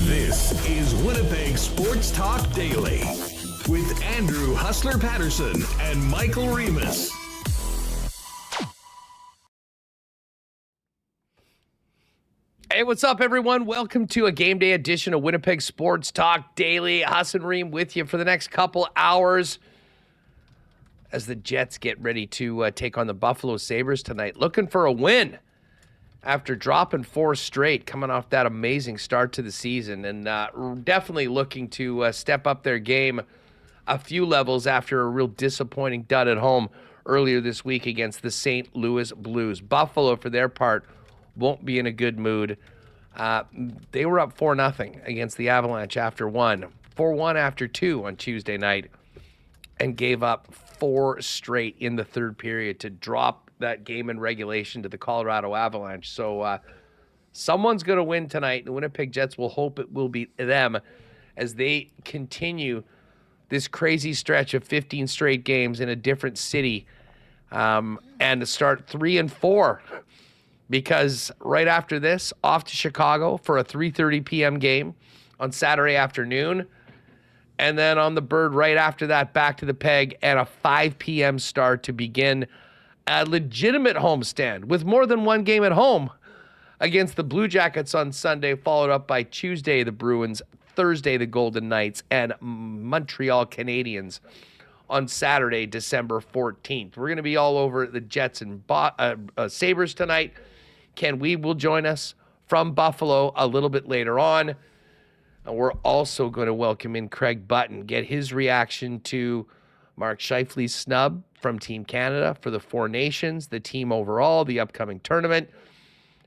This is Winnipeg Sports Talk Daily with Andrew Hustler Paterson and Michael Remis. Hey, what's up, everyone? Welcome to a game day edition of Winnipeg Sports Talk Daily. Hustler and Reem with you for the next couple hours as the Jets get ready to take on the Buffalo Sabres tonight. Looking for a win after dropping 4 straight, coming off that amazing start to the season, and definitely looking to step up their game a few levels after a real disappointing dud at home earlier this week against the St. Louis Blues. Buffalo, for their part, won't be in a good mood. They were up 4-0 against the Avalanche after 1, 4-1 after 2 on Tuesday night, and gave up 4 straight in the third period to drop that game in regulation to the Colorado Avalanche. So someone's going to win tonight. The Winnipeg Jets will hope it will be them as they continue this crazy stretch of 15 straight games in a different city, and to start 3-4, because right after this, off to Chicago for a 3:30 p.m. game on Saturday afternoon. And then on the bird right after that, back to the Peg and a 5 p.m. start to begin a legitimate homestand with more than one game at home against the Blue Jackets on Sunday, followed up by Tuesday, the Bruins, Thursday, the Golden Knights, and Montreal Canadiens on Saturday, December 14th. We're going to be all over the Jets and Sabres tonight. Ken Wiebe will join us from Buffalo a little bit later on. And we're also going to welcome in Craig Button, get his reaction to Mark Scheifele's snub from Team Canada for the Four Nations, the team overall, the upcoming tournament,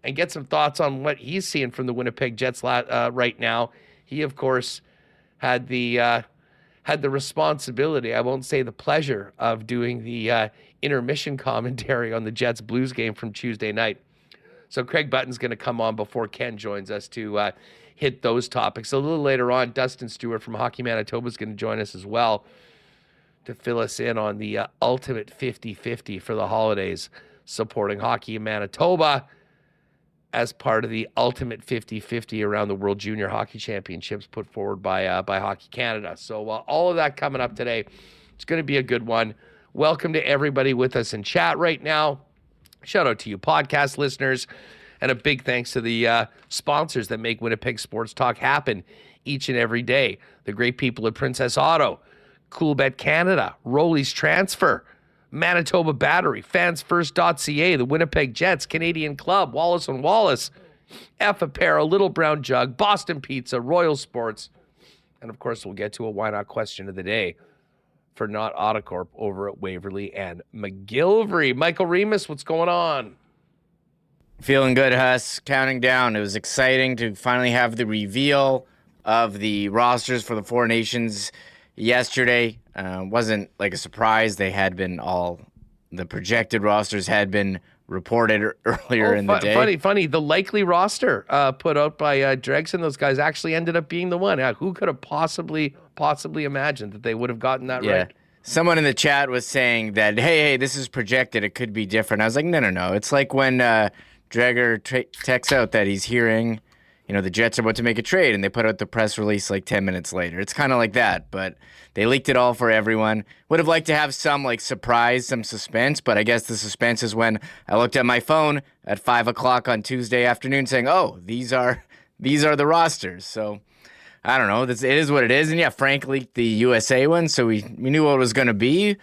and get some thoughts on what he's seeing from the Winnipeg Jets right now. He, of course, had the responsibility, I won't say the pleasure, of doing the intermission commentary on the Jets Blues game from Tuesday night. So Craig Button's going to come on before Ken joins us to hit those topics. A little later on, Dustin Stewart from Hockey Manitoba is going to join us as well to fill us in on the ultimate 50-50 for the holidays, supporting Hockey in Manitoba as part of the ultimate 50-50 around the World Junior Hockey Championships put forward by Hockey Canada. So all of that coming up today. It's going to be a good one. Welcome to everybody with us in chat right now. Shout out to you podcast listeners, and a big thanks to the sponsors that make Winnipeg Sports Talk happen each and every day. The great people at Princess Auto, Coolbet Canada, Rolly's Transfer, Manitoba Battery, fansfirst.ca, the Winnipeg Jets, Canadian Club, Wallace & Wallace, F Apparel, Little Brown Jug, Boston Pizza, Royal Sports, and of course we'll get to a why not question of the day for Not Autocorp over at Waverly and McGillivray. Michael Remis, what's going on? Feeling good, Huss. Counting down. It was exciting to finally have the reveal of the rosters for the Four Nations yesterday. Wasn't like a surprise. They had been the projected rosters had been reported earlier in the day. Funny. The likely roster put out by Dregs and those guys actually ended up being the one. Who could have possibly imagined that they would have gotten that right? Someone in the chat was saying that, hey, this is projected. It could be different. I was like, no. It's like when Dreger texts out that he's hearing, the Jets are about to make a trade, and they put out the press release like 10 minutes later. It's kind of like that, but they leaked it all for everyone. Would have liked to have some surprise, some suspense, but I guess the suspense is when I looked at my phone at 5 o'clock on Tuesday afternoon saying, oh, these are the rosters. So I don't know. It is what it is. And yeah, Frank leaked the USA one, so we knew what it was going to be.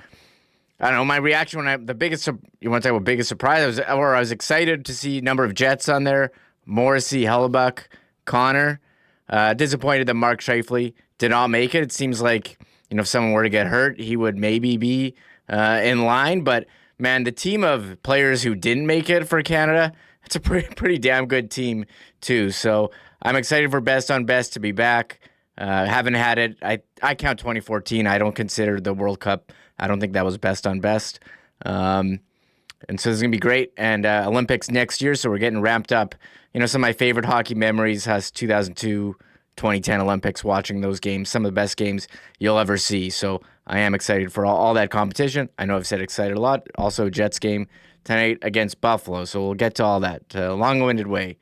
I don't know. My reaction you want to talk about biggest surprise? I was excited to see a number of Jets on there. Morrissey, Hellebuck, Connor. Disappointed that Mark Scheifele did not make it. It seems like if someone were to get hurt, he would maybe be in line. But man, the team of players who didn't make it for Canada, it's a pretty damn good team too. So I'm excited for Best on Best to be back. Haven't had it. I count 2014. I don't consider the World Cup. I don't think that was Best on Best. And so this is going to be great. And Olympics next year, so we're getting ramped up. Some of my favorite hockey memories has 2002, 2010 Olympics, watching those games, some of the best games you'll ever see. So I am excited for all that competition. I know I've said excited a lot. Also, Jets game tonight against Buffalo. So we'll get to all that. Long-winded way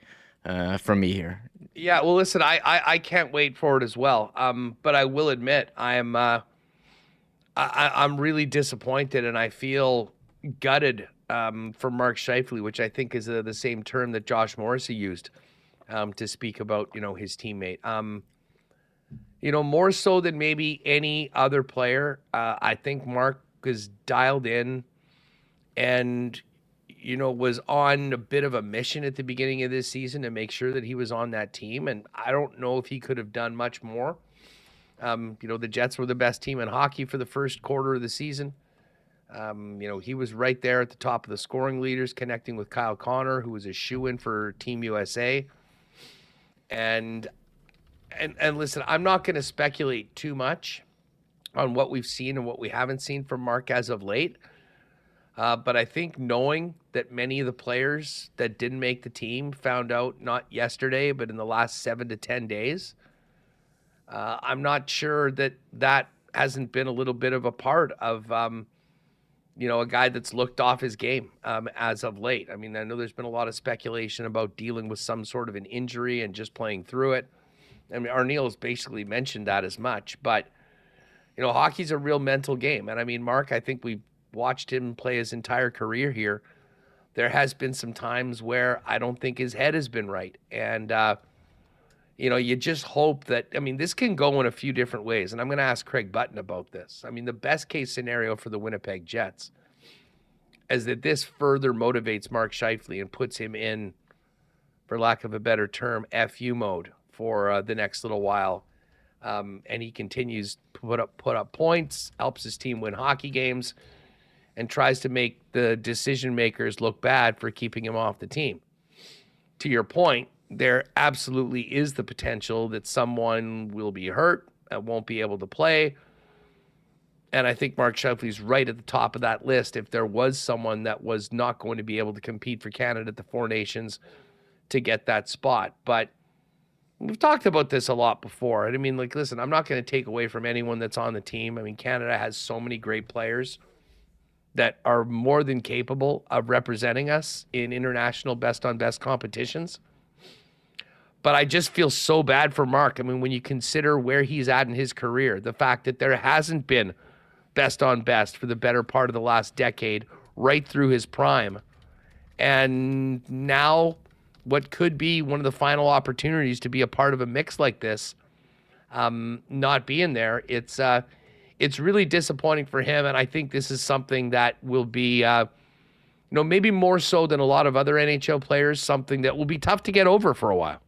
from me here. Yeah, well, listen, I can't wait for it as well. But I will admit, I'm really disappointed, and I feel gutted for Mark Scheifele, which I think is the same term that Josh Morrissey used to speak about, his teammate. More so than maybe any other player, I think Mark is dialed in and, was on a bit of a mission at the beginning of this season to make sure that he was on that team. And I don't know if he could have done much more. The Jets were the best team in hockey for the first quarter of the season. He was right there at the top of the scoring leaders, connecting with Kyle Connor, who was a shoo-in for Team USA. And listen, I'm not going to speculate too much on what we've seen and what we haven't seen from Mark as of late. But I think knowing that many of the players that didn't make the team found out not yesterday, but in the last 7 to 10 days, I'm not sure that hasn't been a little bit of a part of a guy that's looked off his game as of late. I mean, I know there's been a lot of speculation about dealing with some sort of an injury and just playing through it. I mean, Arneal has basically mentioned that as much. But, hockey's a real mental game. And, I mean, Mark, I think we've watched him play his entire career here. There has been some times where I don't think his head has been right. And, you just hope that, this can go in a few different ways. And I'm going to ask Craig Button about this. I mean, the best case scenario for the Winnipeg Jets is that this further motivates Mark Scheifele and puts him in, for lack of a better term, FU mode for the next little while. And he continues to put up points, helps his team win hockey games, and tries to make the decision makers look bad for keeping him off the team. To your point, there absolutely is the potential that someone will be hurt and won't be able to play. And I think Mark Scheifele's right at the top of that list if there was someone that was not going to be able to compete for Canada at the Four Nations to get that spot. But we've talked about this a lot before. And I mean, listen, I'm not going to take away from anyone that's on the team. I mean, Canada has so many great players that are more than capable of representing us in international best-on-best competitions. But I just feel so bad for Mark. I mean, when you consider where he's at in his career, the fact that there hasn't been best-on-best for the better part of the last decade, right through his prime. And now what could be one of the final opportunities to be a part of a mix like this, not being there, it's really disappointing for him, and I think this is something that will be, maybe more so than a lot of other NHL players, something that will be tough to get over for a while.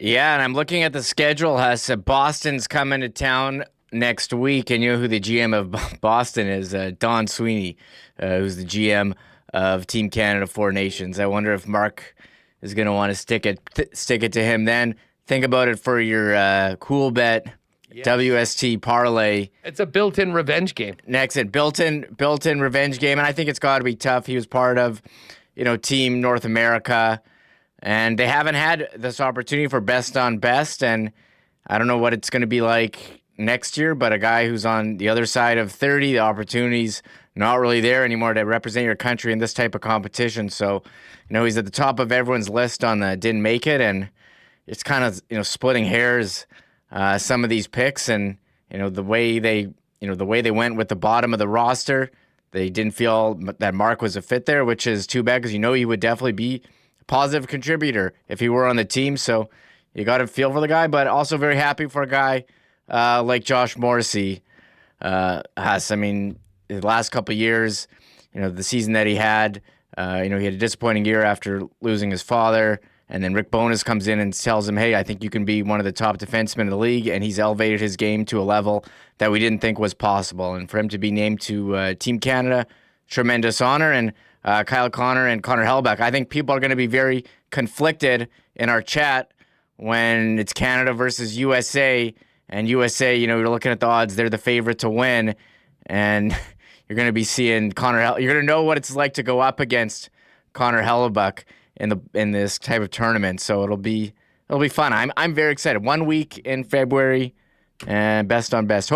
Yeah, and I'm looking at the schedule. Boston's coming to town next week, and you know who the GM of Boston is? Don Sweeney, who's the GM of Team Canada Four Nations. I wonder if Mark is going to want to stick it to him then. Think about it for your Coolbet. Yes. WST parlay. It's a built-in revenge game. Next, built-in revenge game, and I think it's got to be tough. He was part of, Team North America, and they haven't had this opportunity for best on best, and I don't know what it's going to be like next year, but a guy who's on the other side of 30, the opportunity's not really there anymore to represent your country in this type of competition. So, he's at the top of everyone's list on the didn't make it, and it's kind of, splitting hairs. Some of these picks, and the way they went with the bottom of the roster, they didn't feel that Mark was a fit there, which is too bad because he would definitely be a positive contributor if he were on the team. So you got to feel for the guy, but also very happy for a guy like Josh Morrissey. Has, I mean, the last couple of years, the season that he had, he had a disappointing year after losing his father. And then Rick Bowness comes in and tells him, hey, I think you can be one of the top defensemen in the league. And he's elevated his game to a level that we didn't think was possible. And for him to be named to Team Canada, tremendous honor. And Kyle Connor and Connor Hellebuyck, I think people are going to be very conflicted in our chat when it's Canada versus USA. And USA, you're looking at the odds, they're the favorite to win. And you're going to be seeing you're going to know what it's like to go up against Connor Hellebuyck in this type of tournament. So it'll be fun. I'm very excited. 1 week in February, and best on best.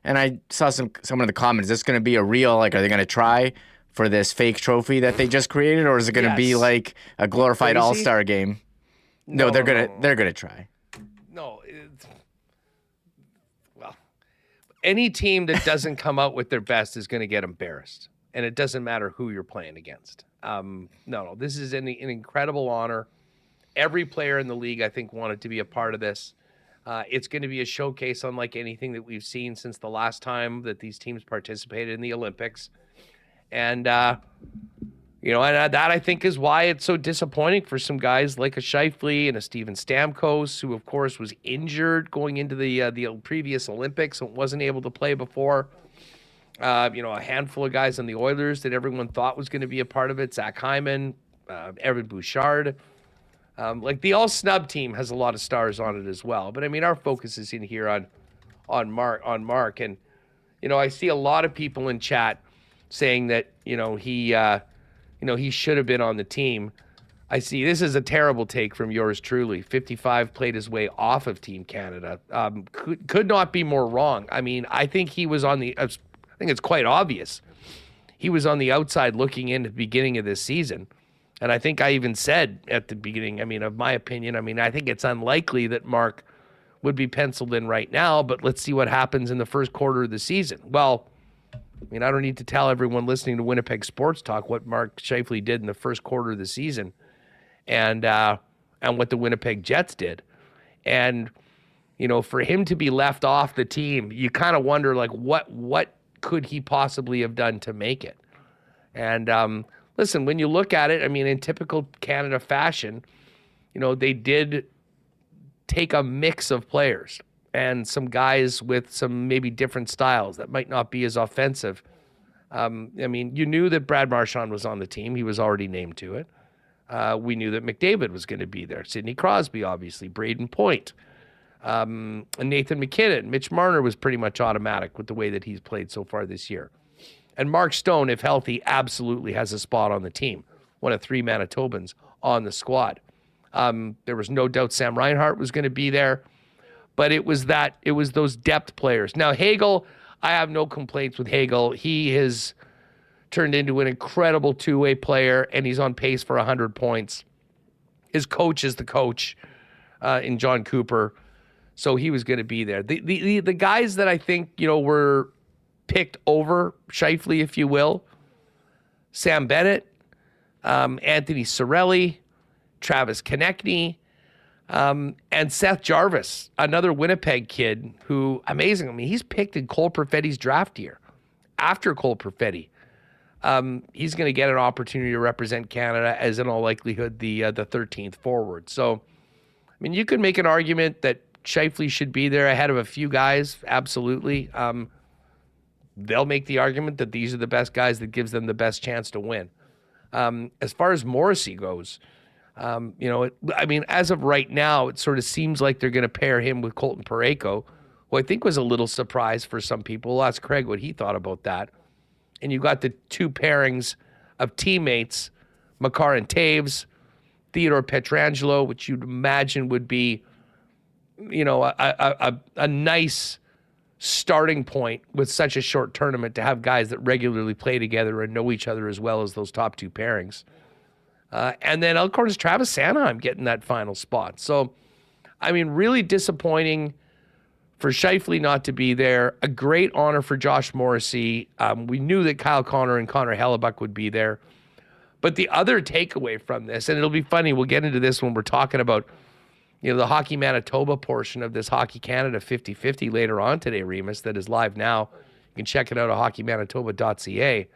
And I saw someone in the comments, is this going to be a real, are they going to try for this fake trophy that they just created, or is it going to be like a glorified all-star game? No, they're gonna try. No, well, any team that doesn't come out with their best is going to get embarrassed, and it doesn't matter who you're playing against. No, this is an incredible honor. Every player in the league, I think, wanted to be a part of this. It's going to be a showcase unlike anything that we've seen since the last time that these teams participated in the Olympics. And, that I think is why it's so disappointing for some guys like a Scheifele and a Steven Stamkos, who, of course, was injured going into the previous Olympics and wasn't able to play before. A handful of guys on the Oilers that everyone thought was going to be a part of it. Zach Hyman, Evan Bouchard. The all-snub team has a lot of stars on it as well. But, our focus is in here on Mark. And, I see a lot of people in chat saying that, he should have been on the team. I see this is a terrible take from yours truly. 55 played his way off of Team Canada. Could not be more wrong. I think he was on the... I think it's quite obvious. He was on the outside looking in at the beginning of this season. And I think I even said at the beginning, of my opinion, I think it's unlikely that Mark would be penciled in right now, but let's see what happens in the first quarter of the season. Well, I don't need to tell everyone listening to Winnipeg Sports Talk what Mark Scheifele did in the first quarter of the season and what the Winnipeg Jets did. And, for him to be left off the team, you kind of wonder, what could he possibly have done to make it? And listen, when you look at it, in typical Canada fashion, they did take a mix of players and some guys with some maybe different styles that might not be as offensive. You knew that Brad Marchand was on the team. He was already named to it. We knew that McDavid was going to be there. Sidney Crosby, obviously. Braden Point. And Nathan McKinnon. Mitch Marner was pretty much automatic with the way that he's played so far this year. And Mark Stone, if healthy, absolutely has a spot on the team. One of 3 Manitobans on the squad. There was no doubt Sam Reinhart was going to be there. But it was those depth players. Now, Hagel, I have no complaints with Hagel. He has turned into an incredible two-way player, and he's on pace for 100 points. His coach is the coach in John Cooper. So he was going to be there. The guys that I think, were picked over Scheifele, if you will, Sam Bennett, Anthony Cirelli, Travis Konechny, and Seth Jarvis, another Winnipeg kid who, amazing. He's picked in Cole Perfetti's draft year. After Cole Perfetti, he's going to get an opportunity to represent Canada as, in all likelihood, the 13th forward. So, you could make an argument that Scheifele should be there ahead of a few guys. Absolutely. They'll make the argument that these are the best guys that gives them the best chance to win. As far as Morrissey goes, as of right now, it sort of seems like they're going to pair him with Colton Parayko, who I think was a little surprise for some people. We'll ask Craig what he thought about that. And you got the 2 pairings of teammates, Makar and Taves, Theodore Pietrangelo, which you'd imagine would be, a nice starting point with such a short tournament to have guys that regularly play together and know each other as well as those top 2 pairings. And then, of course, Travis Sanheim getting that final spot. So, really disappointing for Scheifele not to be there. A great honor for Josh Morrissey. We knew that Kyle Connor and Connor Hellebuyck would be there. But the other takeaway from this, and it'll be funny, we'll get into this when we're talking about, the Hockey Manitoba portion of this Hockey Canada 50-50 later on today, Remis, that is live now. You can check it out at hockeymanitoba.ca.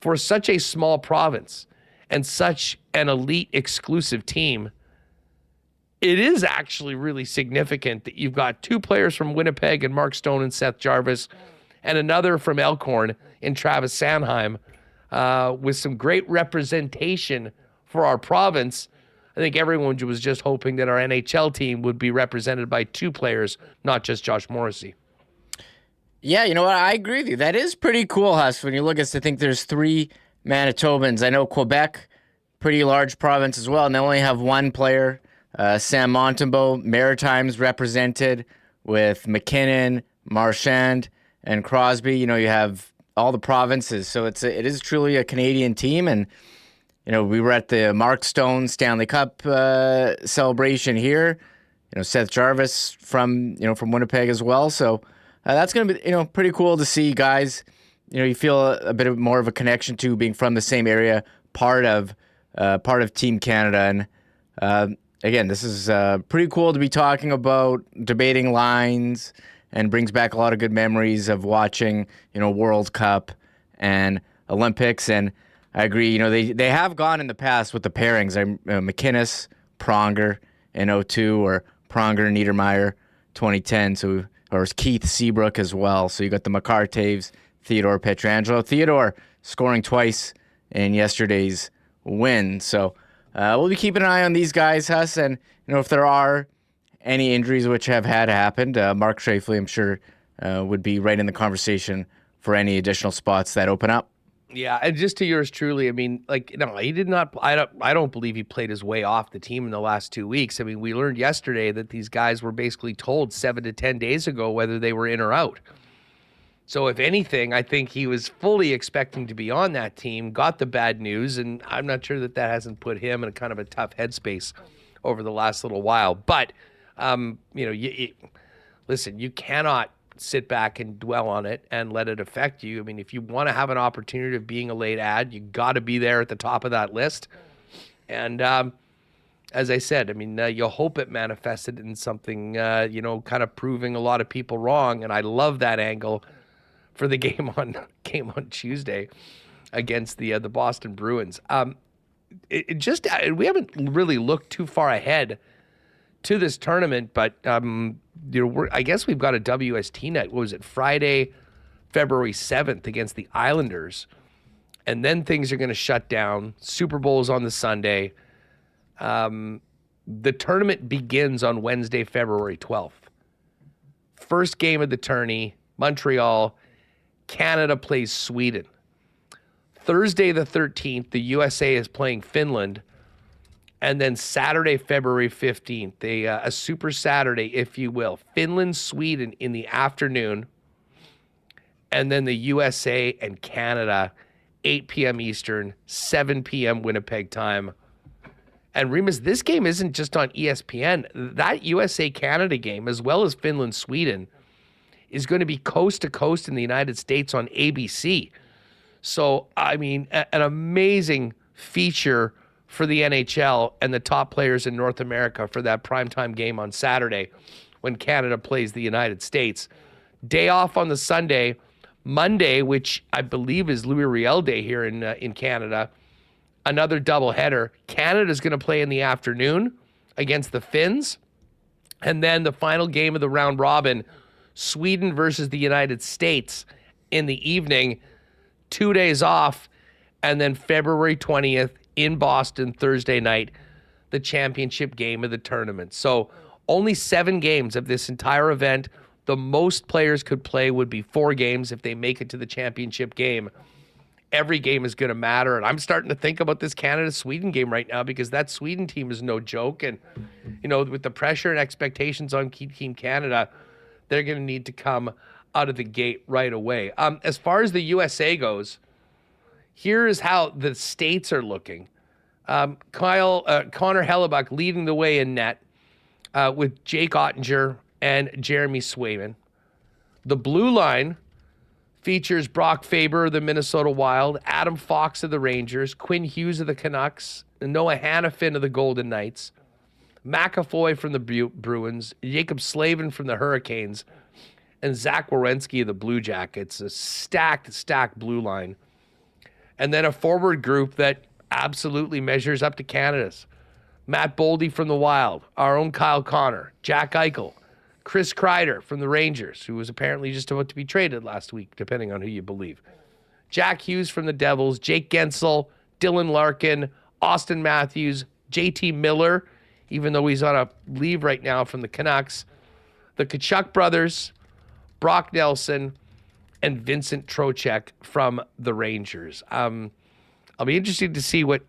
For such a small province, and such an elite exclusive team, it is actually really significant that you've got 2 players from Winnipeg and Mark Stone and Seth Jarvis, and another from Elkhorn in Travis Sanheim, with some great representation for our province. I think everyone was just hoping that our NHL team would be represented by 2 players, not just Josh Morrissey. Yeah, you know what? I agree with you. That is pretty cool, Huss, when you look at it. I think there's 3 Manitobans. I know Quebec, pretty large province as well, and they only have 1 player. Sam Montembeault, Maritimes represented with McKinnon, Marchand, and Crosby. You know, you have all the provinces, so it is truly a Canadian team. And you know, we were at the Mark Stone Stanley Cup celebration here. You know, Seth Jarvis from Winnipeg as well. So that's going to be pretty cool to see guys. You know, you feel a bit more of a connection to being from the same area, part of Team Canada. And again, this is pretty cool to be talking about, debating lines, and brings back a lot of good memories of watching, World Cup and Olympics. And I agree, they have gone in the past with the pairings. McInnes, Pronger in 2002, or Pronger, Niedermeyer, 2010. So, or Keith Seabrook as well. So you got the McCartaves, Theodore Pietrangelo. Theodore scoring twice in yesterday's win. So we'll be keeping an eye on these guys, Huss. And, if there are any injuries which have happened, Mark Scheifele, I'm sure, would be right in the conversation for any additional spots that open up. Yeah, and just to yours truly, I mean, no, he did not. I don't believe he played his way off the team in the last 2 weeks. I mean, we learned yesterday that these guys were basically told 7 to 10 days ago whether they were in or out. So if anything, I think he was fully expecting to be on that team, got the bad news, and I'm not sure that hasn't put him in a kind of a tough headspace over the last little while. But, listen, you cannot sit back and dwell on it and let it affect you. I mean, if you want to have an opportunity of being a late ad, you got to be there at the top of that list. And as I said, I mean, you hope it manifested in something, kind of proving a lot of people wrong. And I love that angle for the game on Tuesday against the Boston Bruins. We haven't really looked too far ahead to this tournament, but I guess we've got a WST night. What was it? Friday, February 7th against the Islanders, and then things are going to shut down. Super Bowl's on the Sunday. The tournament begins on Wednesday, February 12th. First game of the tourney, Montreal. Canada plays Sweden. Thursday the 13th, the USA is playing Finland. And then Saturday, February 15th, a Super Saturday, if you will. Finland, Sweden in the afternoon. And then the USA and Canada, 8 p.m. Eastern, 7 p.m. Winnipeg time. And Remis, this game isn't just on ESPN. That USA-Canada game, as well as Finland-Sweden, is going to be coast to coast in the United States on ABC. So, I mean, an amazing feature for the NHL and the top players in North America for that primetime game on Saturday when Canada plays the United States. Day off on the Sunday. Monday, which I believe is Louis Riel Day here in Canada, another doubleheader. Canada's going to play in the afternoon against the Finns. And then the final game of the round robin, Sweden versus the United States in the evening. 2 days off. And then February 20th in Boston, Thursday night, the championship game of the tournament. So only 7 games of this entire event. The most players could play would be 4 games if they make it to the championship game. Every game is going to matter. And I'm starting to think about this Canada-Sweden game right now because that Sweden team is no joke. And, with the pressure and expectations on Team Canada, they're going to need to come out of the gate right away. As far as the USA goes, here is how the states are looking. Connor Hellebuck leading the way in net with Jake Ottinger and Jeremy Swayman. The blue line features Brock Faber of the Minnesota Wild, Adam Fox of the Rangers, Quinn Hughes of the Canucks, Noah Hannafin of the Golden Knights, McAvoy from the Bruins, Jacob Slavin from the Hurricanes, and Zach Werenski of the Blue Jackets. A stacked blue line. And then a forward group that absolutely measures up to Canada's. Matt Boldy from the Wild, our own Kyle Connor, Jack Eichel, Chris Kreider from the Rangers, who was apparently just about to be traded last week, depending on who you believe. Jack Hughes from the Devils, Jake Gensel, Dylan Larkin, Austin Matthews, JT Miller, even though he's on a leave right now from the Canucks, the Tkachuk brothers, Brock Nelson, and Vincent Trocheck from the Rangers. I'll be interested to see what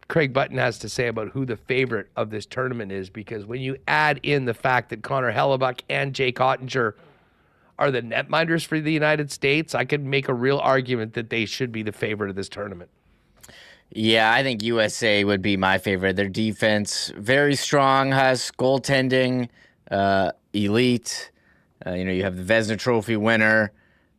Craig Button has to say about who the favorite of this tournament is, because when you add in the fact that Connor Hellebuck and Jake Ottinger are the netminders for the United States, I could make a real argument that they should be the favorite of this tournament. Yeah, I think USA would be my favorite. Their defense, very strong, has goaltending, elite. You have the Vezina Trophy winner,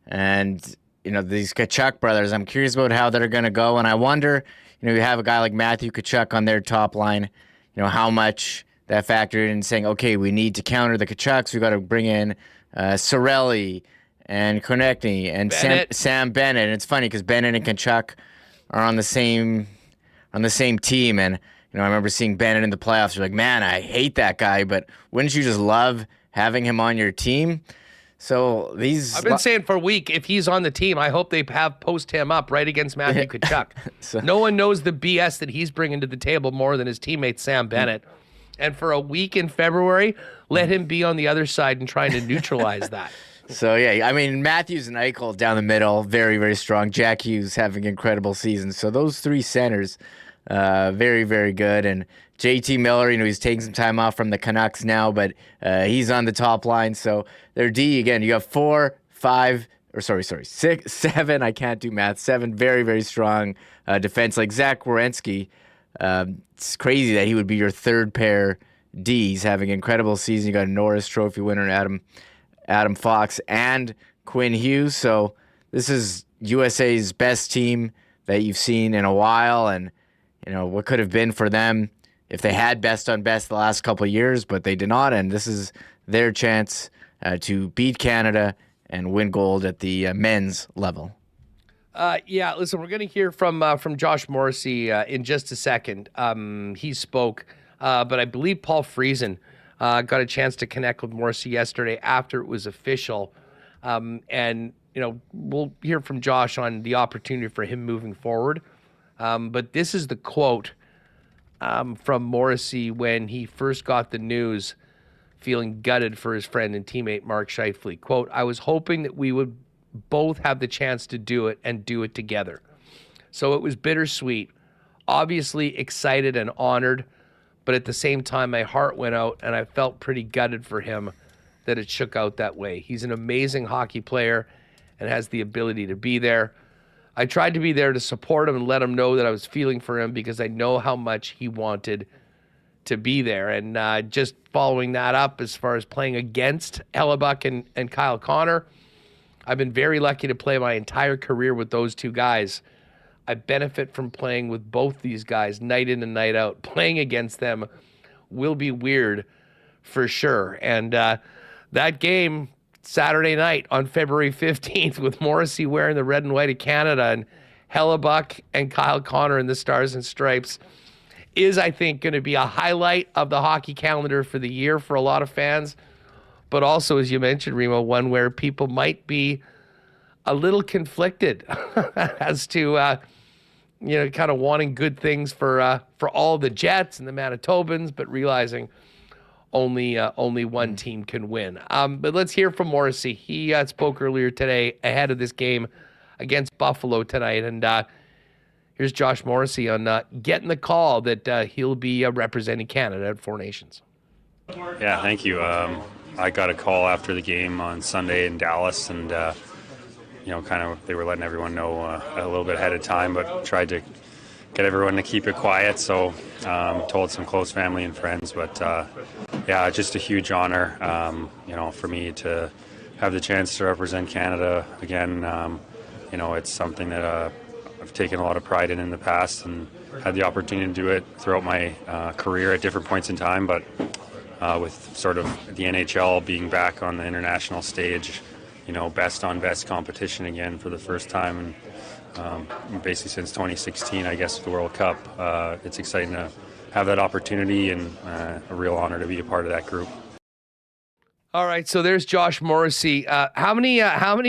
and these Tkachuk brothers. I'm curious about how they're going to go, and I wonder, you have a guy like Matthew Tkachuk on their top line. How much that factored in, saying, okay, we need to counter the Tkachuks. We got to bring in Cirelli and Konechny and Sam Bennett. And it's funny because Bennett and Tkachuk are on the same team, and I remember seeing Bennett in the playoffs. You're like, man, I hate that guy, but wouldn't you just love having him on your team? So I've been saying for a week, if he's on the team, I hope they post him up right against Matthew Tkachuk. No one knows the BS that he's bringing to the table more than his teammate Sam Bennett. And for a week in February, let him be on the other side and trying to neutralize that. So, yeah, I mean, Matthews and Eichel down the middle, very, very strong. Jack Hughes having incredible seasons. So those three centers, very, very good. And JT Miller, he's taking some time off from the Canucks now, but he's on the top line. So their D, again, you have 6, 7, I can't do math, 7 very, very strong defense. Like Zach Werenski, it's crazy that he would be your third pair D. He's having an incredible season. You got a Norris Trophy winner, Adam Fox, and Quinn Hughes. So this is USA's best team that you've seen in a while, and what could have been for them if they had best on best the last couple of years, but they did not, and this is their chance to beat Canada and win gold at the men's level. Listen, we're going to hear from Josh Morrissey in just a second. He spoke, but I believe Paul Friesen got a chance to connect with Morrissey yesterday after it was official. And we'll hear from Josh on the opportunity for him moving forward. But this is the quote from Morrissey when he first got the news, feeling gutted for his friend and teammate Mark Scheifele. Quote, "I was hoping that we would both have the chance to do it and do it together. So it was bittersweet, obviously excited and honored, but at the same time, my heart went out and I felt pretty gutted for him that it shook out that way. He's an amazing hockey player and has the ability to be there. I tried to be there to support him and let him know that I was feeling for him because I know how much he wanted to be there." And just following that up, as far as playing against Hellebuck and Kyle Connor, I've been very lucky to play my entire career with those two guys. I benefit from playing with both these guys night in and night out. Playing against them will be weird for sure. And that game Saturday night on February 15th with Morrissey wearing the red and white of Canada and Hellebuck and Kyle Connor in the Stars and Stripes is, I think, going to be a highlight of the hockey calendar for the year for a lot of fans. But also, as you mentioned, Remo, one where people might be a little conflicted as to, kind of wanting good things for all the Jets and the Manitobans, but realizing only one team can win. But let's hear from Morrissey. He spoke earlier today ahead of this game against Buffalo tonight. And here's Josh Morrissey on getting the call that he'll be representing Canada at Four Nations. Yeah, thank you. I got a call after the game on Sunday in Dallas, and they were letting everyone know a little bit ahead of time, but tried to get everyone to keep it quiet. So told some close family and friends, but just a huge honor, for me to have the chance to represent Canada again. It's something that I've taken a lot of pride in the past, and had the opportunity to do it throughout my career at different points in time, but with sort of the NHL being back on the international stage, best on best competition again for the first time basically since 2016, I guess, the World Cup. It's exciting to have that opportunity and a real honor to be a part of that group. All right, so there's Josh Morrissey. How many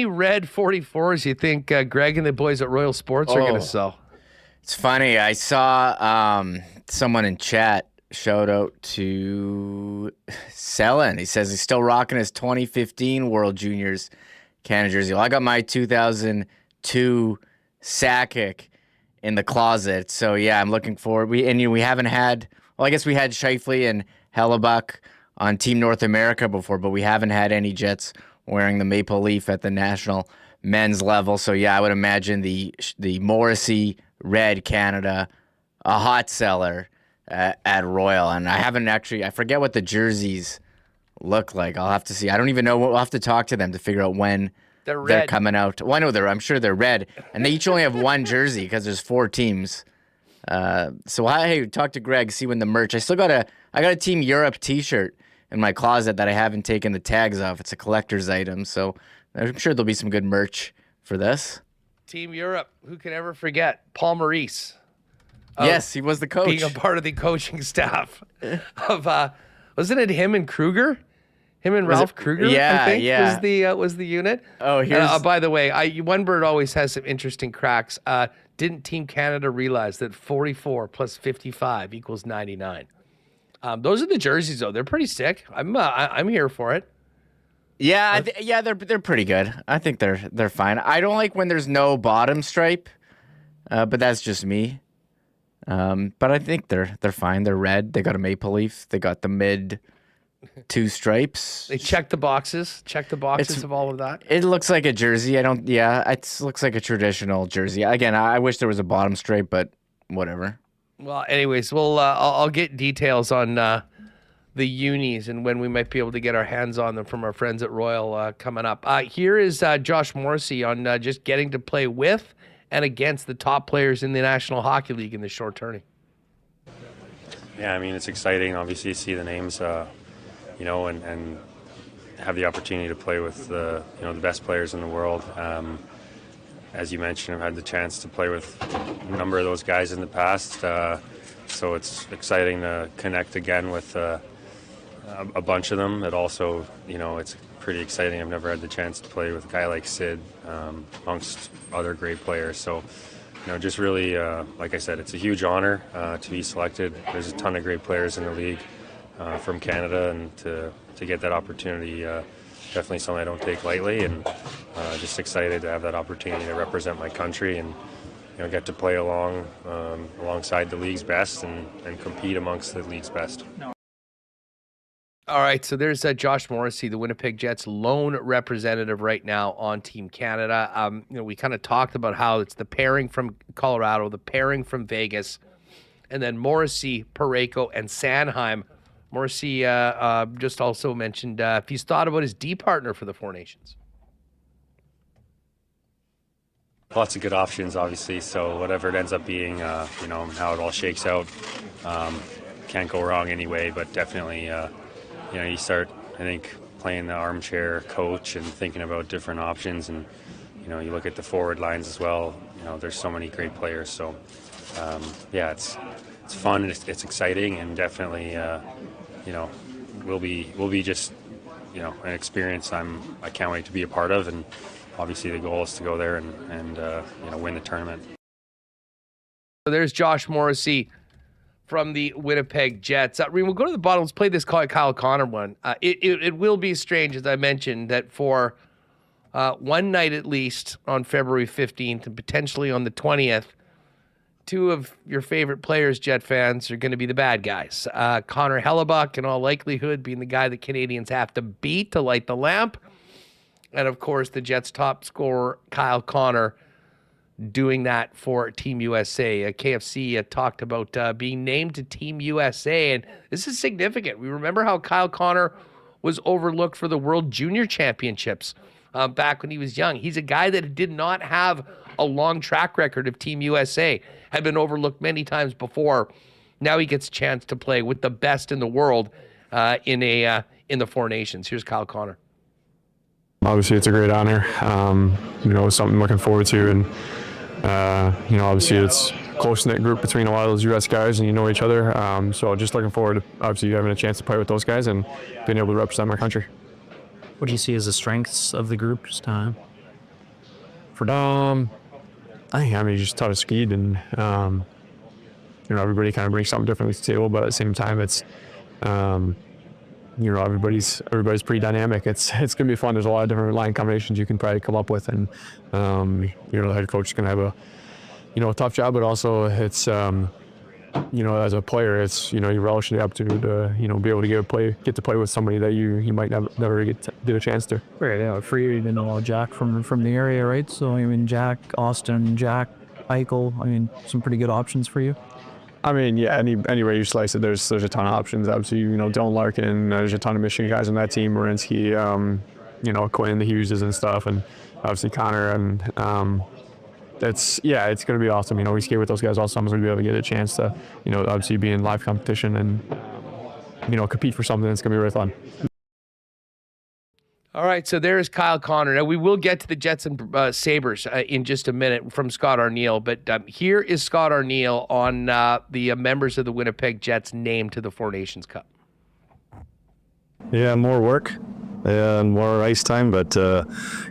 red 44s do you think Greg and the boys at Royal Sports are going to sell? It's funny. I saw someone in chat shout out to Selen. He says he's still rocking his 2015 World Juniors Canada jersey. Well, I got my 2002 Sakic in the closet. So, yeah, I'm looking forward. We haven't had – well, I guess we had Scheifele and Hellebuck on Team North America before, but we haven't had any Jets wearing the maple leaf at the national men's level. So, yeah, I would imagine the Morrissey Red Canada, a hot seller at Royal. And I forget what the jerseys look like. I'll have to see. I don't even know. We'll have to talk to them to figure out when they're coming out. Well, I know I'm sure they're red. And they each only have one jersey because there's 4 teams. So, hey, talk to Greg, see when the merch. I got a Team Europe t-shirt in my closet that I haven't taken the tags off. It's a collector's item, so I'm sure there'll be some good merch for this. Team Europe, who can ever forget Paul Maurice? Yes, he was the coach. Being a part of the coaching staff of, wasn't it him and Kruger? Him and Ralph Kruger, yeah, I think, yeah. was the unit. Oh, here's... by the way, One Bird always has some interesting cracks. Didn't Team Canada realize that 44 plus 55 equals 99? Those are the jerseys, though. They're pretty sick. I'm here for it. Yeah, they're pretty good. I think they're fine. I don't like when there's no bottom stripe, but that's just me. But I think they're fine. They're red. They got a maple leaf. They got the mid 2 stripes. They check the boxes. Check the boxes of all of that. It looks like a jersey. It looks like a traditional jersey. Again, I wish there was a bottom stripe, but whatever. Well, anyways, I'll get details on the unis and when we might be able to get our hands on them from our friends at Royal coming up. Here is Josh Morrissey on just getting to play with and against the top players in the National Hockey League in the short tourney. Yeah, I mean, it's exciting, obviously, to see the names, and have the opportunity to play with the best players in the world. As you mentioned, I've had the chance to play with a number of those guys in the past, so it's exciting to connect again with a bunch of them. It also, it's pretty exciting. I've never had the chance to play with a guy like Sid, amongst other great players. So, just really, like I said, it's a huge honor to be selected. There's a ton of great players in the league from Canada, and to get that opportunity, definitely something I don't take lightly, and just excited to have that opportunity to represent my country and get to play alongside the league's best and compete amongst the league's best. All right, so there's Josh Morrissey, the Winnipeg Jets lone representative right now on Team Canada. We kind of talked about how it's the pairing from Colorado, the pairing from Vegas, and then Morrissey, Parayko, and Sanheim. Morrissey just also mentioned if he's thought about his D partner for the Four Nations. Lots of good options, obviously. So whatever it ends up being, how it all shakes out, can't go wrong anyway. But definitely, you start, I think, playing the armchair coach and thinking about different options, and you look at the forward lines as well. There's so many great players. So it's fun, it's exciting, and definitely, will be just an experience I can't wait to be a part of. And obviously the goal is to go there and win the tournament. So there's Josh Morrissey from the Winnipeg Jets. We'll go to the bottom. Let's play this Kyle Connor one. It will be strange, as I mentioned, that for one night at least on February 15th and potentially on the 20th, 2 of your favorite players, Jet fans, are going to be the bad guys. Connor Hellebuck, in all likelihood, being the guy that Canadians have to beat to light the lamp. And, of course, the Jets' top scorer, Kyle Connor, doing that for Team USA. KFC talked about being named to Team USA, and this is significant. We remember how Kyle Connor was overlooked for the World Junior Championships back when he was young. He's a guy that did not have a long track record of Team USA, had been overlooked many times before. Now he gets a chance to play with the best in the world in the Four Nations. Here's Kyle Connor. Obviously, it's a great honor. Something I'm looking forward to, and Obviously it's close-knit group between a lot of those U.S. guys, and you know each other. So just looking forward to obviously having a chance to play with those guys and being able to represent my country. What do you see as the strengths of the group this time? You just taught us speed, and everybody kind of brings something different to the table, but at the same time, it's everybody's pretty dynamic. It's gonna be fun. There's a lot of different line combinations you can probably come up with, and the head coach is gonna have a tough job, but also it's as a player, it's you relish the opportunity to be able to get to play with somebody that you might never get a chance to. Right, yeah. For you to know Jack from the area, right? So Jack, Austin, Jack, Michael. Some pretty good options for you. Any way you slice it, there's a ton of options. Obviously, Dylan Larkin, there's a ton of Michigan guys on that team. Morrissey, Quinn, the Hugheses and stuff, and obviously Connor, and it's going to be awesome. We skate with those guys all summer, so we'll be able to get a chance to, obviously be in live competition and, compete for something that's going to be really fun. All right, so there's Kyle Connor. Now, we will get to the Jets and Sabres in just a minute from Scott Arniel, but here is Scott Arniel on the members of the Winnipeg Jets named to the Four Nations Cup. Yeah, more work and more ice time, but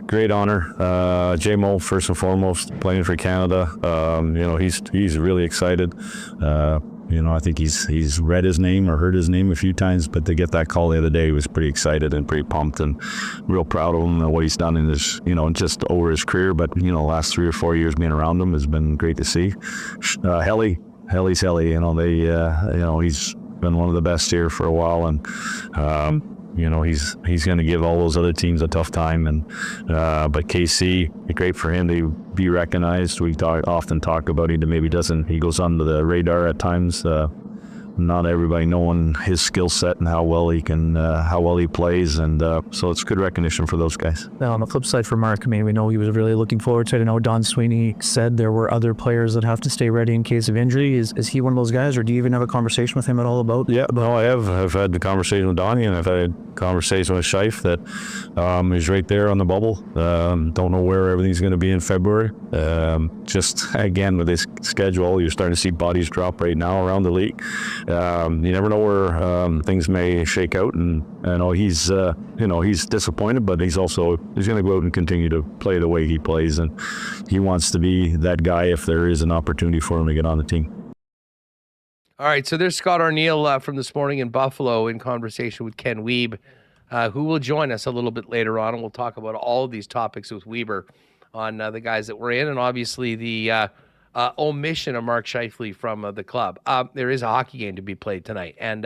great honor. J-Mo, first and foremost, playing for Canada. He's really excited. I think he's read his name or heard his name a few times, but to get that call the other day, he was pretty excited and pretty pumped and real proud of him and what he's done in his, just over his career. But, last 3 or 4 years being around him has been great to see. Helly's Helly, he's been one of the best here for a while, and he's going to give all those other teams a tough time. And but KC, great for him to be recognized. We often talk about he goes under the radar at times. Not everybody knowing his skill set and how well he plays, and so it's good recognition for those guys. Now, on the flip side for Mark, we know he was really looking forward to it. I know Don Sweeney said there were other players that have to stay ready in case of injury. Is he one of those guys, or do you even have a conversation with him at all about? Yeah, no, I have. I've had the conversation with Donnie, and I've had a conversation with Scheif that he's right there on the bubble. Don't know where everything's going to be in February. Just again with his schedule, you're starting to see bodies drop right now around the league. You never know where things may shake out, and I know he's disappointed, but he's going to go out and continue to play the way he plays, and he wants to be that guy if there is an opportunity for him to get on the team. All right, so there's Scott Arniel from this morning in Buffalo in conversation with Ken Wiebe, who will join us a little bit later on, and we'll talk about all of these topics with Weber on the guys that we're in, and obviously the omission of Mark Scheifele from the club. There is a hockey game to be played tonight, and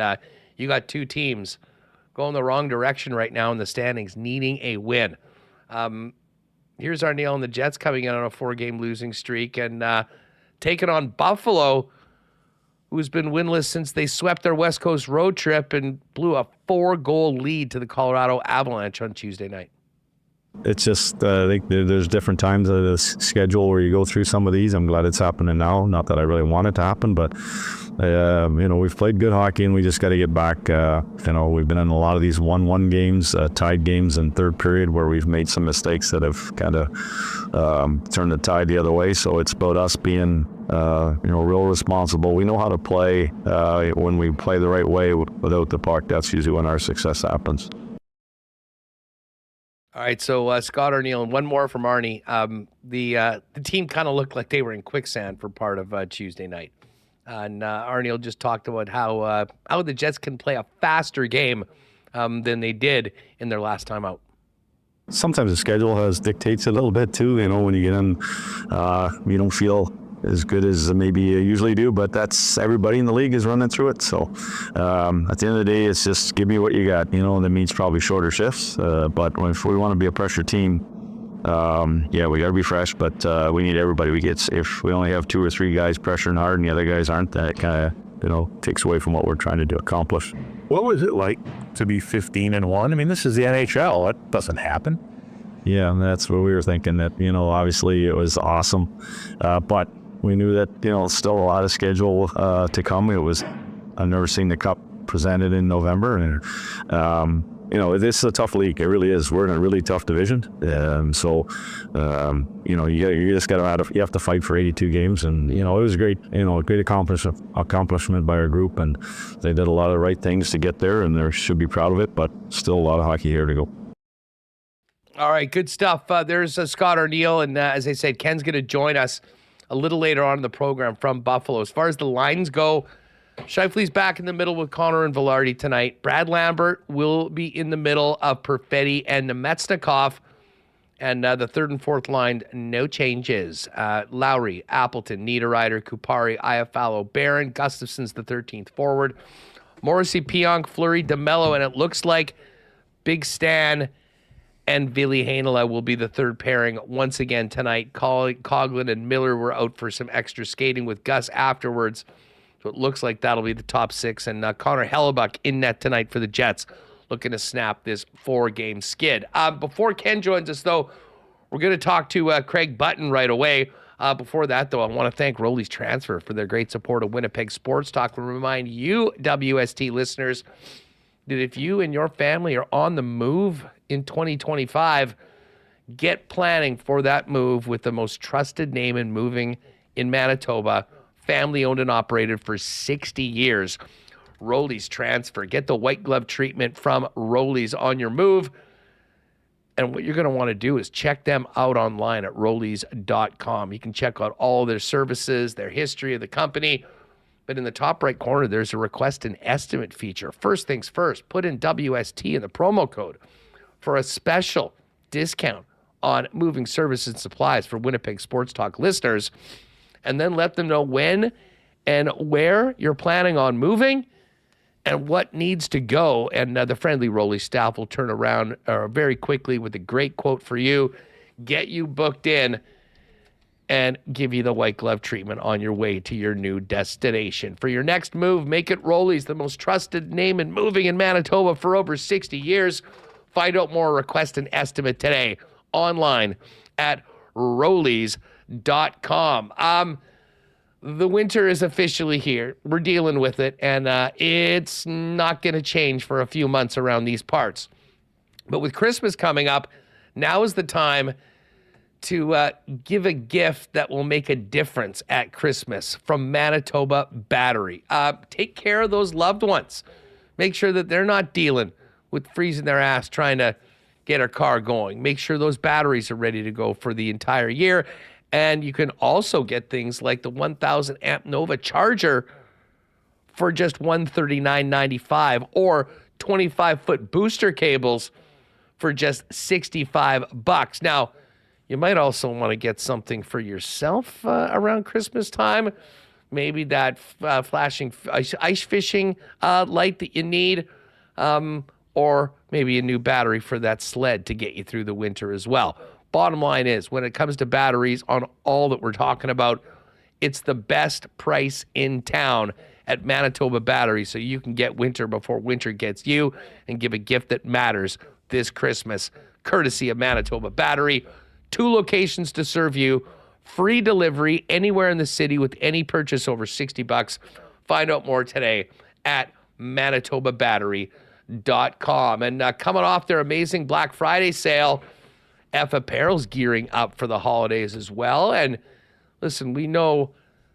you got two teams going the wrong direction right now in the standings, needing a win. Here's Arniel and the Jets coming in on a 4-game losing streak and taking on Buffalo, who's been winless since they swept their West Coast road trip and blew a 4-goal lead to the Colorado Avalanche on Tuesday night. It's just, I think there's different times of the schedule where you go through some of these. I'm glad it's happening now. Not that I really want it to happen, but, we've played good hockey and we just got to get back. We've been in a lot of these 1-1 games, tied games in third period where we've made some mistakes that have kind of turned the tide the other way. So it's about us being, real responsible. We know how to play when we play the right way without the puck. That's usually when our success happens. All right, so Scott Arniel and one more from Arnie. The team kind of looked like they were in quicksand for part of Tuesday night. And Arniel just talked about how the Jets can play a faster game than they did in their last time out. Sometimes the schedule dictates a little bit too. When you get in, you don't feel as good as maybe you usually do, but that's everybody in the league is running through it. So at the end of the day, it's just give me what you got. That means probably shorter shifts. But if we want to be a pressure team, we got to be fresh. But we need everybody. If we only have 2 or 3 guys pressuring hard and the other guys aren't, that kind of takes away from what we're trying to accomplish. What was it like to be 15-1? This is the NHL. That doesn't happen. Yeah, and that's what we were thinking. That obviously it was awesome, but we knew that still a lot of schedule to come. I've never seen the Cup presented in November. And, this is a tough league. It really is. We're in a really tough division. You just you have to fight for 82 games. And, it was great accomplishment by our group. And they did a lot of right things to get there, and they should be proud of it, but still a lot of hockey here to go. All right, good stuff. There's Scott Arneal, and as I said, Ken's going to join us a little later on in the program from Buffalo. As far as the lines go, Scheifele's back in the middle with Connor and Velarde tonight. Brad Lambert will be in the middle of Perfetti and Nemetsnikov. And the third and fourth line, no changes. Lowry, Appleton, Niederreiter, Kupari, Iafallo, Barron. Gustafson's the 13th forward. Morrissey, Pionk, Fleury, DeMello, and it looks like Big Stan and Ville Heinola will be the third pairing once again tonight. Coughlin and Miller were out for some extra skating with Gus afterwards. So it looks like that'll be the top six. And Connor Hellebuck in net tonight for the Jets, looking to snap this 4-game skid. Before Ken joins us, though, we're going to talk to Craig Button right away. Before that, though, I want to thank Rolly's Transfer for their great support of Winnipeg Sports Talk. We remind you, WST listeners, that if you and your family are on the move in 2025, get planning for that move with the most trusted name in moving in Manitoba, family-owned and operated for 60 years. Rolly's Transfer. Get the white glove treatment from Rolly's on your move. And what you're going to want to do is check them out online at rollys.com. You can check out all their services, their history of the company. But in the top right corner, there's a request an estimate feature. First things first, put in WST in the promo code for a special discount on moving services and supplies for Winnipeg Sports Talk listeners. And then let them know when and where you're planning on moving and what needs to go. And the friendly Rolly staff will turn around very quickly with a great quote for you, get you booked in, and give you the white glove treatment on your way to your new destination. For your next move, make it Rolly's, the most trusted name in moving in Manitoba for over 60 years. Find out more, request an estimate today online at rollys.com. The winter is officially here. We're dealing with it, and it's not going to change for a few months around these parts. But with Christmas coming up, now is the time to give a gift that will make a difference at Christmas from Manitoba Battery. Take care of those loved ones. Make sure that they're not dealing with freezing their ass trying to get a car going. Make sure those batteries are ready to go for the entire year. And you can also get things like the 1,000 amp Nova charger for just $139.95 or 25-foot booster cables for just $65. Now, you might also want to get something for yourself around Christmas time. Maybe that flashing ice fishing light that you need, or maybe a new battery for that sled to get you through the winter as well. Bottom line is, when it comes to batteries on all that we're talking about, it's the best price in town at Manitoba Battery, so you can get winter before winter gets you and give a gift that matters this Christmas, courtesy of Manitoba Battery. 2 locations to serve you, free delivery anywhere in the city with any purchase over $60. Find out more today at manitobabattery.com. And coming off their amazing Black Friday sale, F Apparel's gearing up for the holidays as well. And listen, we know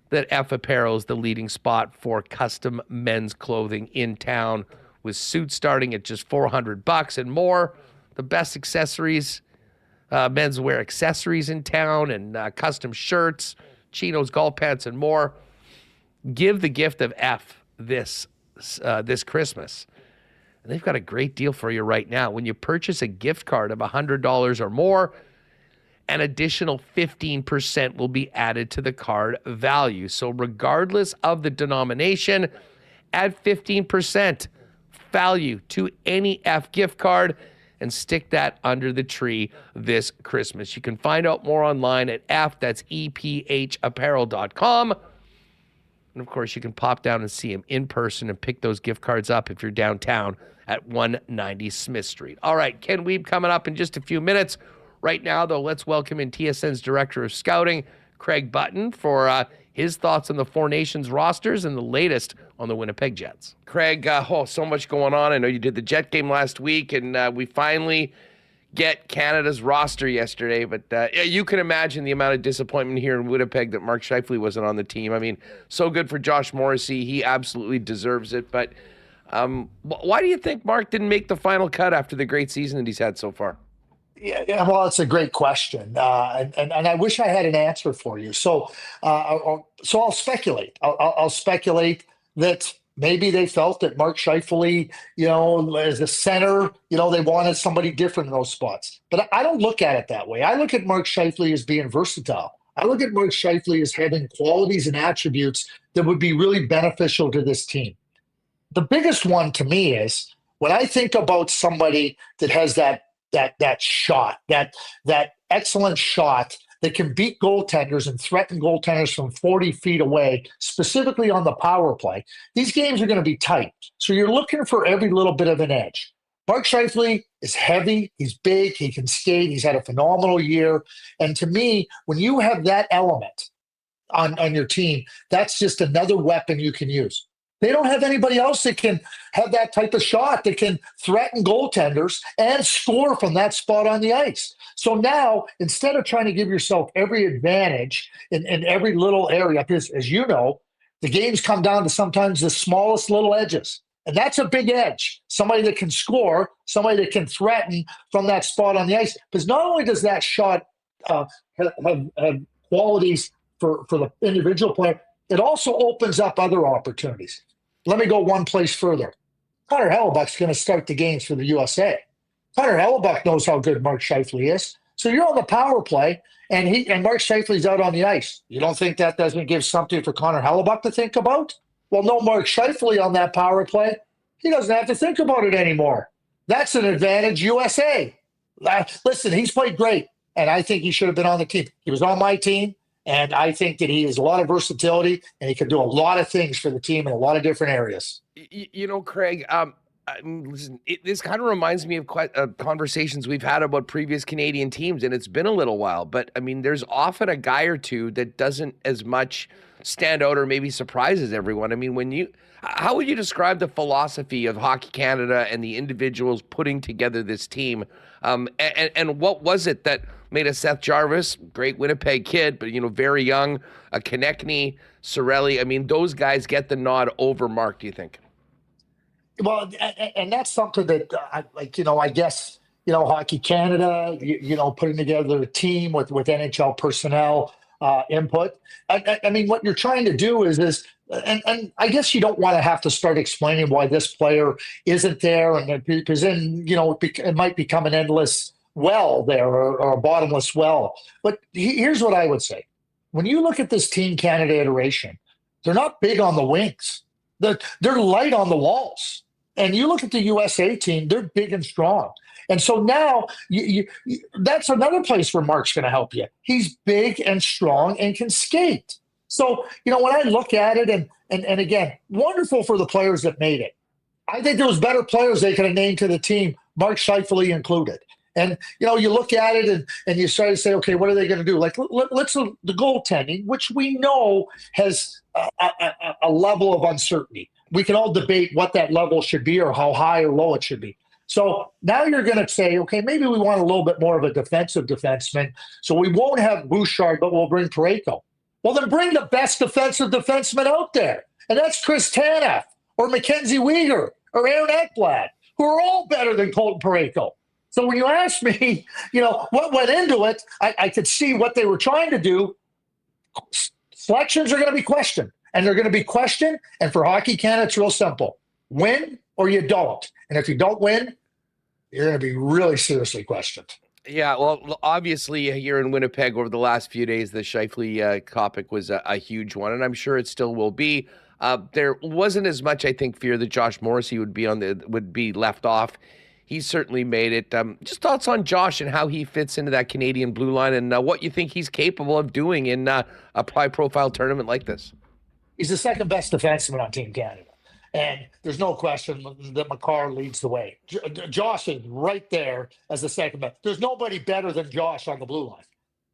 that F Apparel is the leading spot for custom men's clothing in town, with suits starting at just $400 and more. The best accessories, menswear accessories in town, and custom shirts, chinos, golf pants, and more. Give the gift of F this Christmas. And they've got a great deal for you right now. When you purchase a gift card of $100 or more, an additional 15% will be added to the card value. So regardless of the denomination, add 15% value to any F gift card and stick that under the tree this Christmas. You can find out more online at F, that's EPHapparel.com. And of course, you can pop down and see him in person and pick those gift cards up if you're downtown at 190 Smith Street. All right, Ken Wiebe coming up in just a few minutes. Right now, though, let's welcome in TSN's Director of Scouting, Craig Button, for his thoughts on the Four Nations rosters and the latest on the Winnipeg Jets. Craig, so much going on. I know you did the Jet game last week, and we finally get Canada's roster yesterday. But you can imagine the amount of disappointment here in Winnipeg that Mark Scheifele wasn't on the team. I mean, so good for Josh Morrissey. He absolutely deserves it. But why do you think Mark didn't make the final cut after the great season that he's had so far? Yeah, well, it's a great question, and I wish I had an answer for you. So I'll speculate. I'll speculate that maybe they felt that Mark Scheifele, as a center, they wanted somebody different in those spots. But I don't look at it that way. I look at Mark Scheifele as being versatile. I look at Mark Scheifele as having qualities and attributes that would be really beneficial to this team. The biggest one to me is when I think about somebody that has that shot, that excellent shot that can beat goaltenders and threaten goaltenders from 40 feet away, specifically on the power play. These games are going to be tight. So you're looking for every little bit of an edge. Mark Scheifele is heavy. He's big. He can skate. He's had a phenomenal year. And to me, when you have that element on your team, that's just another weapon you can use. They don't have anybody else that can have that type of shot that can threaten goaltenders and score from that spot on the ice. So now, instead of trying to give yourself every advantage in every little area, because as you know, the games come down to sometimes the smallest little edges. And that's a big edge. Somebody that can score, somebody that can threaten from that spot on the ice. Because not only does that shot have qualities for the individual player, it also opens up other opportunities. Let me go one place further. Connor Hellebuck's going to start the games for the USA. Connor Hellebuck knows how good Mark Scheifele is. So you're on the power play, and Mark Scheifele's out on the ice. You don't think that doesn't give something for Connor Hellebuck to think about? Well, no Mark Scheifele on that power play. He doesn't have to think about it anymore. That's an advantage USA. Listen, he's played great, and I think he should have been on the team. He was on my team. And I think that he has a lot of versatility, and he can do a lot of things for the team in a lot of different areas. Craig, listen, this kind of reminds me of conversations we've had about previous Canadian teams, and it's been a little while. But, I mean, there's often a guy or two that doesn't as much stand out or maybe surprises everyone. I mean, how would you describe the philosophy of Hockey Canada and the individuals putting together this team? And what was it that made a Seth Jarvis, great Winnipeg kid, but, very young, a Konechny, Cirelli? I mean, those guys get the nod over Mark, do you think? Well, and that's something that, I guess, Hockey Canada, putting together a team with NHL personnel input. I mean, what you're trying to do is and I guess you don't want to have to start explaining why this player isn't there, and because then, it might become an endless well there or a bottomless well. But here's what I would say. When you look at this Team Canada iteration, they're not big on the wings. They're light on the walls. And you look at the USA team, they're big and strong. And so now that's another place where Mark's going to help you. He's big and strong and can skate. So, when I look at it, and again, wonderful for the players that made it. I think there was better players they could have named to the team, Mark Scheifele included. And, you look at it and you start to say, okay, what are they going to do? Like, let's the goaltending, which we know has a level of uncertainty. We can all debate what that level should be or how high or low it should be. So now you're going to say, okay, maybe we want a little bit more of a defensive defenseman. So we won't have Bouchard, but we'll bring Parayko. Well, then bring the best defensive defenseman out there. And that's Chris Tanev or Mackenzie Weegar or Aaron Ekblad, who are all better than Colton Parayko. So when you ask me, what went into it, I could see what they were trying to do. Selections are going to be questioned, and they're going to be questioned. And for Hockey Canada, it's real simple. Win or you don't. And if you don't win, you're going to be really seriously questioned. Yeah, well, obviously here in Winnipeg over the last few days, the Scheifele topic was a huge one, and I'm sure it still will be. There wasn't as much, I think, fear that Josh Morrissey would be left off. He certainly made it. Just thoughts on Josh and how he fits into that Canadian blue line, and what you think he's capable of doing in a high-profile tournament like this. He's the second best defenseman on Team Canada. And there's no question that Makar leads the way. Josh is right there as the second best. There's nobody better than Josh on the blue line.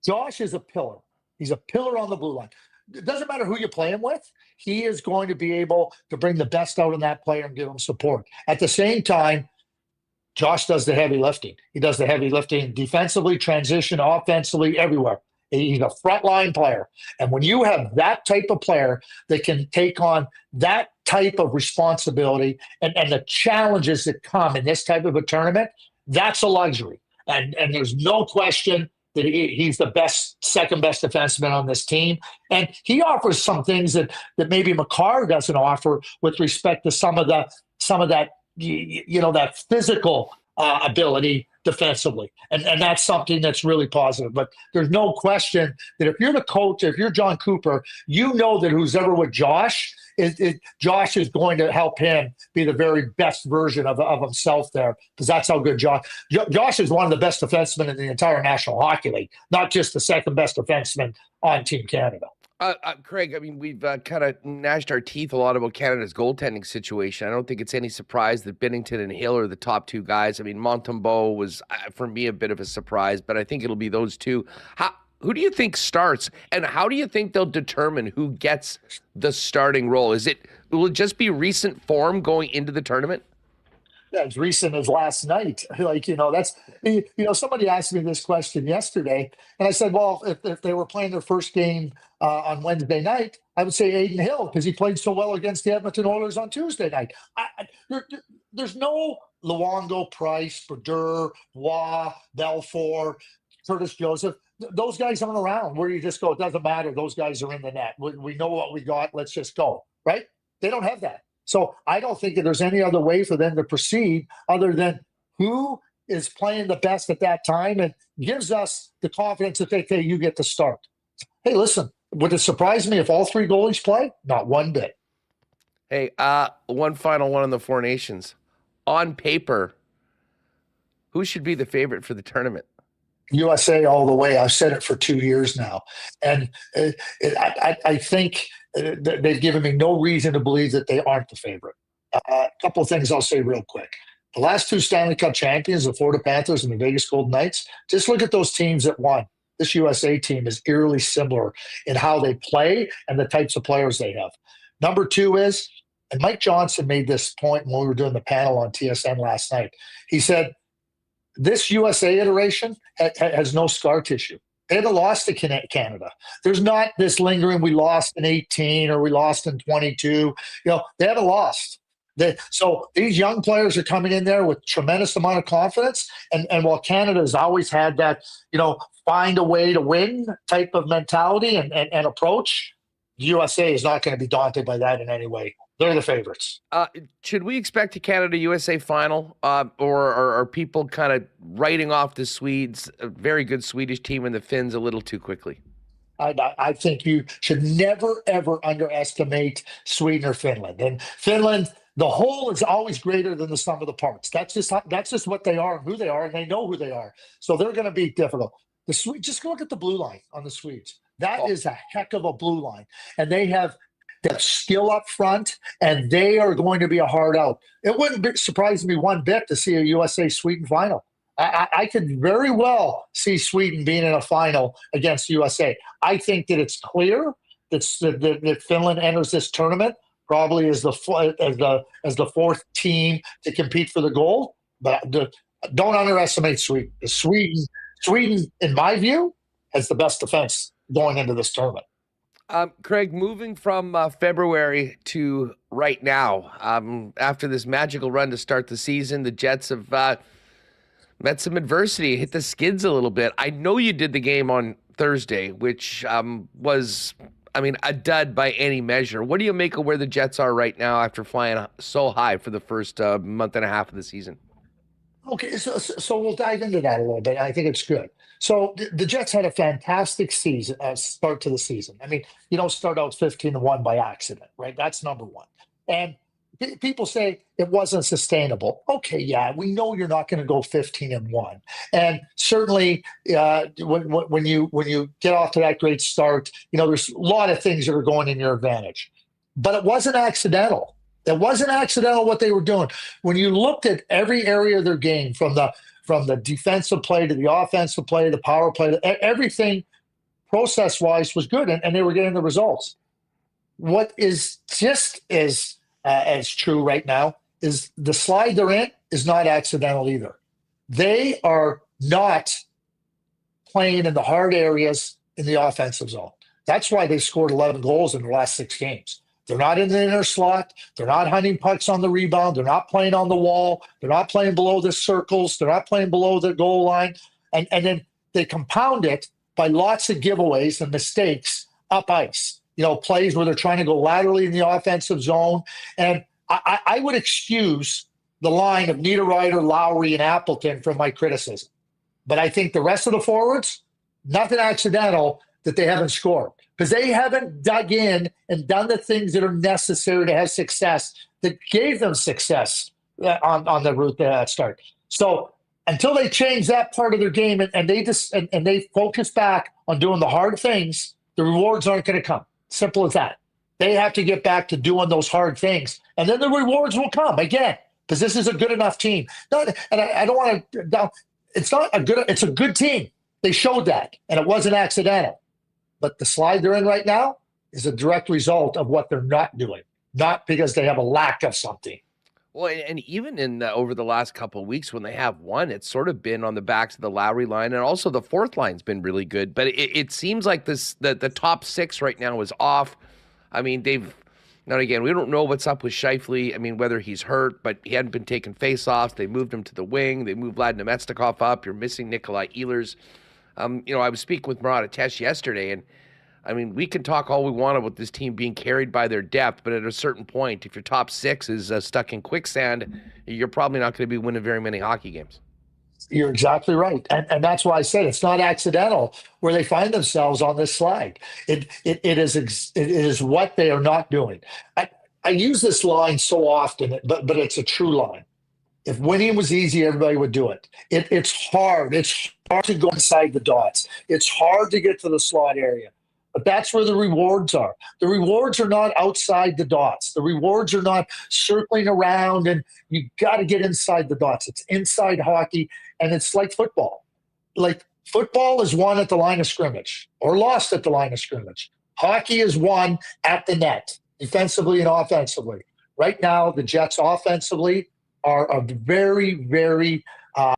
Josh is a pillar. He's a pillar on the blue line. it doesn't matter who you're playing with. He is going to be able to bring the best out in that player and give him support. At the same time, Josh does the heavy lifting. He does the heavy lifting defensively, transition, offensively, everywhere. He's a frontline player. And when you have that type of player that can take on that type of responsibility and the challenges that come in this type of a tournament, that's a luxury. And there's no question that he's the second best defenseman on this team. And he offers some things that maybe Makar doesn't offer with respect to some of that, that physical ability defensively. And that's something that's really positive. But there's no question that if you're the coach, if you're John Cooper, you know that who's ever with Josh, Josh is going to help him be the very best version of himself there, because that's how good Josh is. One of the best defensemen in the entire National Hockey League, not just the second best defenseman on Team Canada. Craig, I mean, we've kind of gnashed our teeth a lot about Canada's goaltending situation. I don't think it's any surprise that Binnington and Hill are the top two guys. I mean, Montembeault was, for me, a bit of a surprise, but I think it'll be those two. Who do you think starts, and how do you think they'll determine who gets the starting role? Will it just be recent form going into the tournament? Yeah, as recent as last night. Somebody asked me this question yesterday, and I said, well, if they were playing their first game on Wednesday night, I would say Adin Hill, because he played so well against the Edmonton Oilers on Tuesday night. There's no Luongo, Price, Brodeur, Waugh, Belfour, Curtis Joseph. Those guys aren't around where you just go, it doesn't matter. Those guys are in the net. We know what we got. Let's just go, right? They don't have that. So I don't think that there's any other way for them to proceed other than who is playing the best at that time and gives us the confidence that you get to start. Hey, listen, would it surprise me if all three goalies play? Not one bit. Hey, one final one on the Four Nations. On paper, who should be the favorite for the tournament? USA all the way. I've said it for 2 years now. And I think they've given me no reason to believe that they aren't the favorite. A couple of things I'll say real quick. The last two Stanley Cup champions, the Florida Panthers and the Vegas Golden Knights, just look at those teams that won. This USA team is eerily similar in how they play and the types of players they have. Number two is, and Mike Johnson made this point when we were doing the panel on TSN last night. He said, this USA iteration has no scar tissue. They haven't lost to Canada. There's not this lingering, we lost in 18 or we lost in 22. They haven't lost. So these young players are coming in there with tremendous amount of confidence. And while Canada has always had that, find a way to win type of mentality and approach, the USA is not going to be daunted by that in any way. They're the favorites. Should we expect a Canada-USA final, or are people kind of writing off the Swedes, a very good Swedish team, and the Finns a little too quickly? I think you should never, ever underestimate Sweden or Finland. And Finland, the whole is always greater than the sum of the parts. That's just what they are and who they are, and they know who they are. So they're going to be difficult. The Swedes, just look at the blue line on the Swedes. That is a heck of a blue line. And they have that skill up front, and they are going to be a hard out. It wouldn't surprise me one bit to see a USA-Sweden final. I could very well see Sweden being in a final against USA. I think that it's clear that Finland enters this tournament probably as the fourth team to compete for the gold. But don't underestimate Sweden. Sweden, in my view, has the best defense going into this tournament. Craig, moving from February to right now, after this magical run to start the season, the Jets have met some adversity, hit the skids a little bit. I know you did the game on Thursday, which was, a dud by any measure. What do you make of where the Jets are right now after flying so high for the first month and a half of the season? Okay, so we'll dive into that a little bit. I think it's good. So the Jets had a fantastic season start to the season. You don't start out 15-1 by accident, right? That's number one. And people say it wasn't sustainable. Okay, yeah, we know you're not going to go 15-1, and certainly when you get off to that great start, there's a lot of things that are going in your advantage. But it wasn't accidental. It wasn't accidental what they were doing. When you looked at every area of their game, from the defensive play to the offensive play, the power play, everything process-wise was good, and they were getting the results. What is just as true right now is the slide they're in is not accidental either. They are not playing in the hard areas in the offensive zone. That's why they scored 11 goals in the last 6 games. They're not in the inner slot. They're not hunting pucks on the rebound. They're not playing on the wall. They're not playing below the circles. They're not playing below the goal line. And then they compound it by lots of giveaways and mistakes up ice. Plays where they're trying to go laterally in the offensive zone. And I would excuse the line of Niederreiter, Lowry, and Appleton from my criticism. But I think the rest of the forwards, nothing accidental that they haven't scored, because they haven't dug in and done the things that are necessary to have success that gave them success on the route to that start. So until they change that part of their game and they focus back on doing the hard things, the rewards aren't going to come. Simple as that. They have to get back to doing those hard things, and then the rewards will come again, because this is a good enough team. I don't want to. It's a good team. They showed that, and it wasn't accidental. But the slide they're in right now is a direct result of what they're not doing, not because they have a lack of something. Well, and even in over the last couple of weeks when they have won, it's sort of been on the backs of the Lowry line, and also the fourth line's been really good. But it seems like the top 6 right now is off. I mean, now again, we don't know what's up with Scheifele. I mean, whether he's hurt, but he hadn't been taking face-offs. They moved him to the wing. They moved Vlad Nemestikov up. You're missing Nikolai Ehlers. I was speaking with Murat Atesh yesterday, and I mean, we can talk all we want about this team being carried by their depth, but at a certain point, if your top 6 is stuck in quicksand, you're probably not going to be winning very many hockey games. You're exactly right. And that's why I said it's not accidental where they find themselves on this slide. It is what they are not doing. I use this line so often, but it's a true line. If winning was easy, everybody would do it. It's hard. It's hard to go inside the dots. It's hard to get to the slot area. But that's where the rewards are. The rewards are not outside the dots. The rewards are not circling around, and you got to get inside the dots. It's inside hockey, and it's like football. Like football is won at the line of scrimmage or lost at the line of scrimmage. Hockey is won at the net, defensively and offensively. Right now, the Jets offensively are a very, very,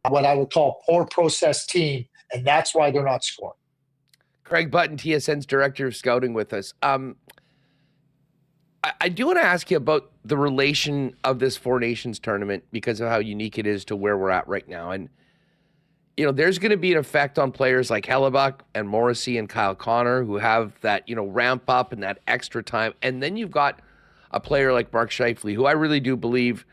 what I would call poor process team, and that's why they're not scoring. Craig Button, TSN's Director of Scouting, with us. I do want to ask you about the relation of this Four Nations tournament because of how unique it is to where we're at right now. And, there's going to be an effect on players like Hellebuck and Morrissey and Kyle Connor who have that, ramp up and that extra time. And then you've got a player like Mark Scheifele, who I really do believe,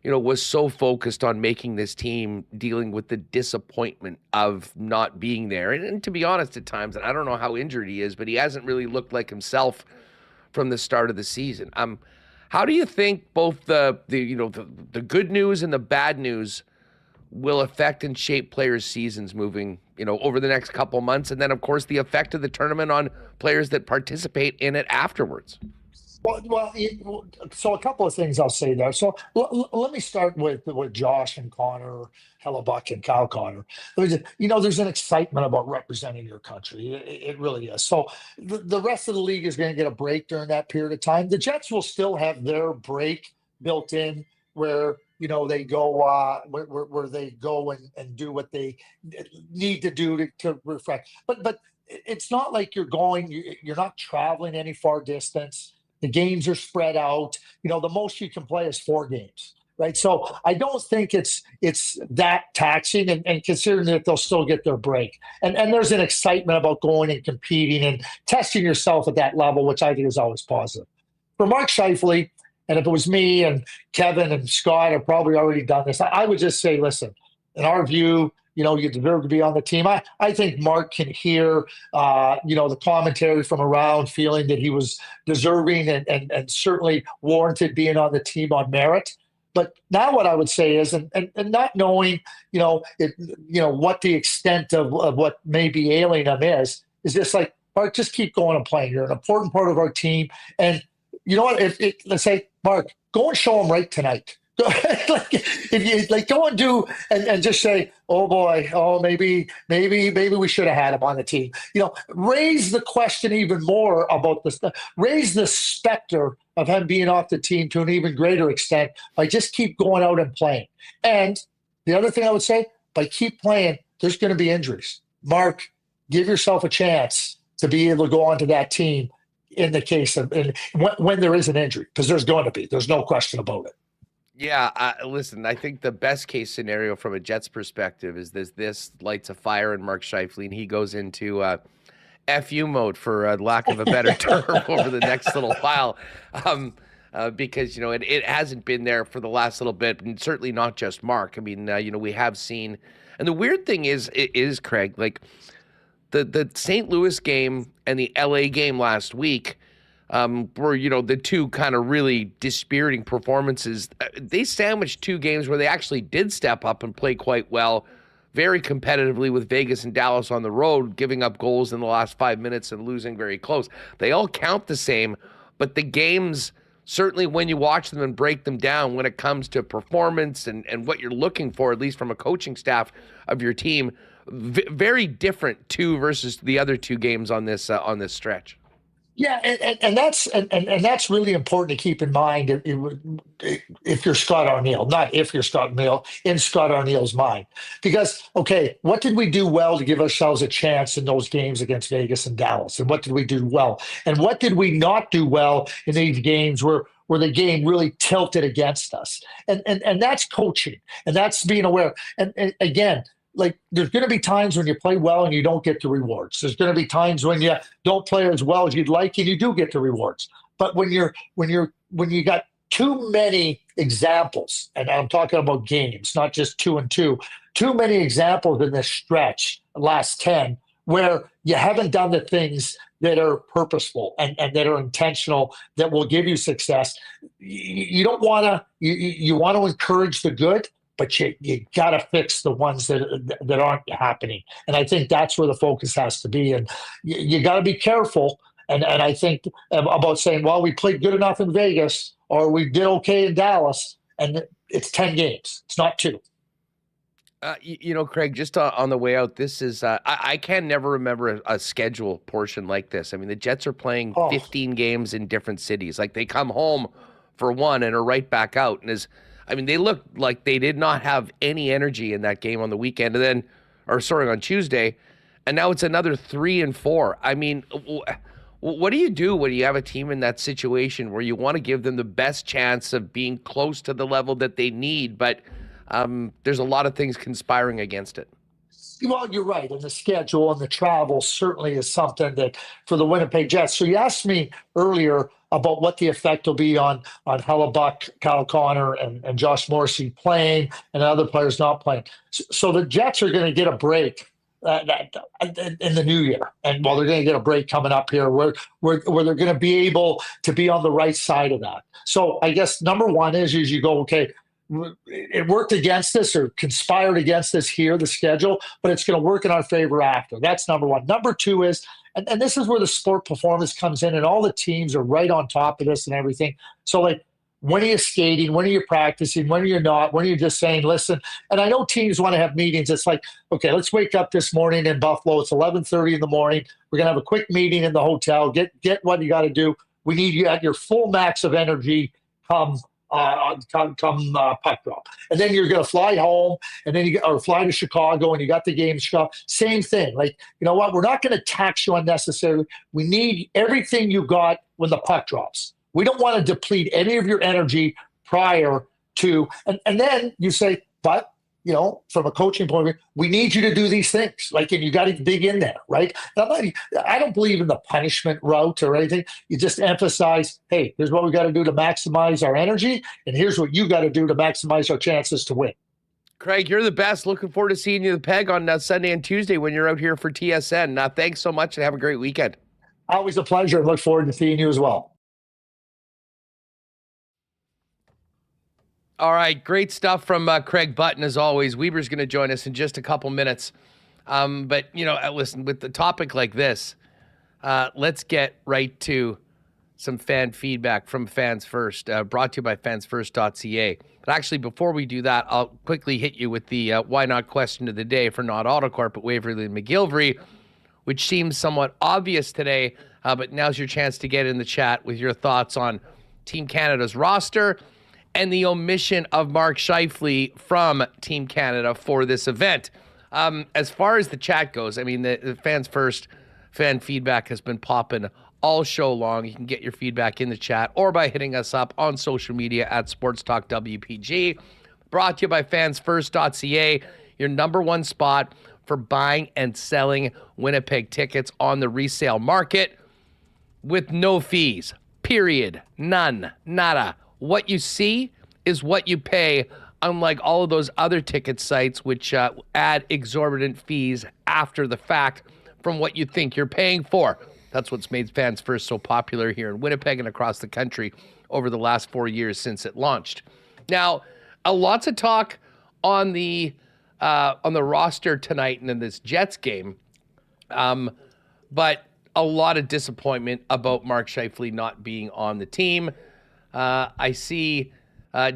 was so focused on making this team dealing with the disappointment of not being there. And to be honest, at times, and I don't know how injured he is, but he hasn't really looked like himself from the start of the season. How do you think both the good news and the bad news will affect and shape players' seasons moving, over the next couple months? And then, of course, the effect of the tournament on players that participate in it afterwards. So a couple of things I'll say there. So let me start with Josh and Connor, Hellebuck and Kyle Connor. There's an excitement about representing your country. It really is. So the rest of the league is going to get a break during that period of time. The Jets will still have their break built in where they go where they go and do what they need to do to refresh. But it's not like you're not traveling any far distance. The games are spread out. The most you can play is 4 games, right? So I don't think it's that taxing, and considering that they'll still get their break. And there's an excitement about going and competing and testing yourself at that level, which I think is always positive. For Mark Scheifele, and if it was me and Kevin and Scott have probably already done this, I would just say, listen, in our view, you deserve to be on the team. I think Mark can hear, the commentary from around, feeling that he was deserving and certainly warranted being on the team on merit. But now what I would say is, and not knowing, what the extent of what may be ailing him is just like, Mark, just keep going and playing. You're an important part of our team. And you know what? Let's say, Mark, go and show him right tonight. Like, if you like, go and do and just say, "Oh boy, oh maybe we should have had him on the team." Raise the question even more about this. Raise the specter of him being off the team to an even greater extent by just keep going out and playing. And the other thing I would say, by keep playing, there's going to be injuries. Mark, give yourself a chance to be able to go onto that team in the case of when there is an injury, because there's going to be. There's no question about it. Yeah, listen, I think the best case scenario from a Jets perspective is this lights a fire in Mark Scheifele, and he goes into FU mode, for lack of a better term, over the next little while. Because, it hasn't been there for the last little bit, and certainly not just Mark. I mean, we have seen, and the weird thing is Craig, like the St. Louis game and the LA game last week, were, the two kind of really dispiriting performances. They sandwiched two games where they actually did step up and play quite well, very competitively, with Vegas and Dallas on the road, giving up goals in the last 5 minutes and losing very close. They all count the same, but the games, certainly when you watch them and break them down, when it comes to performance and what you're looking for, at least from a coaching staff of your team, very different versus the other two games on this stretch. Yeah, and that's really important to keep in mind if you're Scott Arniel, not if you're Scott Arniel, in Scott Arniel's mind. Because, okay, what did we do well to give ourselves a chance in those games against Vegas and Dallas? And what did we do well? And what did we not do well in these games where the game really tilted against us? And that's coaching, and that's being aware. And again, like, there's going to be times when you play well and you don't get the rewards. There's going to be times when you don't play as well as you'd like and you do get the rewards. But when you got too many examples, and I'm talking about games, not just 2-2, too many examples in this stretch, last 10, where you haven't done the things that are purposeful and that are intentional, that will give you success. You don't want to. You want to encourage the good, but you got to fix the ones that aren't happening. And I think that's where the focus has to be. And you got to be careful. And I think about saying, well, we played good enough in Vegas, or we did okay in Dallas, and it's 10 games. It's not 2. Craig, just on the way out, this is, I can never remember a schedule portion like this. I mean, the Jets are playing 15 games in different cities. Like, they come home for one and are right back out. And they looked like they did not have any energy in that game on the weekend, on Tuesday, and now it's another 3 and 4. I mean, what do you do when you have a team in that situation where you want to give them the best chance of being close to the level that they need, but there's a lot of things conspiring against it? Well, you're right. And the schedule and the travel certainly is something that for the Winnipeg Jets. So you asked me earlier about what the effect will be on Hellebuck, Kyle Connor, and Josh Morrissey playing and other players not playing. So the Jets are going to get a break in the new year. And they're going to get a break coming up here where they're going to be able to be on the right side of that. So I guess number one is you go, okay, it worked against us or conspired against us here, the schedule, but it's going to work in our favor after. That's number one. Number two is, and this is where the sport performance comes in, and all the teams are right on top of this and everything. So, like, when are you skating? When are you practicing? When are you not? When are you just saying, listen? And I know teams want to have meetings. It's like, okay, let's wake up this morning in Buffalo. It's 11:30 in the morning. We're going to have a quick meeting in the hotel. Get what you got to do. We need you at your full max of energy come puck drop, and then you're going to fly home, and then or fly to Chicago, and you got the game in Chicago. Same thing. Like, you know what? We're not going to tax you unnecessarily. We need everything you got when the puck drops. We don't want to deplete any of your energy prior to, and then you say, but from a coaching point of view, we need you to do these things. Like, and you got to dig in there, right? I don't believe in the punishment route or anything. You just emphasize, hey, here's what we got to do to maximize our energy, and here's what you got to do to maximize our chances to win. Craig, you're the best. Looking forward to seeing you at the Peg on Sunday and Tuesday when you're out here for TSN. Thanks so much, and have a great weekend. Always a pleasure. Look forward to seeing you as well. All right, great stuff from Craig Button, as always. Wieber's going to join us in just a couple minutes. But, listen, with the topic like this, let's get right to some fan feedback from Fans First, brought to you by fansfirst.ca. But actually, before we do that, I'll quickly hit you with the why not question of the day for not AutoCorp at Waverly and McGillivray, which seems somewhat obvious today, but now's your chance to get in the chat with your thoughts on Team Canada's roster and the omission of Mark Scheifele from Team Canada for this event. As far as the chat goes, I mean, the Fans First fan feedback has been popping all show long. You can get your feedback in the chat or by hitting us up on social media at Sports Talk WPG. Brought to you by fansfirst.ca, your number one spot for buying and selling Winnipeg tickets on the resale market with no fees. Period. None. Nada. What you see is what you pay, unlike all of those other ticket sites which add exorbitant fees after the fact from what you think you're paying for. That's what's made Fans First so popular here in Winnipeg and across the country over the last 4 years since it launched. Now, lots of talk on the roster tonight and in this Jets game, but a lot of disappointment about Mark Scheifele not being on the team. I see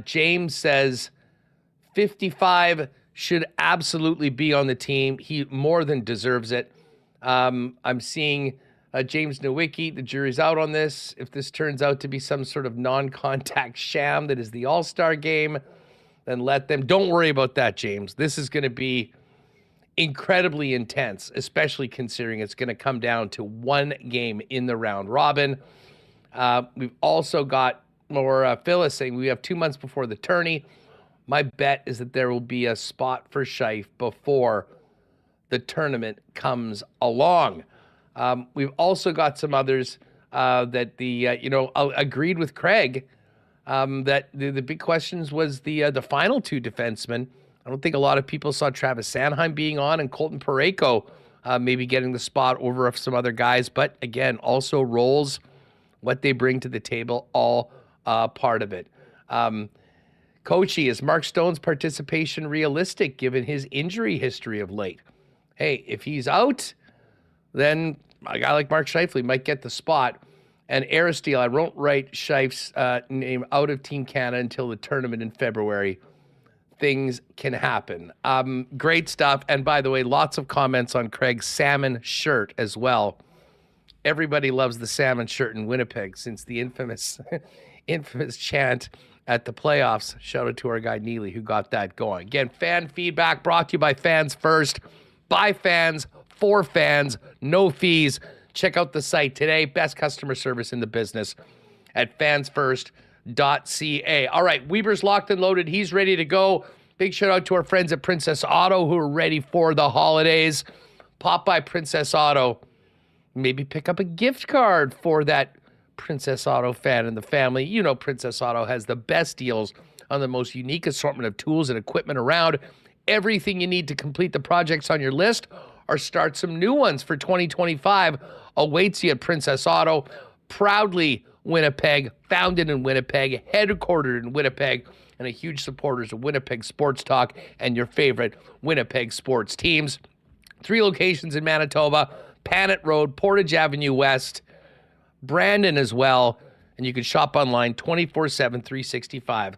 James says 55 should absolutely be on the team. He more than deserves it. I'm seeing James Nowicki, the jury's out on this. If this turns out to be some sort of non-contact sham that is the All-Star game, then let them. Don't worry about that, James. This is going to be incredibly intense, especially considering it's going to come down to one game in the round robin. We've also got more Phyllis saying we have 2 months before the tourney. My bet is that there will be a spot for Scheif before the tournament comes along. We've also got some others that agreed with Craig that the big questions was the final two defensemen. I don't think a lot of people saw Travis Sanheim being on and Colton Parayko maybe getting the spot over some other guys. But again, also roles, what they bring to the table, all part of it. Coachy, is Mark Stone's participation realistic given his injury history of late? Hey, if he's out, then a guy like Mark Scheifele might get the spot. And Aristide, I won't write Scheif's name out of Team Canada until the tournament in February. Things can happen. Great stuff. And by the way, lots of comments on Craig's salmon shirt as well. Everybody loves the salmon shirt in Winnipeg since the infamous chant at the playoffs. Shout out to our guy Neely who got that going. Again, fan feedback brought to you by Fans First. By fans, for fans, no fees. Check out the site today. Best customer service in the business at fansfirst.ca. All right, Wieber's locked and loaded. He's ready to go. Big shout out to our friends at Princess Auto who are ready for the holidays. Pop by Princess Auto. Maybe pick up a gift card for that Princess Auto fan in the family. You know Princess Auto has the best deals on the most unique assortment of tools and equipment around. Everything you need to complete the projects on your list or start some new ones for 2025 awaits you at Princess Auto. Proudly Winnipeg, founded in Winnipeg, headquartered in Winnipeg, and a huge supporters of Winnipeg Sports Talk and your favorite Winnipeg sports teams. 3 locations in Manitoba, Panet Road, Portage Avenue West, Brandon as well, and you can shop online 24/7, 365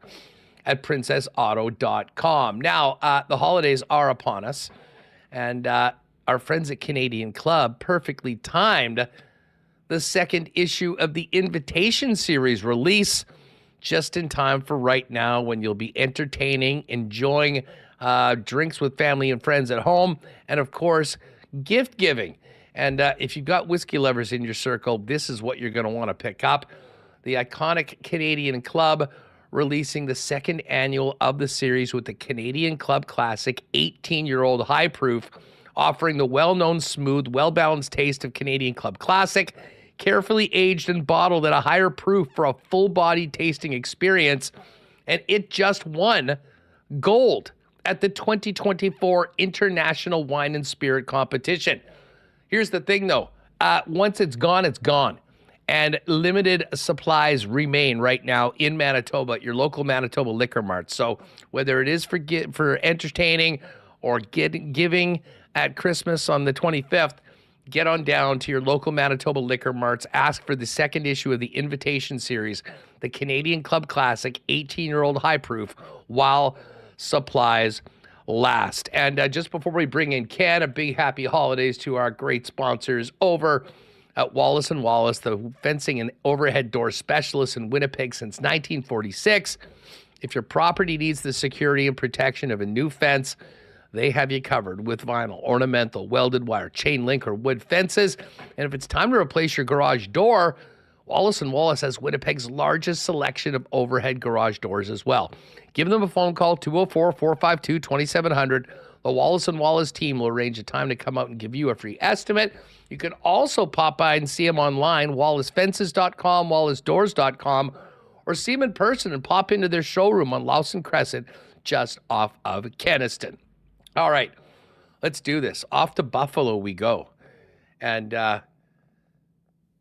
at princessauto.com. Now, the holidays are upon us, and our friends at Canadian Club perfectly timed the second issue of the Invitation Series release just in time for right now when you'll be entertaining, enjoying drinks with family and friends at home, and of course, gift giving. And if you've got whiskey lovers in your circle, this is what you're going to want to pick up. The iconic Canadian Club releasing the second annual of the series with the Canadian Club Classic 18-year-old high proof, offering the well-known, smooth, well-balanced taste of Canadian Club Classic, carefully aged and bottled at a higher proof for a full-body tasting experience. And it just won gold at the 2024 International Wine and Spirit Competition. Here's the thing, though. Once it's gone, it's gone. And limited supplies remain right now in Manitoba at your local Manitoba liquor mart. So whether it is for entertaining or giving at Christmas on the 25th, get on down to your local Manitoba liquor marts, ask for the second issue of the Invitation Series, the Canadian Club Classic 18-year-old high proof, while supplies last. And just before we bring in Ken, a big happy holidays to our great sponsors over at Wallace & Wallace, the fencing and overhead door specialists in Winnipeg since 1946. If your property needs the security and protection of a new fence, they have you covered with vinyl, ornamental, welded wire, chain link, or wood fences. And if it's time to replace your garage door, Wallace & Wallace has Winnipeg's largest selection of overhead garage doors as well. Give them a phone call, 204-452-2700. The Wallace & Wallace team will arrange a time to come out and give you a free estimate. You can also pop by and see them online, wallacefences.com, wallacedoors.com, or see them in person and pop into their showroom on Lawson Crescent, just off of Kenniston. All right, let's do this. Off to Buffalo we go. And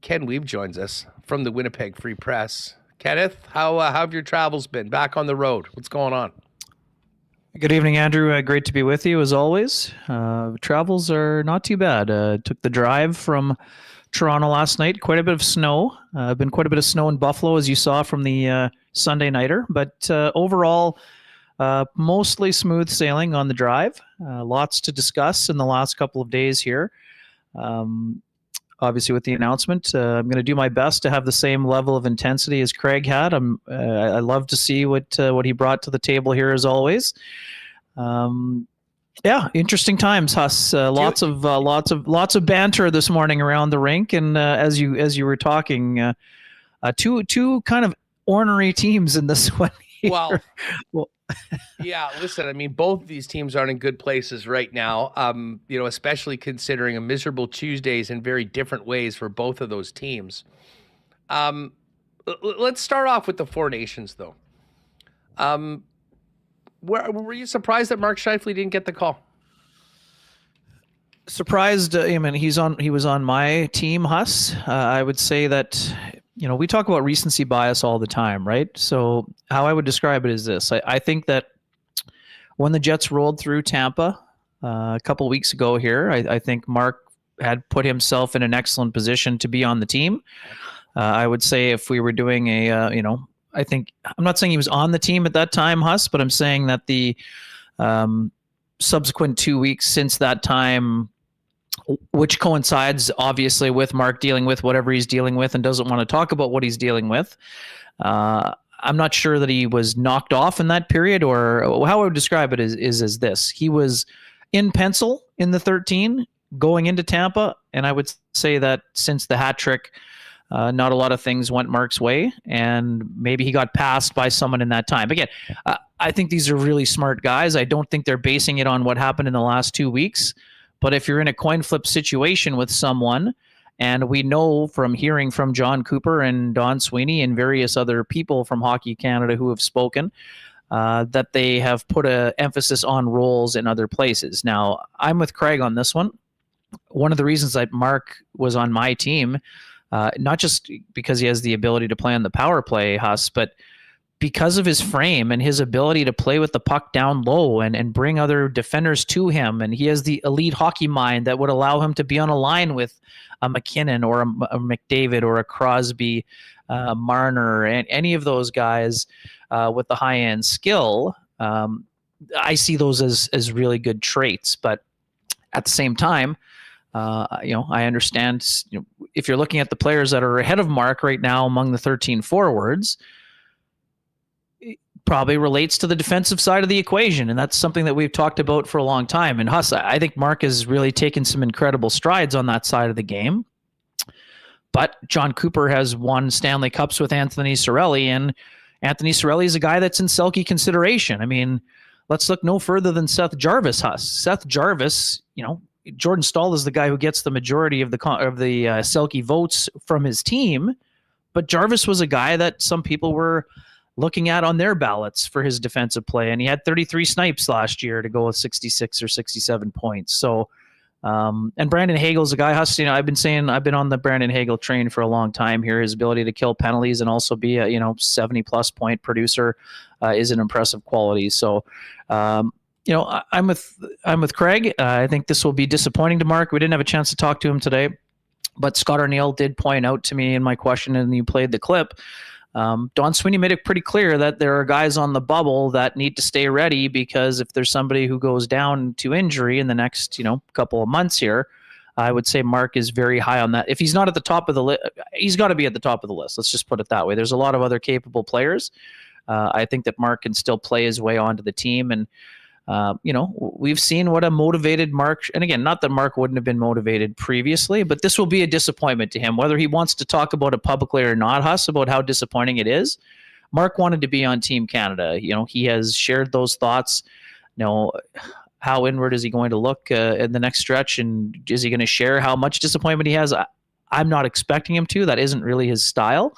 Ken Wiebe joins us from the Winnipeg Free Press. Kenneth, how have your travels been? Back on the road. What's going on? Good evening, Andrew. Great to be with you as always. Travels are not too bad. Took the drive from Toronto last night. Quite a bit of snow. Been quite a bit of snow in Buffalo, as you saw from the Sunday nighter. But overall, mostly smooth sailing on the drive. Lots to discuss in the last couple of days here. Obviously, with the announcement, I'm going to do my best to have the same level of intensity as Craig had. I love to see what he brought to the table here, as always. Yeah, interesting times, Huss. Lots of banter this morning around the rink, and as you were talking, two kind of ornery teams in this one. Well, yeah, listen, I mean, both of these teams aren't in good places right now, especially considering a miserable Tuesdays in very different ways for both of those teams. Let's start off with the Four Nations, though. Were you surprised that Mark Scheifele didn't get the call? Surprised. I mean, he was on my team, Huss. I would say that, we talk about recency bias all the time, right? So how I would describe it is this. I think that when the Jets rolled through Tampa a couple weeks ago here, I think Mark had put himself in an excellent position to be on the team. I would say if we were doing I think, I'm not saying he was on the team at that time, Huss, but I'm saying that the subsequent 2 weeks since that time, which coincides obviously with Mark dealing with whatever he's dealing with and doesn't want to talk about what he's dealing with. I'm not sure that he was knocked off in that period, or how I would describe it is as this. He was in pencil in the 13 going into Tampa, and I would say that since the hat trick, not a lot of things went Mark's way, and maybe he got passed by someone in that time. Again, I think these are really smart guys. I don't think they're basing it on what happened in the last 2 weeks. But if you're in a coin flip situation with someone, and we know from hearing from John Cooper and Don Sweeney and various other people from Hockey Canada who have spoken, that they have put an emphasis on roles in other places. Now, I'm with Craig on this one. One of the reasons that Mark was on my team, not just because he has the ability to play on the power play, Huss, but because of his frame and his ability to play with the puck down low and bring other defenders to him. And he has the elite hockey mind that would allow him to be on a line with a McKinnon or a McDavid or a Crosby, Marner, and any of those guys with the high-end skill. I see those as really good traits. But at the same time, I understand, if you're looking at the players that are ahead of Mark right now among the 13 forwards, probably relates to the defensive side of the equation. And that's something that we've talked about for a long time. And Huss, I think Mark has really taken some incredible strides on that side of the game. But John Cooper has won Stanley Cups with Anthony Cirelli, and Anthony Cirelli is a guy that's in Selke consideration. I mean, let's look no further than Seth Jarvis, Huss. Seth Jarvis, Jordan Staal is the guy who gets the majority of the Selke votes from his team. But Jarvis was a guy that some people were looking at on their ballots for his defensive play. And he had 33 snipes last year to go with 66 or 67 points. So, and Brandon Hagel's a guy, Huss, I've been on the Brandon Hagel train for a long time here. His ability to kill penalties and also be a, 70 plus point producer is an impressive quality. So, I'm with Craig. I think this will be disappointing to Mark. We didn't have a chance to talk to him today, but Scott O'Neill did point out to me in my question, and you played the clip. Don Sweeney made it pretty clear that there are guys on the bubble that need to stay ready, because if there's somebody who goes down to injury in the next, couple of months here, I would say Mark is very high on that. If he's not at the top of the list, he's got to be at the top of the list. Let's just put it that way. There's a lot of other capable players. I think that Mark can still play his way onto the team. And, we've seen what a motivated Mark, and again, not that Mark wouldn't have been motivated previously, but this will be a disappointment to him, whether he wants to talk about it publicly or not, Huss, about how disappointing it is. Mark wanted to be on Team Canada. He has shared those thoughts. How inward is he going to look in the next stretch, and is he going to share how much disappointment he has? I'm not expecting him to. That isn't really his style.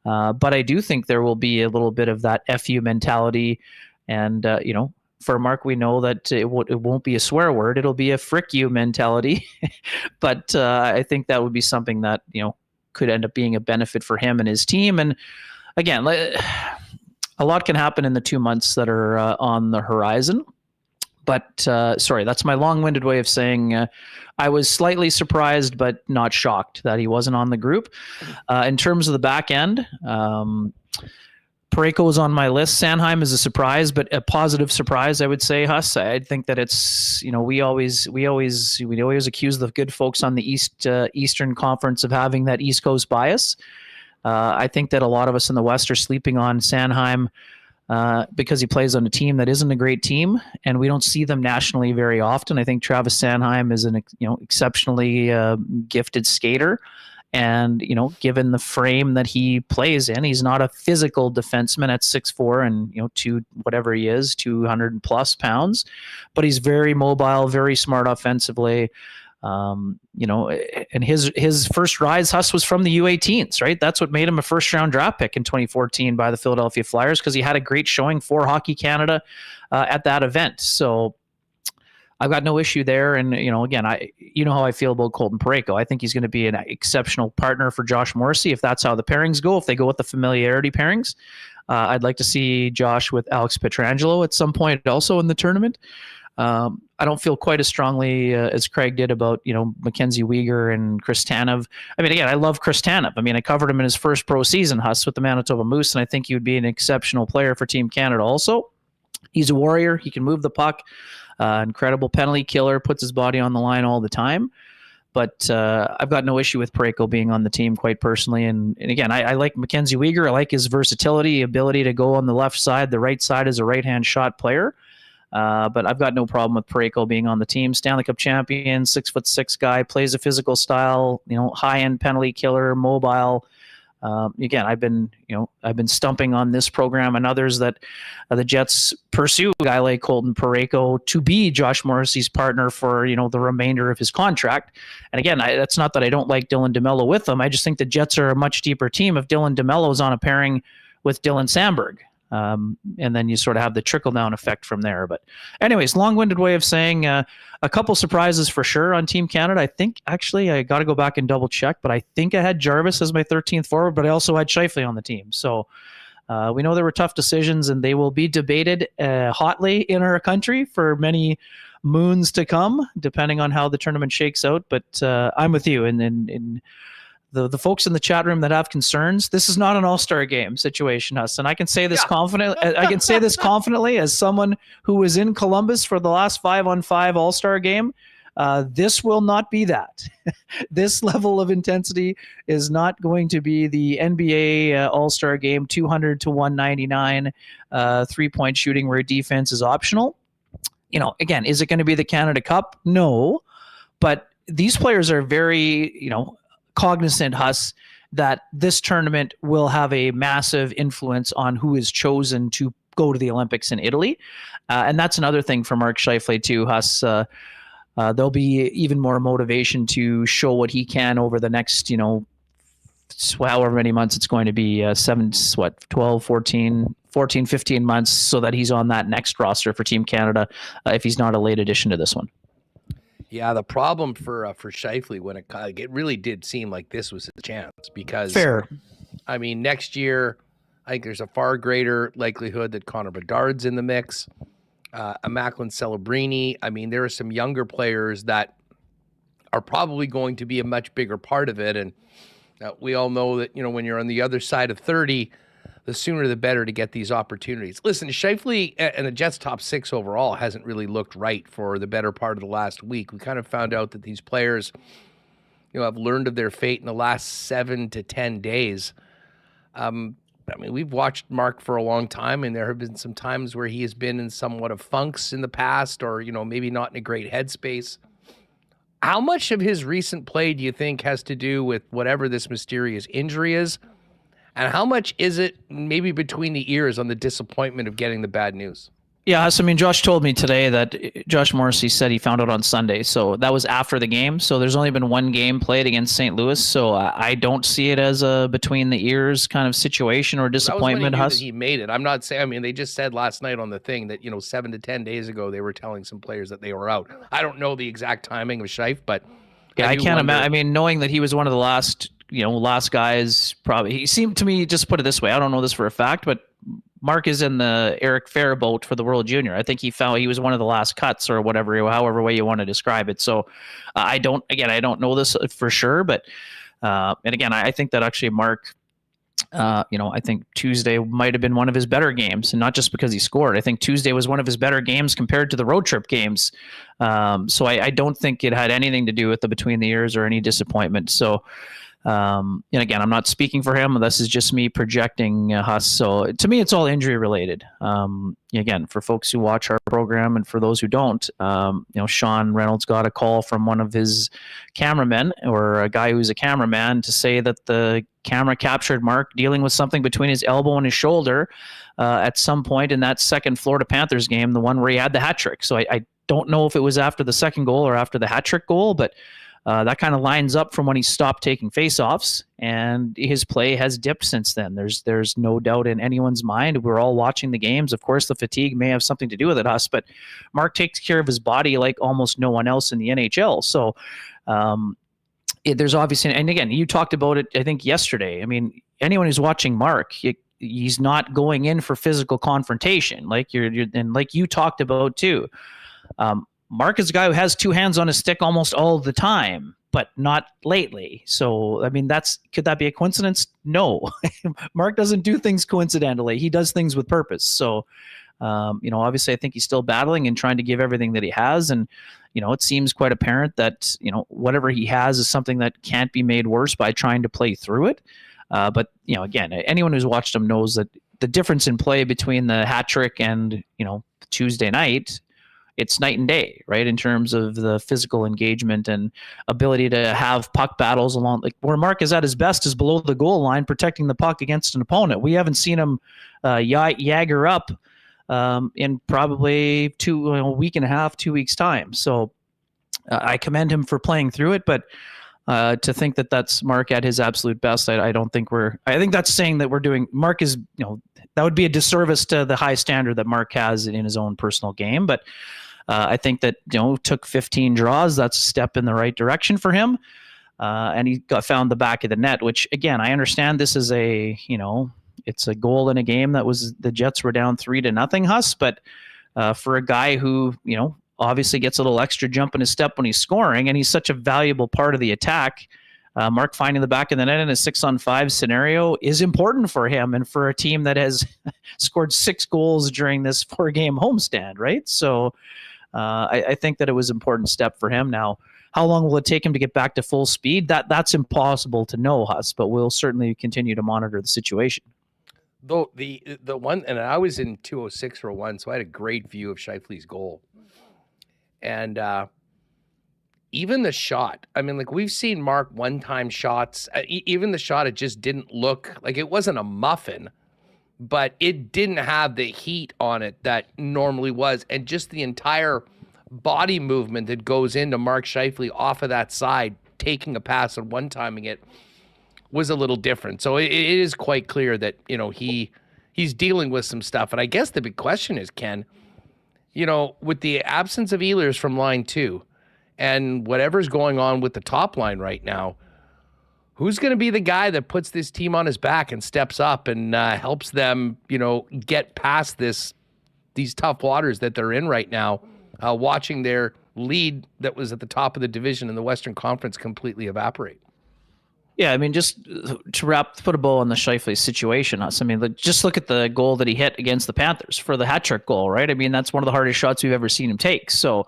But I do think there will be a little bit of that FU mentality. And, for Mark, we know that it won't be a swear word. It'll be a frick you mentality. But I think that would be something that, could end up being a benefit for him and his team. And again, a lot can happen in the 2 months that are on the horizon. But sorry, that's my long-winded way of saying I was slightly surprised but not shocked that he wasn't on the group. In terms of the back end, Parayko is on my list. Sanheim is a surprise, but a positive surprise, I would say, Huss. I think that it's, we always accuse the good folks on the Eastern Conference of having that East Coast bias. I think that a lot of us in the West are sleeping on Sanheim because he plays on a team that isn't a great team, and we don't see them nationally very often. I think Travis Sanheim is an exceptionally gifted skater. And, given the frame that he plays in, he's not a physical defenseman at 6'4" and, whatever he is, 200 plus pounds, but he's very mobile, very smart offensively. And his first rise, Huss, was from the U18s, right? That's what made him a first round draft pick in 2014 by the Philadelphia Flyers, because he had a great showing for Hockey Canada at that event. So I've got no issue there. And, again, how I feel about Colton Parayko. I think he's going to be an exceptional partner for Josh Morrissey if that's how the pairings go, if they go with the familiarity pairings. I'd like to see Josh with Alex Pietrangelo at some point also in the tournament. I don't feel quite as strongly as Craig did about, Mackenzie Weegar and Chris Tanev. I mean, again, I love Chris Tanev. I mean, I covered him in his first pro season, Huss, with the Manitoba Moose, and I think he would be an exceptional player for Team Canada also. He's a warrior. He can move the puck. Incredible penalty killer, puts his body on the line all the time. But I've got no issue with Parayko being on the team, quite personally. And again, I like Mackenzie Weegar. I like his versatility, ability to go on the left side, the right side as a right-hand shot player. But I've got no problem with Parayko being on the team. Stanley Cup champion, 6'6" guy, plays a physical style, high-end penalty killer, mobile. Again, I've been stumping on this program and others that the Jets pursue a guy like Colton Parayko to be Josh Morrissey's partner for, the remainder of his contract. And again, that's not that I don't like Dylan DeMello with them. I just think the Jets are a much deeper team if Dylan DeMello is on a pairing with Dylan Sandberg. And then you sort of have the trickle-down effect from there. But anyways, long-winded way of saying a couple surprises for sure on Team Canada. I think, actually, I got to go back and double-check, but I think I had Jarvis as my 13th forward, but I also had Scheifele on the team. So we know there were tough decisions, and they will be debated hotly in our country for many moons to come, depending on how the tournament shakes out. But I'm with you. And the folks in the chat room that have concerns, this is not an all-star game situation, Huss. And I can say this confidently as someone who was in Columbus for the last 5-on-5 all-star game. This will not be that. This level of intensity is not going to be the NBA all-star game, 200 to 199 3-point shooting where defense is optional. Again, is it going to be the Canada Cup? No. But these players are very, cognizant, Huss, that this tournament will have a massive influence on who is chosen to go to the Olympics in Italy. And that's another thing for Mark Scheifele too, Huss. There'll be even more motivation to show what he can over the next, however many months it's going to be, 12, 14, 15 months, so that he's on that next roster for Team Canada if he's not a late addition to this one. Yeah, the problem for Scheifele when it really did seem like this was his chance, because fair. I mean, next year I think there's a far greater likelihood that Connor Bedard's in the mix. a Macklin Celebrini. I mean, there are some younger players that are probably going to be a much bigger part of it. And we all know that, when you're on the other side of 30, the sooner the better to get these opportunities. Listen, Scheifele and the Jets' top 6 overall hasn't really looked right for the better part of the last week. We kind of found out that these players, have learned of their fate in the last 7 to 10 days. We've watched Mark for a long time, and there have been some times where he has been in somewhat of funks in the past, or, maybe not in a great headspace. How much of his recent play do you think has to do with whatever this mysterious injury is? And how much is it maybe between the ears on the disappointment of getting the bad news? Yeah, so Josh told me today that Josh Morrissey said he found out on Sunday. So that was after the game. So there's only been one game played against St. Louis. So I don't see it as a between the ears kind of situation or disappointment. That was when he made it. I'm not saying, they just said last night on the thing that, 7 to 10 days ago, they were telling some players that they were out. I don't know the exact timing of Scheif, but yeah, I can't imagine. Knowing that he was one of the last guys, probably, he seemed to me, just put it this way, I don't know this for a fact, but Mark is in the Eric Fair boat for the World Junior. I think he was one of the last cuts or whatever, however way you want to describe it. So I don't know this for sure, but and again, I think that actually Mark, I think Tuesday might have been one of his better games, and not just because he scored. I think Tuesday was one of his better games compared to the road trip games. So I don't think it had anything to do with the between the ears or any disappointment. So and again, I'm not speaking for him. This is just me projecting Huss. So to me, it's all injury related. Again, for folks who watch our program and for those who don't, Sean Reynolds got a call from one of his cameramen, or a guy who's a cameraman, to say that the camera captured Mark dealing with something between his elbow and his shoulder at some point in that second Florida Panthers game, the one where he had the hat trick. So I don't know if it was after the second goal or after the hat trick goal, but that kind of lines up from when he stopped taking faceoffs, and his play has dipped since then. There's no doubt in anyone's mind. We're all watching the games. Of course, the fatigue may have something to do with it, Huss, but Mark takes care of his body like almost no one else in the NHL. So there's obviously, and again, you talked about it, I think, yesterday. I mean, anyone who's watching Mark, he's not going in for physical confrontation, like and like you talked about too. Mark is a guy who has two hands on his stick almost all the time, but not lately. So, I mean, could that be a coincidence? No. Mark doesn't do things coincidentally. He does things with purpose. So, obviously I think he's still battling and trying to give everything that he has. And, it seems quite apparent that, whatever he has is something that can't be made worse by trying to play through it. But, again, anyone who's watched him knows that the difference in play between the hat trick and, Tuesday night, it's night and day, right? In terms of the physical engagement and ability to have puck battles along, like where Mark is at his best is below the goal line, protecting the puck against an opponent. We haven't seen him Jagger up in probably a week and a half, 2 weeks time. So I commend him for playing through it, but to think that that's Mark at his absolute best, I don't think I think that's saying that we're doing, Mark is, that would be a disservice to the high standard that Mark has in his own personal game. But I think that, took 15 draws. That's a step in the right direction for him. And he found the back of the net, which again, I understand this is it's a goal in a game that was, the Jets were down 3-0, Huss. But for a guy who, obviously gets a little extra jump in his step when he's scoring, and he's such a valuable part of the attack, Mark finding the back of the net in a 6-on-5 scenario is important for him and for a team that has scored 6 goals during this 4-game homestand, right? So I think that it was an important step for him. Now, how long will it take him to get back to full speed? That's impossible to know, Huss, but we'll certainly continue to monitor the situation. Though the one, and I was in 206 for one, so I had a great view of Scheifele's goal. And even the shot, I mean, like we've seen Mark one-time shots, even the shot, it just didn't look like, it wasn't a muffin, but it didn't have the heat on it that normally was. And just the entire body movement that goes into Mark Scheifele off of that side, taking a pass and one-timing it, was a little different. So it is quite clear that, he's dealing with some stuff. And I guess the big question is, Ken, with the absence of Ehlers from line 2 and whatever's going on with the top line right now, who's going to be the guy that puts this team on his back and steps up and helps them, get past this these tough waters that they're in right now, watching their lead that was at the top of the division in the Western Conference completely evaporate. Yeah, I mean, just to put a bow on the Scheifele situation, I mean, just look at the goal that he hit against the Panthers for the hat trick goal, right? I mean, that's one of the hardest shots we've ever seen him take. So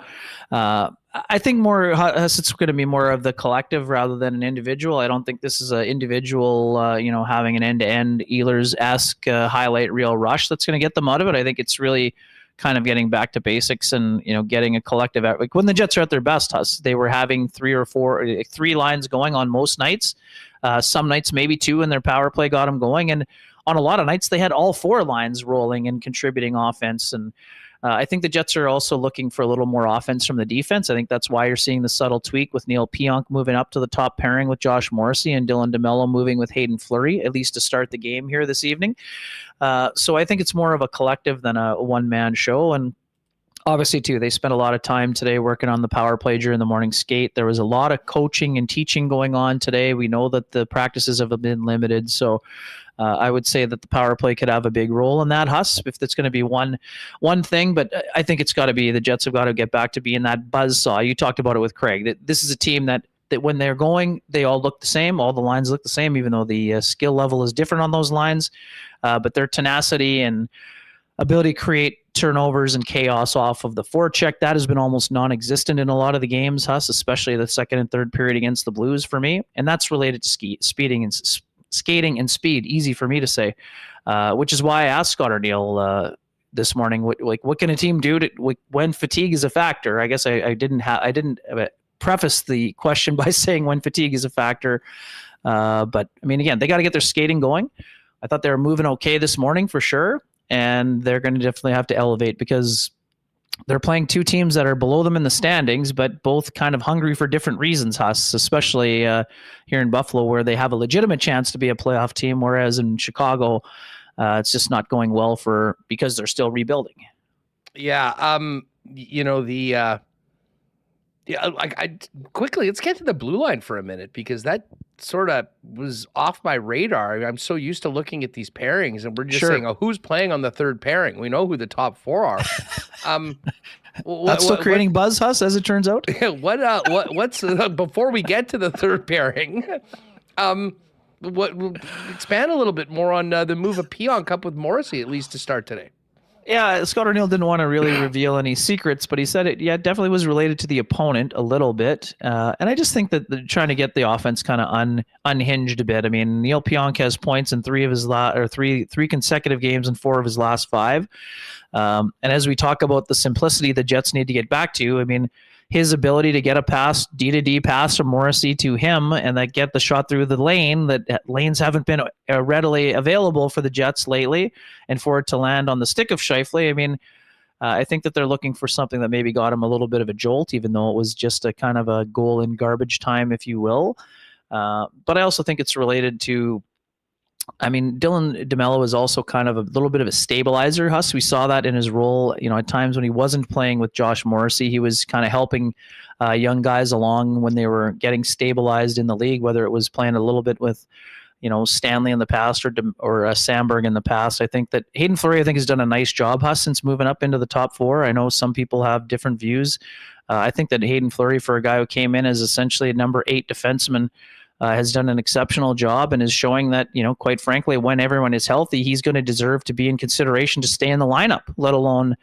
I think it's going to be more of the collective rather than an individual. I don't think this is an individual, having an end-to-end Ehlers-esque highlight reel rush that's going to get them out of it. I think it's really kind of getting back to basics and, getting a collective effort. Like when the Jets are at their best, they were having three lines going on most nights. Some nights, maybe two, and their power play got them going. And on a lot of nights, they had all four lines rolling and contributing offense. And I think the Jets are also looking for a little more offense from the defense. I think that's why you're seeing the subtle tweak with Neil Pionk moving up to the top pairing with Josh Morrissey and Dylan DeMello moving with Hayden Fleury, at least to start the game here this evening. So I think it's more of a collective than a one-man show. And obviously, too, they spent a lot of time today working on the power play during the morning skate. There was a lot of coaching and teaching going on today. We know that the practices have been limited. So I would say that the power play could have a big role in that, Huss, if that's going to be one thing. But I think it's got to be the Jets have got to get back to being that buzzsaw. You talked about it with Craig. This is a team that when they're going, they all look the same. All the lines look the same, even though the skill level is different on those lines. But their tenacity and ability to create turnovers and chaos off of the forecheck, that has been almost non-existent in a lot of the games, Huss, especially the second and third period against the Blues for me. And that's related to skating and speed, easy for me to say, which is why I asked Scott Arniel this morning, what can a team do when fatigue is a factor? I guess I didn't preface the question by saying when fatigue is a factor. But I mean, again, they got to get their skating going. I thought they were moving okay this morning for sure. And they're going to definitely have to elevate because they're playing two teams that are below them in the standings, but both kind of hungry for different reasons, Huss, especially here in Buffalo, where they have a legitimate chance to be a playoff team, whereas in Chicago, it's just not going well because they're still rebuilding. Yeah. Quickly, let's get to the blue line for a minute, because that sort of was off my radar. I'm so used to looking at these pairings, and we're just saying, who's playing on the third pairing? We know who the top four are. That's still creating buzz, Huss, as it turns out. What's before we get to the third pairing? Expand a little bit more on the move of Pionk up with Morrissey, at least to start today. Yeah, Scott Arniel didn't want to really reveal any secrets, but he said it definitely was related to the opponent a little bit. And I just think that they're trying to get the offense kind of unhinged a bit. I mean, Neil Pionk has points in three consecutive games in 4 of his last 5. And as we talk about the simplicity the Jets need to get back to, I mean, his ability to get a pass, D-to-D pass from Morrissey to him and that get the shot through the lane, that lanes haven't been readily available for the Jets lately, and for it to land on the stick of Scheifele. I mean, I think that they're looking for something that maybe got him a little bit of a jolt, even though it was just a kind of a goal in garbage time, if you will. But I also think it's related to, I mean, Dylan DeMello is also kind of a little bit of a stabilizer, Huss. We saw that in his role, at times when he wasn't playing with Josh Morrissey, he was kind of helping young guys along when they were getting stabilized in the league, whether it was playing a little bit with, Stanley in the past or Sandberg in the past. I think that Hayden Fleury, has done a nice job, Huss, since moving up into the top 4. I know some people have different views. I think that Hayden Fleury, for a guy who came in as essentially a number 8 defenseman, has done an exceptional job and is showing that, quite frankly, when everyone is healthy, he's going to deserve to be in consideration to stay in the lineup, let alone,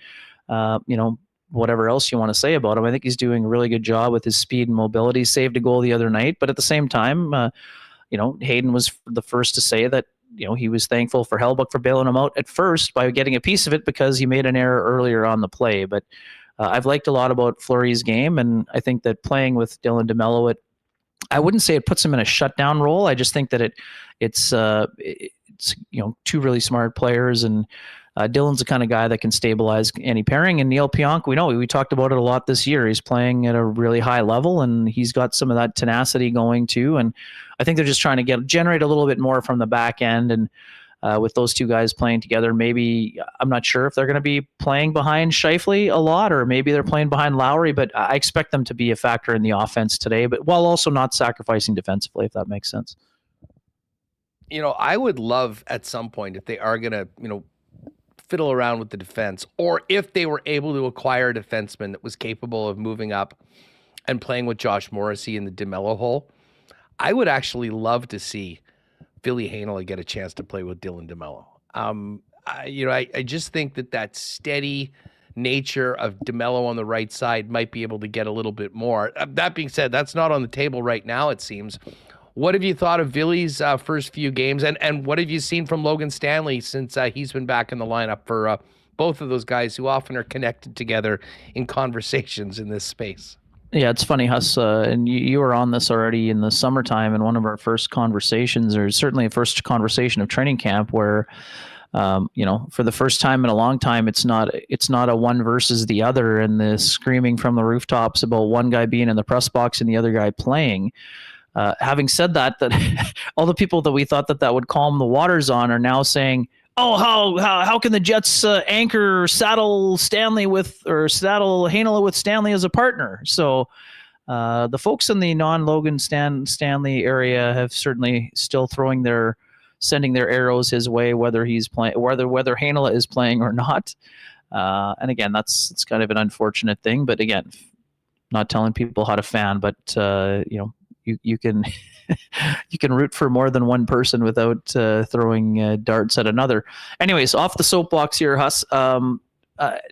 whatever else you want to say about him. I think he's doing a really good job with his speed and mobility. Saved a goal the other night, but at the same time, Hayden was the first to say that, he was thankful for Hellbuck for bailing him out at first by getting a piece of it because he made an error earlier on the play. But I've liked a lot about Fleury's game, and I think that playing with Dylan DeMello, I wouldn't say it puts him in a shutdown role. I just think that it's 2 really smart players, and Dylan's the kind of guy that can stabilize any pairing. And Neil Pionk, we talked about it a lot this year. He's playing at a really high level, and he's got some of that tenacity going too. And I think they're just trying to generate a little bit more from the back end. And with those two guys playing together, maybe I'm not sure if they're going to be playing behind Scheifele a lot, or maybe they're playing behind Lowry, but I expect them to be a factor in the offense today, but while also not sacrificing defensively, if that makes sense. I would love at some point, if they are going to, fiddle around with the defense, or if they were able to acquire a defenseman that was capable of moving up and playing with Josh Morrissey in the DeMello hole, I would actually love to see Ville Heinola get a chance to play with Dylan DeMello. I just think that steady nature of DeMello on the right side might be able to get a little bit more. That being said, that's not on the table right now, it seems. What have you thought of Ville's first few games, and what have you seen from Logan Stanley since he's been back in the lineup for both of those guys who often are connected together in conversations in this space? Yeah, it's funny, Huss, and you were on this already in the summertime in one of our first conversations, or certainly a first conversation of training camp, where for the first time in a long time, it's not a one versus the other, and the screaming from the rooftops about one guy being in the press box and the other guy playing. Having said that all the people that we thought that would calm the waters on are now saying, oh, how can the Jets saddle Heinola with Stanley as a partner? So the folks in the non-Logan Stanley area have certainly still sending their arrows his way, whether he's playing, whether Heinola is playing or not. And again, it's kind of an unfortunate thing. But again, not telling people how to fan, but you can you can root for more than one person without throwing darts at another. Anyways, off the soapbox here, Huss.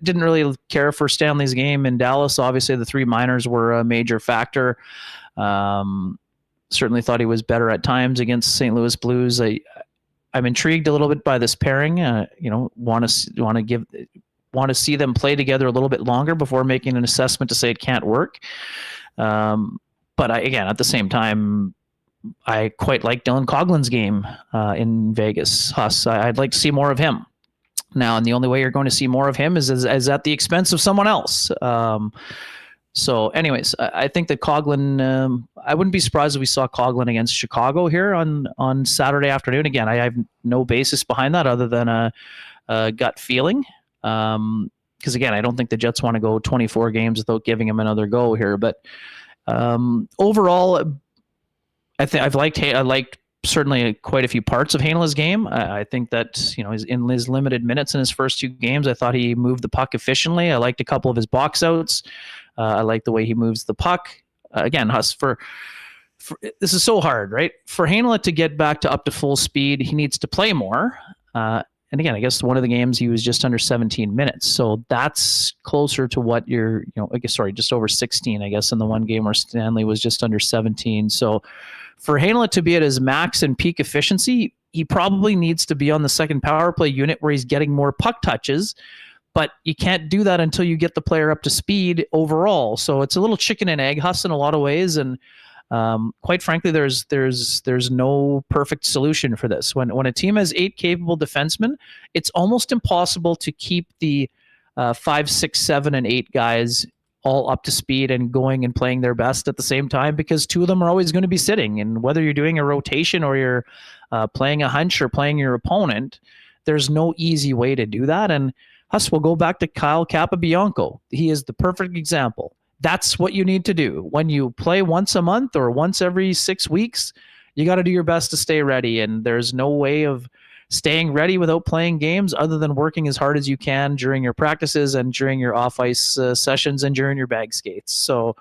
Didn't really care for Stanley's game in Dallas. Obviously, the three minors were a major factor. Certainly thought he was better at times against St. Louis Blues. I'm intrigued a little bit by this pairing. Want to see them play together a little bit longer before making an assessment to say it can't work. But again, at the same time, I quite like Dylan Coughlin's game in Vegas. Huss, I'd like to see more of him. Now, and the only way you're going to see more of him is at the expense of someone else. So anyways, I think that Coughlin, I wouldn't be surprised if we saw Coughlin against Chicago here on Saturday afternoon. Again, I have no basis behind that other than a gut feeling. Because again, I don't think the Jets want to go 24 games without giving him another go here. But overall, I liked certainly quite a few parts of Heinola's game. I think that, in his limited minutes in his first two games, I thought he moved the puck efficiently. I liked a couple of his box outs. I like the way he moves the puck. Again, Huss, for this is so hard, right? For Heinola to get back to up to full speed, he needs to play more. And again, I guess one of the games he was just under 17 minutes. So that's closer to what just over 16, I guess, in the one game where Stanley was just under 17. So for Heinola to be at his max and peak efficiency, he probably needs to be on the second power play unit where he's getting more puck touches. But you can't do that until you get the player up to speed overall. So it's a little chicken and egg, Huss, in a lot of ways. And quite frankly, there's no perfect solution for this. When a team has 8 capable defensemen, it's almost impossible to keep the 5, 6, 7, and 8 guys all up to speed and going and playing their best at the same time, because 2 of them are always going to be sitting. And whether you're doing a rotation or you're playing a hunch or playing your opponent, there's no easy way to do that. And Huss, we'll go back to Kyle Capobianco. He is the perfect example. That's what you need to do. When you play once a month or once every 6 weeks, you got to do your best to stay ready. And there's no way of staying ready without playing games other than working as hard as you can during your practices and during your off-ice sessions and during your bag skates. So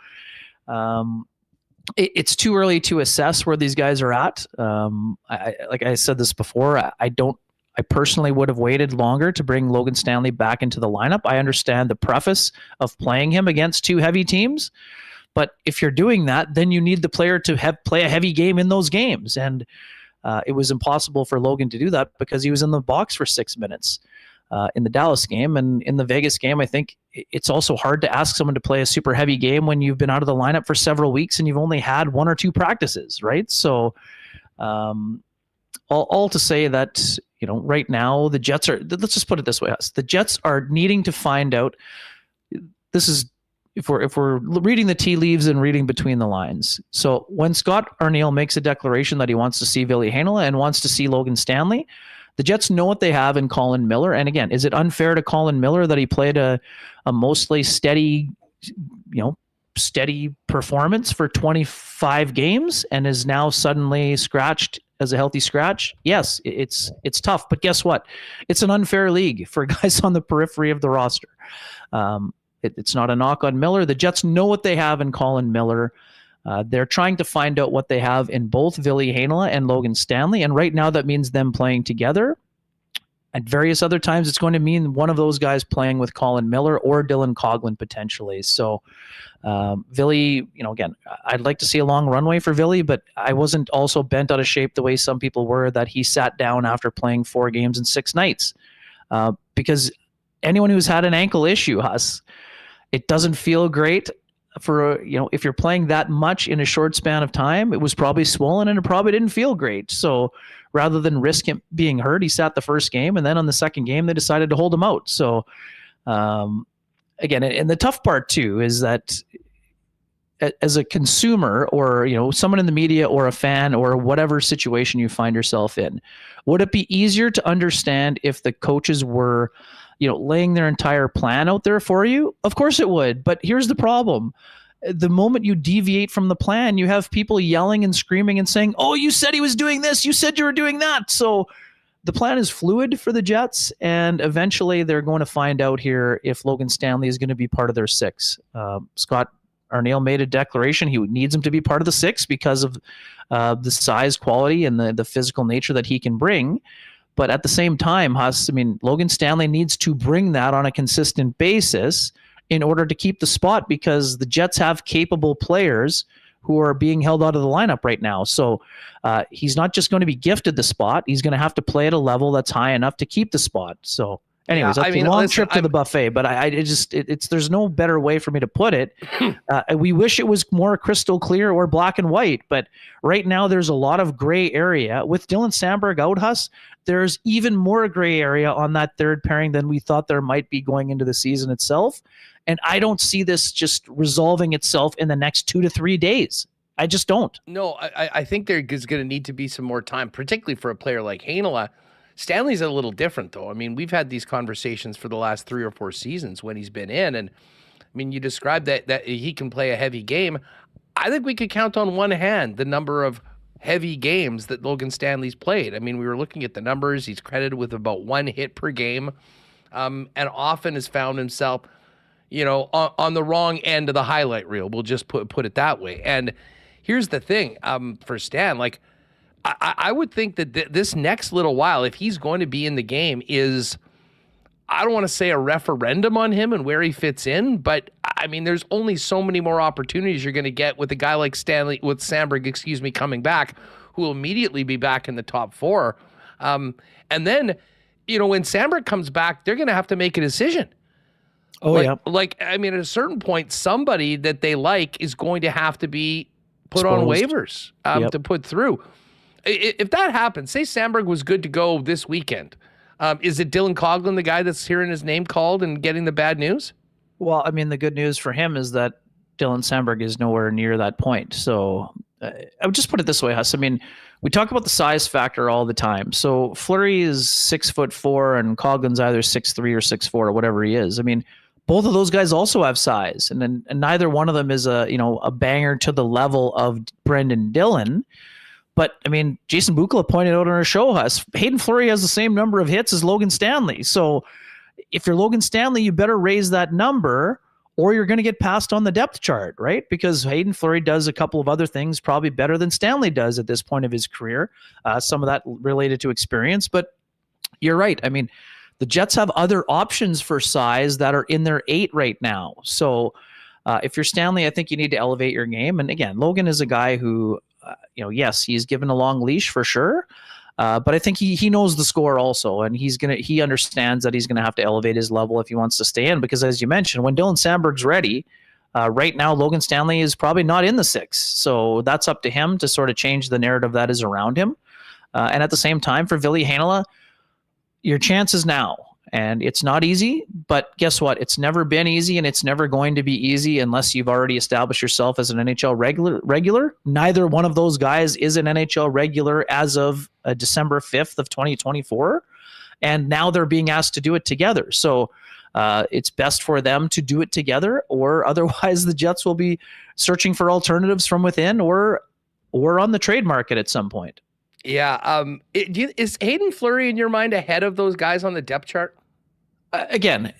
it's too early to assess where these guys are at. Like I said this before, I personally would have waited longer to bring Logan Stanley back into the lineup. I understand the preface of playing him against 2 heavy teams, but if you're doing that, then you need the player to play a heavy game in those games. And it was impossible for Logan to do that because he was in the box for 6 minutes in the Dallas game. And in the Vegas game, I think it's also hard to ask someone to play a super heavy game when you've been out of the lineup for several weeks and you've only had 1 or 2 practices, right? So all to say that, right now the Jets are, let's just put it this way, Huss. The Jets are needing to find out, this is, if we're reading the tea leaves and reading between the lines. So when Scott Arniel makes a declaration that he wants to see Ville Heinola and wants to see Logan Stanley, the Jets know what they have in Colin Miller. And again, is it unfair to Colin Miller that he played a mostly steady performance for 25 games and is now suddenly scratched as a healthy scratch? Yes, it's tough, but guess what? It's an unfair league for guys on the periphery of the roster. It's not a knock on Miller. The Jets know what they have in Colin Miller. They're trying to find out what they have in both Ville Heinola and Logan Stanley, and right now that means them playing together. At various other times, it's going to mean one of those guys playing with Colin Miller or Dylan Coghlan potentially. So, Ville, again, I'd like to see a long runway for Ville, but I wasn't also bent out of shape the way some people were that he sat down after playing 4 games in 6 nights. Because anyone who's had an ankle issue, Huss, it doesn't feel great. For if you're playing that much in a short span of time, it was probably swollen and it probably didn't feel great. So rather than risk him being hurt, he sat the first game, and then on the second game they decided to hold him out. So again, and the tough part too is that as a consumer or someone in the media or a fan or whatever situation you find yourself in, would it be easier to understand if the coaches were laying their entire plan out there for you? Of course it would. But here's the problem. The moment you deviate from the plan, you have people yelling and screaming and saying, oh, you said he was doing this. You said you were doing that. So the plan is fluid for the Jets, and eventually they're going to find out here if Logan Stanley is going to be part of their 6. Scott Arniel made a declaration. He needs him to be part of the 6 because of the size, quality, and the physical nature that he can bring. But at the same time, Huss, Logan Stanley needs to bring that on a consistent basis in order to keep the spot, because the Jets have capable players who are being held out of the lineup right now. So he's not just going to be gifted the spot. He's going to have to play at a level that's high enough to keep the spot. So anyways, that's a long trip to the buffet, but there's no better way for me to put it. We wish it was more crystal clear or black and white, but right now there's a lot of gray area. With Dylan Samberg out, Huss, there's even more gray area on that third pairing than we thought there might be going into the season itself. And I don't see this just resolving itself in the next 2 to 3 days. I just don't. No, I think there is going to need to be some more time, particularly for a player like Heinola. Stanley's a little different, though. We've had these conversations for the last 3 or 4 seasons when he's been in. And, you described that he can play a heavy game. I think we could count on one hand the number of heavy games that Logan Stanley's played. We were looking at the numbers. He's credited with about 1 hit per game, and often has found himself, on the wrong end of the highlight reel. We'll just put it that way. And here's the thing, for Stan, I would think that this next little while, if he's going to be in the game, is, I don't want to say a referendum on him and where he fits in, but there's only so many more opportunities you're going to get with a guy like Samberg, coming back, who will immediately be back in the top 4. And then, when Samberg comes back, they're going to have to make a decision. Oh, yeah. At a certain point, somebody that they like is going to have to be put on waivers to put through. If that happens, say Samberg was good to go this weekend, is it Dylan Coghlan, the guy that's hearing his name called and getting the bad news? Well, the good news for him is that Dylan Samberg is nowhere near that point. So I would just put it this way, Huss. We talk about the size factor all the time. So Fleury is 6'4", and Coghlan's either 6'3" or 6'4", or whatever he is. Both of those guys also have size, and neither one of them is a banger to the level of Brendan Dillon. But Jason Bukala pointed out on our show, Huss, Hayden Fleury has the same number of hits as Logan Stanley. So if you're Logan Stanley, you better raise that number, or you're going to get passed on the depth chart, right? Because Hayden Fleury does a couple of other things probably better than Stanley does at this point of his career. Some of that related to experience, but you're right. The Jets have other options for size that are in their 8 right now. So if you're Stanley, I think you need to elevate your game. And again, Logan is a guy who, yes, he's given a long leash for sure. But I think he knows the score also, and he understands that he's gonna have to elevate his level if he wants to stay in. Because as you mentioned, when Dylan Samberg's ready, right now Logan Stanley is probably not in the 6, so that's up to him to sort of change the narrative that is around him. And at the same time, for Ville Heinola, your chances now, and it's not easy, but guess what? It's never been easy, and it's never going to be easy unless you've already established yourself as an NHL regular. Neither one of those guys is an NHL regular as of December 5th of 2024, and now they're being asked to do it together. So it's best for them to do it together, or otherwise the Jets will be searching for alternatives from within or on the trade market at some point. Yeah. Is Hayden Fleury in your mind ahead of those guys on the depth chart? Again,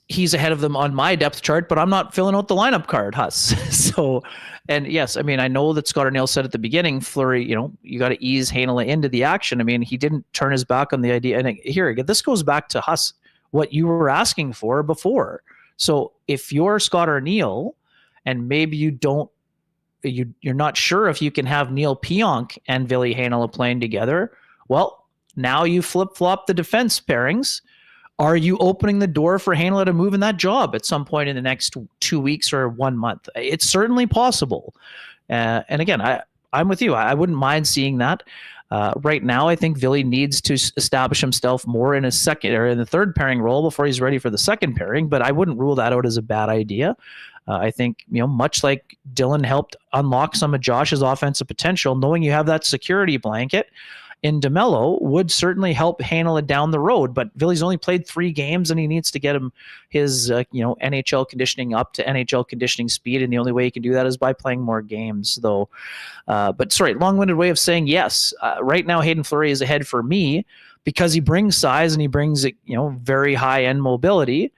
he's ahead of them on my depth chart, but I'm not filling out the lineup card, Huss. So, and yes, I mean, I know that Scott Arniel said at the beginning, Fleury, you got to ease Heinola into the action. I mean, he didn't turn his back on the idea. And here, this goes back to Huss, what you were asking for before. So if you're Scott Arniel and maybe you're not sure if you can have Neil Pionk and Ville Heinola playing together, well, now you flip-flop the defense pairings. Are you opening the door for Heinola to move in that job at some point in the next 2 weeks or 1 month? It's certainly possible. And again, I'm with you. I wouldn't mind seeing that. Right now, I think Ville needs to establish himself more in a second or in the third pairing role before he's ready for the second pairing, but I wouldn't rule that out as a bad idea. I think, much like Dylan helped unlock some of Josh's offensive potential, knowing you have that security blanket in DeMello would certainly help Heinola down the road. But Ville's only played 3 games, and he needs to get him his NHL conditioning up to NHL conditioning speed, and the only way he can do that is by playing more games, though. But sorry, long-winded way of saying yes. Right now, Hayden Fleury is ahead for me because he brings size and he brings very high-end mobility.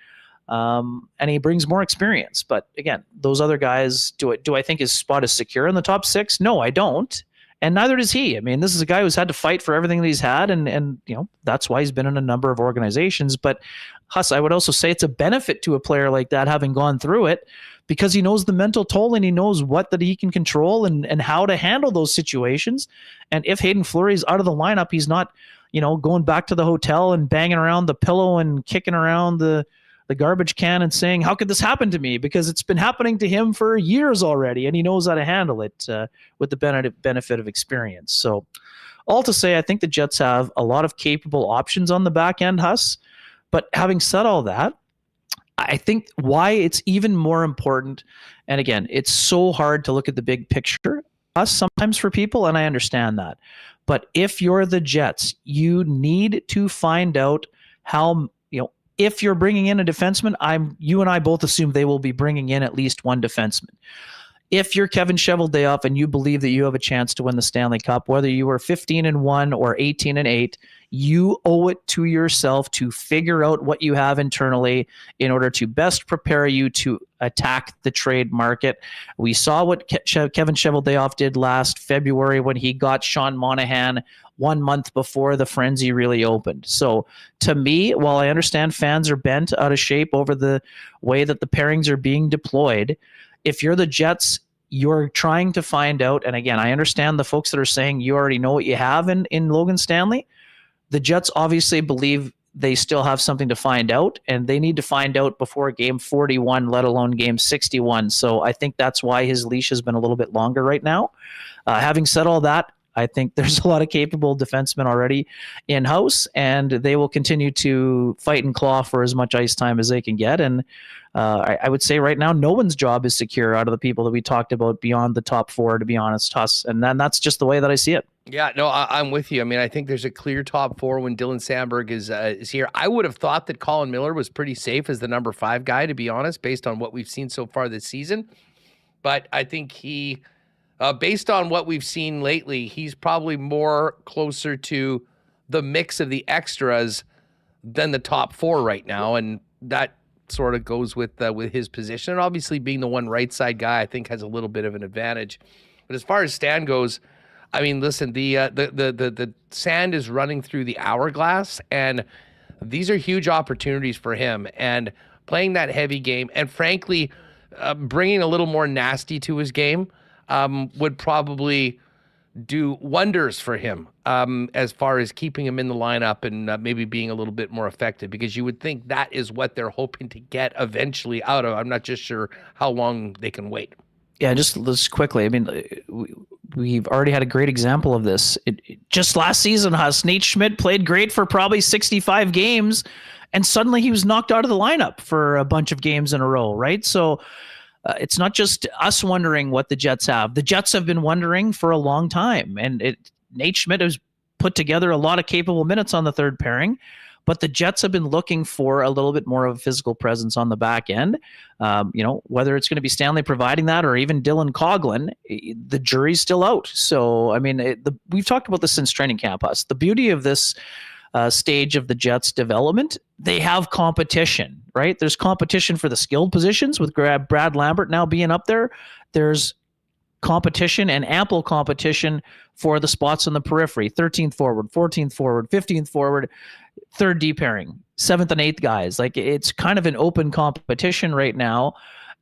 And he brings more experience. But again, those other guys, do I think his spot is secure in the top 6? No, I don't. And neither does he. I mean, this is a guy who's had to fight for everything that he's had, and that's why he's been in a number of organizations. But Huss, I would also say it's a benefit to a player like that having gone through it, because he knows the mental toll and he knows what that he can control and how to handle those situations. And if Hayden Fleury is out of the lineup, he's not, going back to the hotel and banging around the pillow and kicking around the garbage can and saying, how could this happen to me? Because it's been happening to him for years already, and he knows how to handle it with the benefit of experience. So all to say, I think the Jets have a lot of capable options on the back end, Huss. But having said all that, I think why it's even more important, and again, it's so hard to look at the big picture, Huss, sometimes for people, and I understand that. But if you're the Jets, you need to find out how, if you're bringing in a defenseman, you and I both assume they will be bringing in at least one defenseman. If you're Kevin Cheveldayoff and you believe that you have a chance to win the Stanley Cup, whether you were 15-1 or 18-8, you owe it to yourself to figure out what you have internally in order to best prepare you to attack the trade market. We saw what Kevin Cheveldayoff did last February when he got Sean Monahan 1 month before the frenzy really opened. So to me, while I understand fans are bent out of shape over the way that the pairings are being deployed, if you're the Jets, you're trying to find out, and again, I understand the folks that are saying you already know what you have in Logan Stanley. The Jets obviously believe they still have something to find out, and they need to find out before game 41, let alone game 61. So I think that's why his leash has been a little bit longer right now. Having said all that, I think there's a lot of capable defensemen already in-house, and they will continue to fight and claw for as much ice time as they can get. And I would say right now, no one's job is secure out of the people that we talked about beyond the top 4, to be honest, Huss. And then that's just the way that I see it. Yeah, no, I'm with you. I mean, I think there's a clear top 4 when Dylan Sandberg is here. I would have thought that Colin Miller was pretty safe as the number 5 guy, to be honest, based on what we've seen so far this season. But I think he... based on what we've seen lately, he's probably more closer to the mix of the extras than the top 4 right now, and that sort of goes with his position. And obviously, being the one right side guy, I think has a little bit of an advantage. But as far as Stan goes, I mean, listen, the sand is running through the hourglass, and these are huge opportunities for him. And playing that heavy game, and frankly, bringing a little more nasty to his game. Would probably do wonders for him as far as keeping him in the lineup and maybe being a little bit more effective, because you would think that is what they're hoping to get eventually out of. I'm not just sure how long they can wait. Yeah, just quickly. I mean, we've already had a great example of this. Just last season, Nate Schmidt played great for probably 65 games, and suddenly he was knocked out of the lineup for a bunch of games in a row, right? So it's not just us wondering what the Jets have. The Jets have been wondering for a long time, and Nate Schmidt has put together a lot of capable minutes on the third pairing, But the Jets have been looking for a little bit more of a physical presence on the back end. Whether it's going to be Stanley providing that or even Dylan Coughlin, the jury's still out. So, I mean, we've talked about this since training camp. The beauty of this stage of the Jets' development, they have competition, right? There's competition for the skilled positions with Brad Lambert now being up there. There's competition and ample competition for the spots on the periphery. 13th forward, 14th forward, 15th forward, third D pairing, 7th and 8th guys. Like, it's kind of an open competition right now.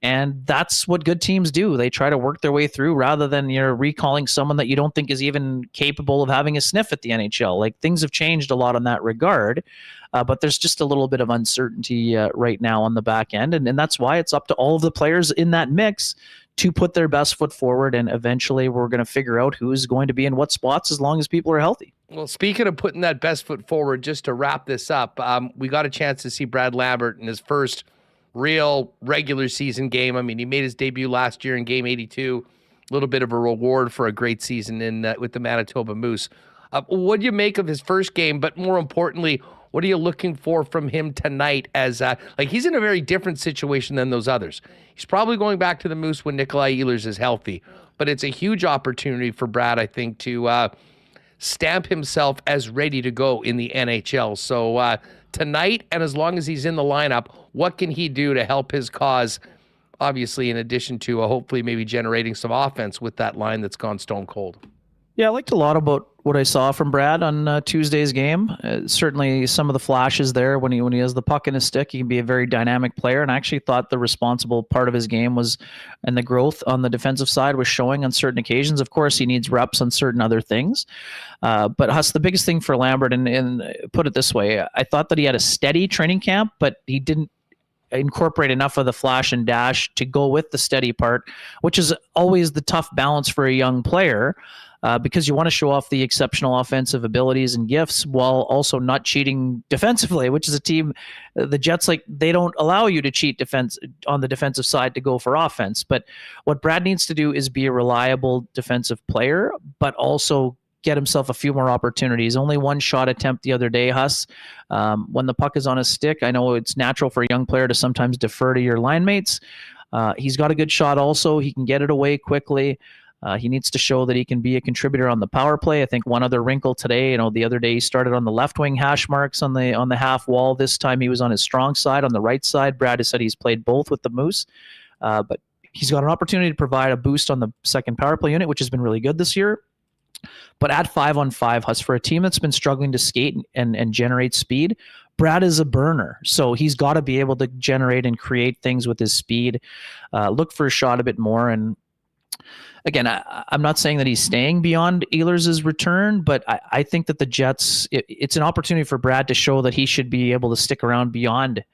And that's what good teams do. They try to work their way through rather than you're recalling someone that you don't think is even capable of having a sniff at the NHL. Like, things have changed a lot in that regard, but there's just a little bit of uncertainty right now on the back end. And that's why it's up to all of the players in that mix to put their best foot forward. And eventually we're going to figure out who's going to be in what spots as long as people are healthy. Well, speaking of putting that best foot forward, just to wrap this up, we got a chance to see Brad Lambert in his first real regular season game. I mean, he made his debut last year in game 82, a little bit of a reward for a great season with the Manitoba Moose. What do you make of his first game? But more importantly, what are you looking for from him tonight? As he's in a very different situation than those others. He's probably going back to the Moose when Nikolai Ehlers is healthy, but it's a huge opportunity for Brad, I think, to stamp himself as ready to go in the NHL. So tonight, and as long as he's in the lineup, what can he do to help his cause? Obviously, in addition to hopefully maybe generating some offense with that line that's gone stone cold. Yeah, I liked a lot about what I saw from Brad on Tuesday's game. Certainly some of the flashes there when he has the puck in his stick. He can be a very dynamic player, and I actually thought the responsible part of his game was, and the growth on the defensive side was showing on certain occasions. Of course, he needs reps on certain other things. But Huss, the biggest thing for Lambert, and put it this way, I thought that he had a steady training camp, but he didn't incorporate enough of the flash and dash to go with the steady part, which is always the tough balance for a young player. Because you want to show off the exceptional offensive abilities and gifts while also not cheating defensively, which is a team, the Jets, they don't allow you to cheat defense on the defensive side to go for offense. But what Brad needs to do is be a reliable defensive player, but also get himself a few more opportunities. Only one shot attempt the other day, Huss. When the puck is on his stick, I know it's natural for a young player to sometimes defer to your line mates. He's got a good shot also. He can get it away quickly. He needs to show that he can be a contributor on the power play. I think one other wrinkle today, the other day he started on the left wing hash marks on the half wall. This time he was on his strong side, on the right side. Brad has said he's played both with the Moose, but he's got an opportunity to provide a boost on the second power play unit, which has been really good this year. But at 5-on-5, Huss, for a team that's been struggling to skate and generate speed, Brad is a burner. So he's got to be able to generate and create things with his speed. Look for a shot a bit more. And again, I'm not saying that he's staying beyond Ehlers' return, but I think that the Jets, it's an opportunity for Brad to show that he should be able to stick around beyond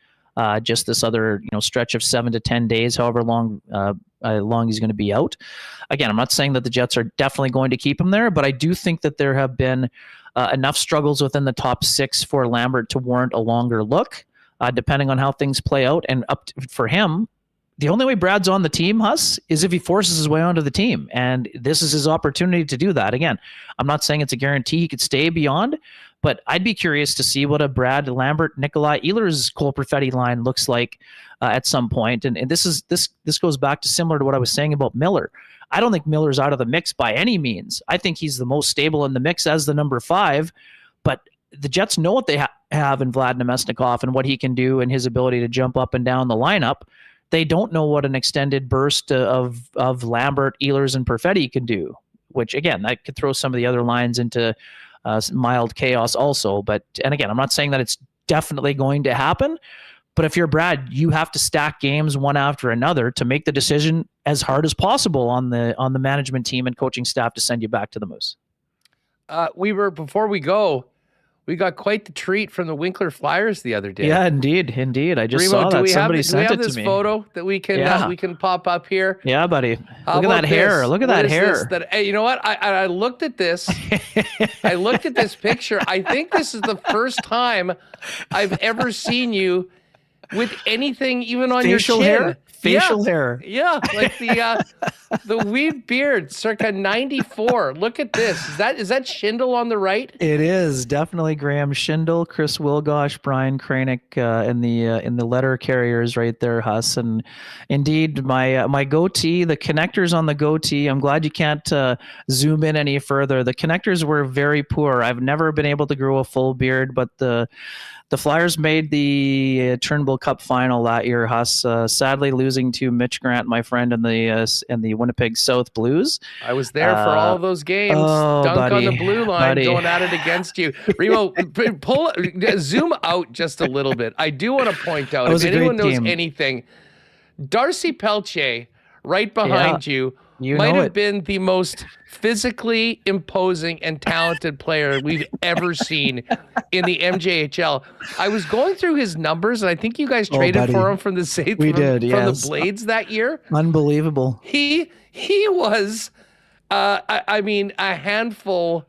just this other stretch of 7 to 10 days, however long he's going to be out. Again, I'm not saying that the Jets are definitely going to keep him there, but I do think that there have been enough struggles within the top 6 for Lambert to warrant a longer look, depending on how things play out. And for him, the only way Brad's on the team, Huss, is if he forces his way onto the team. And this is his opportunity to do that. Again, I'm not saying it's a guarantee he could stay beyond, but I'd be curious to see what a Brad Lambert, Nikolai Ehlers, Cole Perfetti line looks like at some point. And this goes back to similar to what I was saying about Miller. I don't think Miller's out of the mix by any means. I think he's the most stable in the mix as the number 5, but the Jets know what they have in Vlad Namestnikov and what he can do and his ability to jump up and down the lineup. They don't know what an extended burst of Lambert, Ehlers, and Perfetti can do, which, again, that could throw some of the other lines into mild chaos also. And again, I'm not saying that it's definitely going to happen, but if you're Brad, you have to stack games one after another to make the decision as hard as possible on the management team and coaching staff to send you back to the Moose. Before we go, we got quite the treat from the Winkler Flyers the other day. Yeah, indeed. I just Remo, saw that. Somebody sent it to me. Do we have this photo that we can pop up here? Yeah, buddy. Look at that hair. Look at that hair. Hey, you know what? I looked at this. I looked at this picture. I think this is the first time I've ever seen you with anything even on facial your chin. hair. facial hair. Yeah, like the Wiebe beard, circa 94. Look at this. Is that Schindel on the right? It is definitely Graham Schindel, Chris Wilgosh, Brian Kranick in the letter carriers right there, Huss. And indeed, my goatee, the connectors on the goatee. I'm glad you can't zoom in any further. The connectors were very poor. I've never been able to grow a full beard, but the Flyers made the Turnbull Cup final that year, Huss, sadly losing to Mitch Grant, my friend, in the Winnipeg South Blues. I was there for all of those games. Dunk buddy, on the blue line, going at it against you. Remo, zoom out just a little bit. I do want to point out, if anyone knows anything, Darcy Pelche, right behind you might have been the most physically imposing and talented player we've ever seen in the MJHL. I was going through his numbers, and I think you guys traded for him from the Saints. We did, from the Blades that year. Unbelievable. He was, I mean, a handful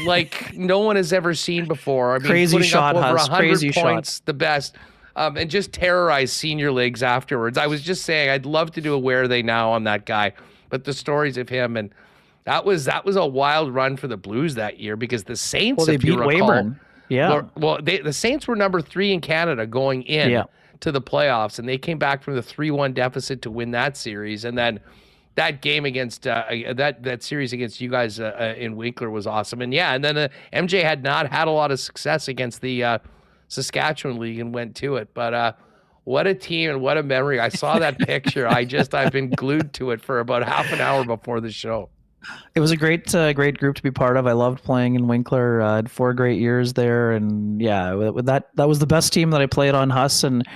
like no one has ever seen before. I mean, crazy putting shot, up over Huss. 100 Crazy points, shot. the best. And just terrorize senior leagues afterwards. I was just saying, I'd love to do a Where Are They Now on that guy, but the stories of him, and that was a wild run for the Blues that year, because the Saints, they if you beat recall, Weyburn. Yeah. The Saints were number 3 in Canada going in to the playoffs, and they came back from the 3-1 deficit to win that series, and then that game against that series against you guys in Winkler was awesome, and then MJ had not had a lot of success against the Saskatchewan League and went to it. But what a team and what a memory. I saw that picture. I've been glued to it for about half an hour before the show. It was a great group to be part of. I loved playing in Winkler. I had 4 great years there, and that was the best team that I played on, Huss. And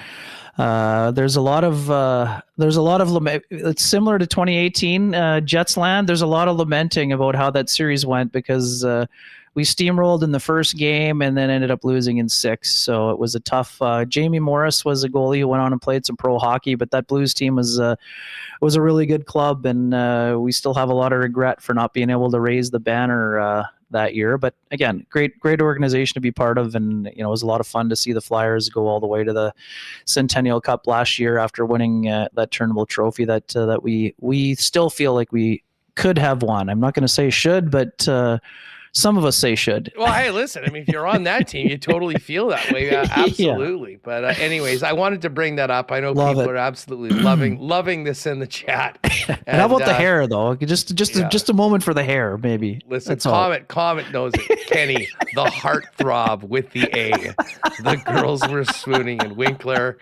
there's a lot of it's similar to 2018 Jets land. There's a lot of lamenting about how that series went, because we steamrolled in the first game and then ended up losing in 6. So it was a tough. Jamie Morris was a goalie who went on and played some pro hockey, but that Blues team was a really good club, and we still have a lot of regret for not being able to raise the banner that year. But again, great organization to be part of, and it was a lot of fun to see the Flyers go all the way to the Centennial Cup last year after winning that Turnbull Trophy that we still feel like we could have won. I'm not going to say should, but some of us say should. Well, hey, listen, I mean, if you're on that team, you totally feel that way. Absolutely. Yeah. But anyways, I wanted to bring that up. I know people are absolutely loving this in the chat. And how about the hair, though? Just a moment for the hair, maybe. Listen, Comet knows it. Kenny, the heartthrob with the A. The girls were swooning in Winkler.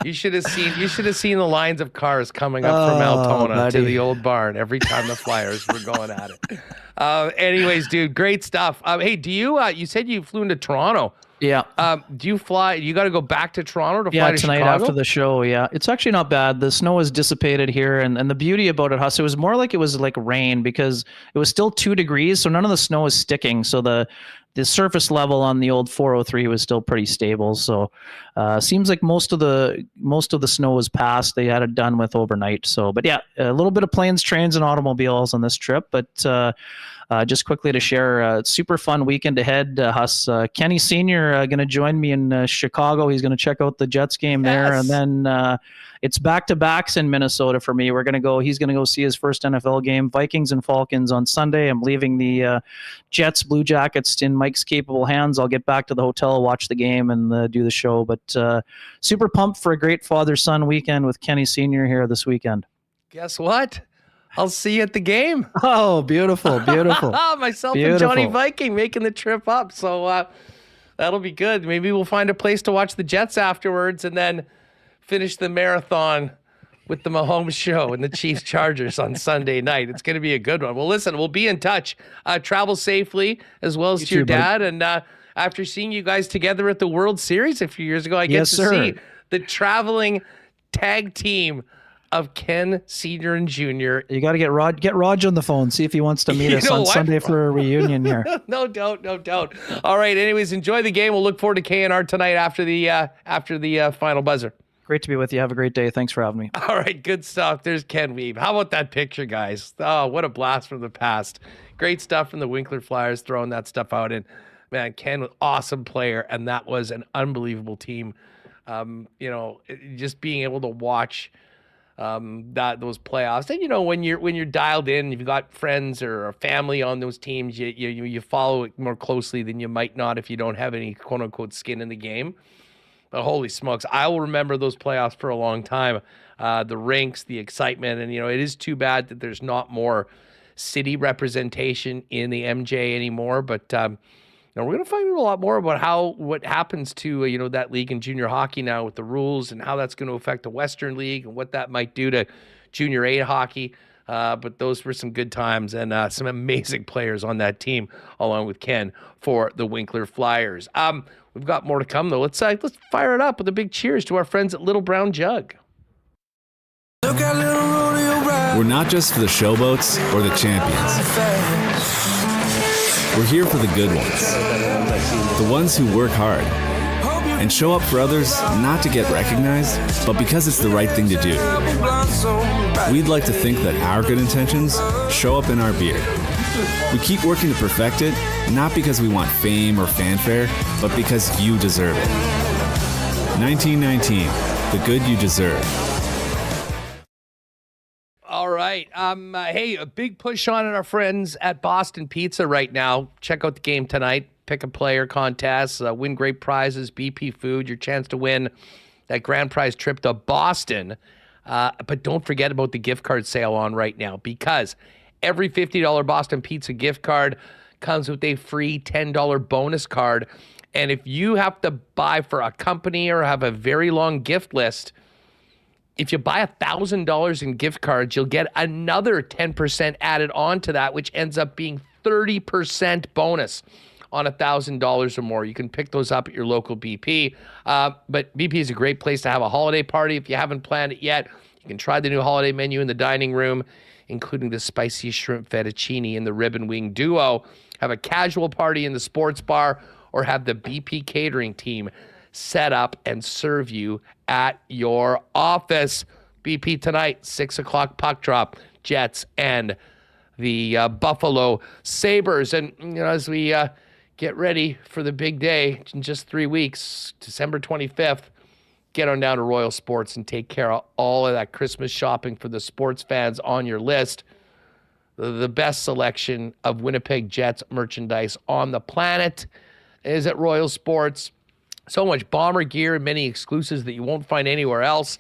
You should have seen the lines of cars coming up from Altona to the old barn every time the Flyers were going at it. Anyways, dude, great stuff. Hey, do you? You said you flew into Toronto. Yeah. Do you fly? You got to go back to Toronto to fly to tonight Chicago? After the show. Yeah, it's actually not bad. The snow has dissipated here, and the beauty about it, Huss, it was more like it was like rain, because it was still 2 degrees, so none of the snow is sticking. So the surface level on the old 403 was still pretty stable. So seems like most of the snow was passed. They had it done with overnight. So, but yeah, a little bit of planes, trains, and automobiles on this trip. But just quickly to share, a super fun weekend ahead. Huss, Kenny Sr. Going to join me in Chicago. He's going to check out the Jets game there, and then it's back-to-backs in Minnesota for me. He's going to go see his first NFL game, Vikings and Falcons on Sunday. I'm leaving the Jets Blue Jackets in Mike's capable hands. I'll get back to the hotel, watch the game, and do the show. But super pumped for a great father-son weekend with Kenny Sr. here this weekend. Guess what? I'll see you at the game. Oh, beautiful. Myself and Johnny Viking making the trip up. So that'll be good. Maybe we'll find a place to watch the Jets afterwards, and then finish the marathon with the Mahomes show and the Chiefs Chargers on Sunday night. It's going to be a good one. Well, listen, we'll be in touch. Travel safely, as well as to your dad. And after seeing you guys together at the World Series a few years ago, I get to see the traveling tag team of Ken Sr. and Jr. You got to get Raj on the phone, see if he wants to meet us on Sunday for a reunion here. No doubt. All right. Anyways, enjoy the game. We'll look forward to KNR tonight after the final buzzer. Great to be with you. Have a great day. Thanks for having me. All right, good stuff. There's Ken Wiebe. How about that picture, guys? Oh, what a blast from the past. Great stuff from the Winkler Flyers, throwing that stuff out. And, man, Ken, awesome player, and that was an unbelievable team. Just being able to watch those playoffs. And when you're dialed in, if you've got friends or a family on those teams, you follow it more closely than you might not if you don't have any quote unquote skin in the game. But holy smokes, I will remember those playoffs for a long time. The rinks, the excitement, and it is too bad that there's not more city representation in the MJ anymore. But we're going to find out a lot more about what happens to that league in junior hockey now with the rules and how that's going to affect the Western League and what that might do to junior A hockey. But those were some good times and some amazing players on that team, along with Ken for the Winkler Flyers. We've got more to come though. Let's fire it up with a big cheers to our friends at Little Brown Jug. We're not just for the showboats or the champions. We're here for the good ones. The ones who work hard and show up for others not to get recognized, but because it's the right thing to do. We'd like to think that our good intentions show up in our beer. We keep working to perfect it, not because we want fame or fanfare, but because you deserve it. 1919, the good you deserve. All right. Hey, a big push on our friends at Boston Pizza right now. Check out the game tonight. Pick a player contest, win great prizes, BP food, your chance to win that grand prize trip to Boston. But don't forget about the gift card sale on right now, because every $50 Boston Pizza gift card comes with a free $10 bonus card. And if you have to buy for a company or have a very long gift list, if you buy $1,000 in gift cards, you'll get another 10% added on to that, which ends up being 30% bonus on $1,000 or more. You can pick those up at your local BP. But BP is a great place to have a holiday party. If you haven't planned it yet, you can try the new holiday menu in the dining room, including the spicy shrimp fettuccine and the ribbon wing duo. Have a casual party in the sports bar, or have the BP catering team set up and serve you at your office. BP tonight, 6 o'clock puck drop, Jets and the Buffalo Sabres. And as we get ready for the big day in just 3 weeks, December 25th, get on down to Royal Sports and take care of all of that Christmas shopping for the sports fans on your list. The best selection of Winnipeg Jets merchandise on the planet is at Royal Sports. So much bomber gear and many exclusives that you won't find anywhere else.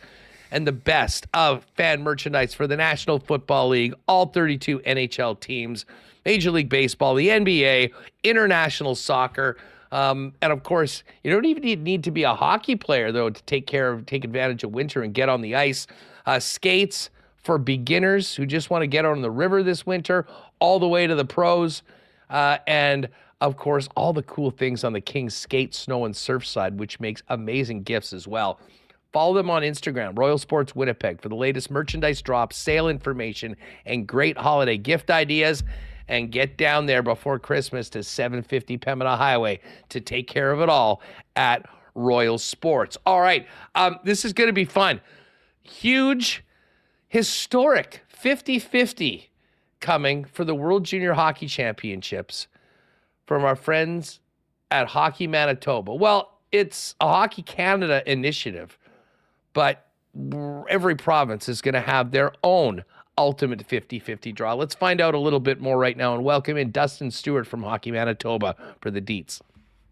And the best of fan merchandise for the National Football League, all 32 NHL teams, Major League Baseball, the NBA, international soccer. And of course, you don't even need to be a hockey player, though, to take advantage of winter and get on the ice. Skates for beginners who just want to get on the river this winter, all the way to the pros. And of course, all the cool things on the King's skate, snow, and surf side, which makes amazing gifts as well. Follow them on Instagram, Royal Sports Winnipeg, for the latest merchandise drops, sale information, and great holiday gift ideas. And get down there before Christmas to 750 Pembina Highway to take care of it all at Royal Sports. All right, this is going to be fun. Huge, historic 50-50 coming for the World Junior Hockey Championships from our friends at Hockey Manitoba. Well, it's a Hockey Canada initiative, but every province is going to have their own ultimate 50-50 draw. Let's find out a little bit more right now and welcome in Dustin Stewart from Hockey Manitoba for the deets.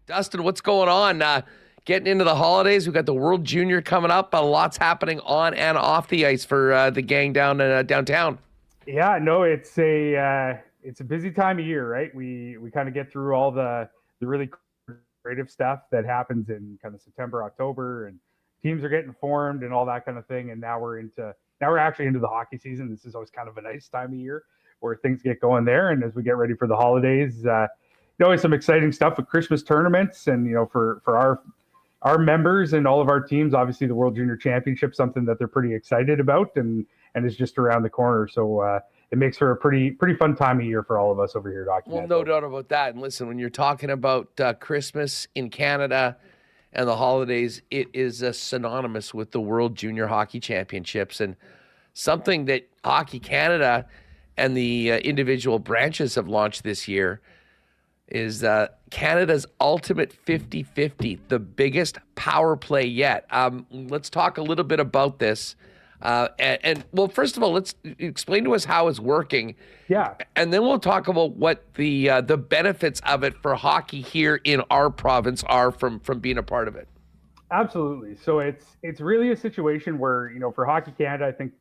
Dustin, what's going on? Getting into the holidays, we've got the World Junior coming up. Lots happening on and off the ice for the gang downtown. Yeah, no, it's a busy time of year, right? We kind of get through all the really creative stuff that happens in kind of September, October, and teams are getting formed and all that kind of thing. And now we're actually into the hockey season. This is always kind of a nice time of year where things get going there. And as we get ready for the holidays, always some exciting stuff with Christmas tournaments, and for our members and all of our teams, obviously the World Junior Championship, something that they're pretty excited about, and is just around the corner. So it makes for a pretty fun time of year for all of us over here at Hockey Manitoba. Well, no doubt about that. And listen, when you're talking about Christmas in Canada and the holidays, it is synonymous with the World Junior Hockey Championships, and something that Hockey Canada and the individual branches have launched this year is Canada's ultimate 50-50, the biggest power play yet. Let's talk a little bit about this. Well, first of all, let's explain to us how it's working. Yeah. And then we'll talk about what the benefits of it for hockey here in our province are from being a part of it. Absolutely. So it's really a situation where, for Hockey Canada, I think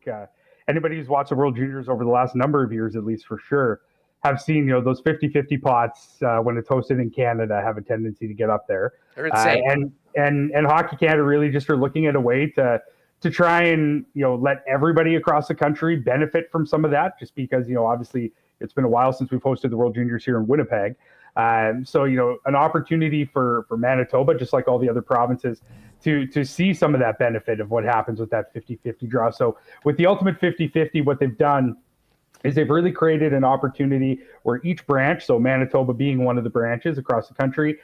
anybody who's watched the World Juniors over the last number of years, at least for sure, have seen, those 50-50 pots when it's hosted in Canada have a tendency to get up there. They're insane. And Hockey Canada really just are looking at a way to try and, let everybody across the country benefit from some of that, just because, obviously it's been a while since we've hosted the World Juniors here in Winnipeg. So, an opportunity for Manitoba, just like all the other provinces, to see some of that benefit of what happens with that 50-50 draw. So with the ultimate 50-50, what they've done is they've really created an opportunity where each branch, so Manitoba being one of the branches across the country,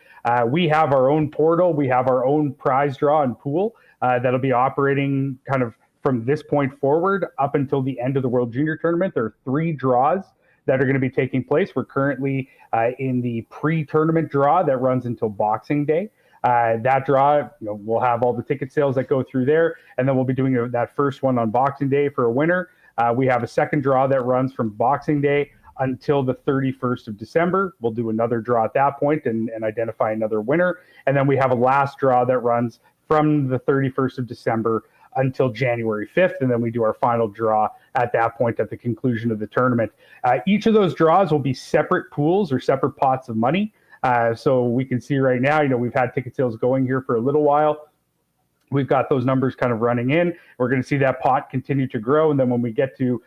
we have our own portal, we have our own prize draw and pool that'll be operating kind of from this point forward up until the end of the World Junior Tournament. There are 3 draws that are going to be taking place. We're currently in the pre-tournament draw that runs until Boxing Day. That draw, we'll have all the ticket sales that go through there, and then we'll be doing that first one on Boxing Day for a winner. We have a second draw that runs from Boxing Day until the 31st of December. We'll do another draw at that point and identify another winner. And then we have a last draw that runs from the 31st of December until January 5th. And then we do our final draw at that point at the conclusion of the tournament. Each of those draws will be separate pools or separate pots of money. So we can see right now, we've had ticket sales going here for a little while. We've got those numbers kind of running in. We're going to see that pot continue to grow. And then when we get to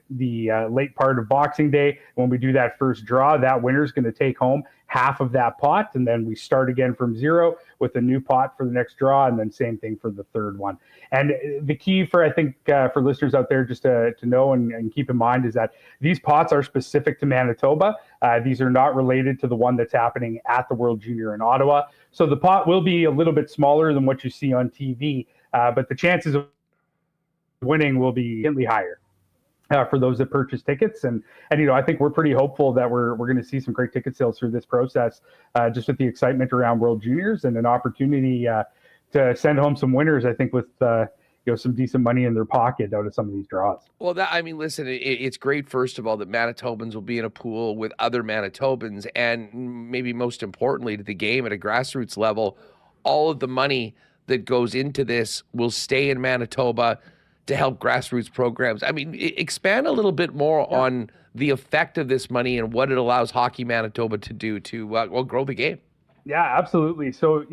the late part of Boxing Day, when we do that first draw, that winner is going to take home half of that pot. And then we start again from zero with a new pot for the next draw. And then same thing for the third one. And the key for, I think, for listeners out there just to know and keep in mind is that these pots are specific to Manitoba. These are not related to the one that's happening at the World Junior in Ottawa. So the pot will be a little bit smaller than what you see on TV, but the chances of winning will be significantly higher for those that purchase tickets. And I think we're pretty hopeful that we're going to see some great ticket sales through this process, just with the excitement around World Juniors and an opportunity to send home some winners, I think, with some decent money in their pocket out of some of these draws. Well, listen, it's great, first of all, that Manitobans will be in a pool with other Manitobans, and maybe most importantly to the game at a grassroots level, all of the money that goes into this will stay in Manitoba to help grassroots programs. Expand a little bit more on the effect of this money and what it allows Hockey Manitoba to do to grow the game. Yeah, absolutely. So,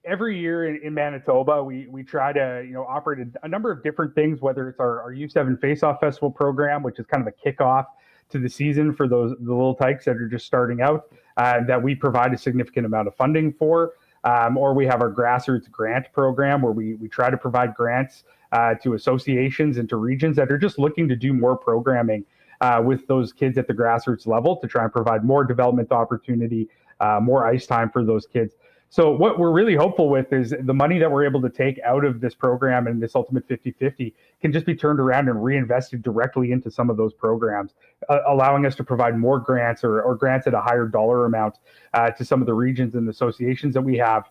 every year in Manitoba, we try to, operate a number of different things, whether it's our U7 Face-Off Festival program, which is kind of a kickoff to the season for the little tykes that are just starting out, that we provide a significant amount of funding for. Or we have our grassroots grant program where we try to provide grants to associations and to regions that are just looking to do more programming with those kids at the grassroots level to try and provide more development opportunity, more ice time for those kids. So what we're really hopeful with is the money that we're able to take out of this program and this ultimate 50-50 can just be turned around and reinvested directly into some of those programs, allowing us to provide more grants or grants at a higher dollar amount to some of the regions and associations that we have,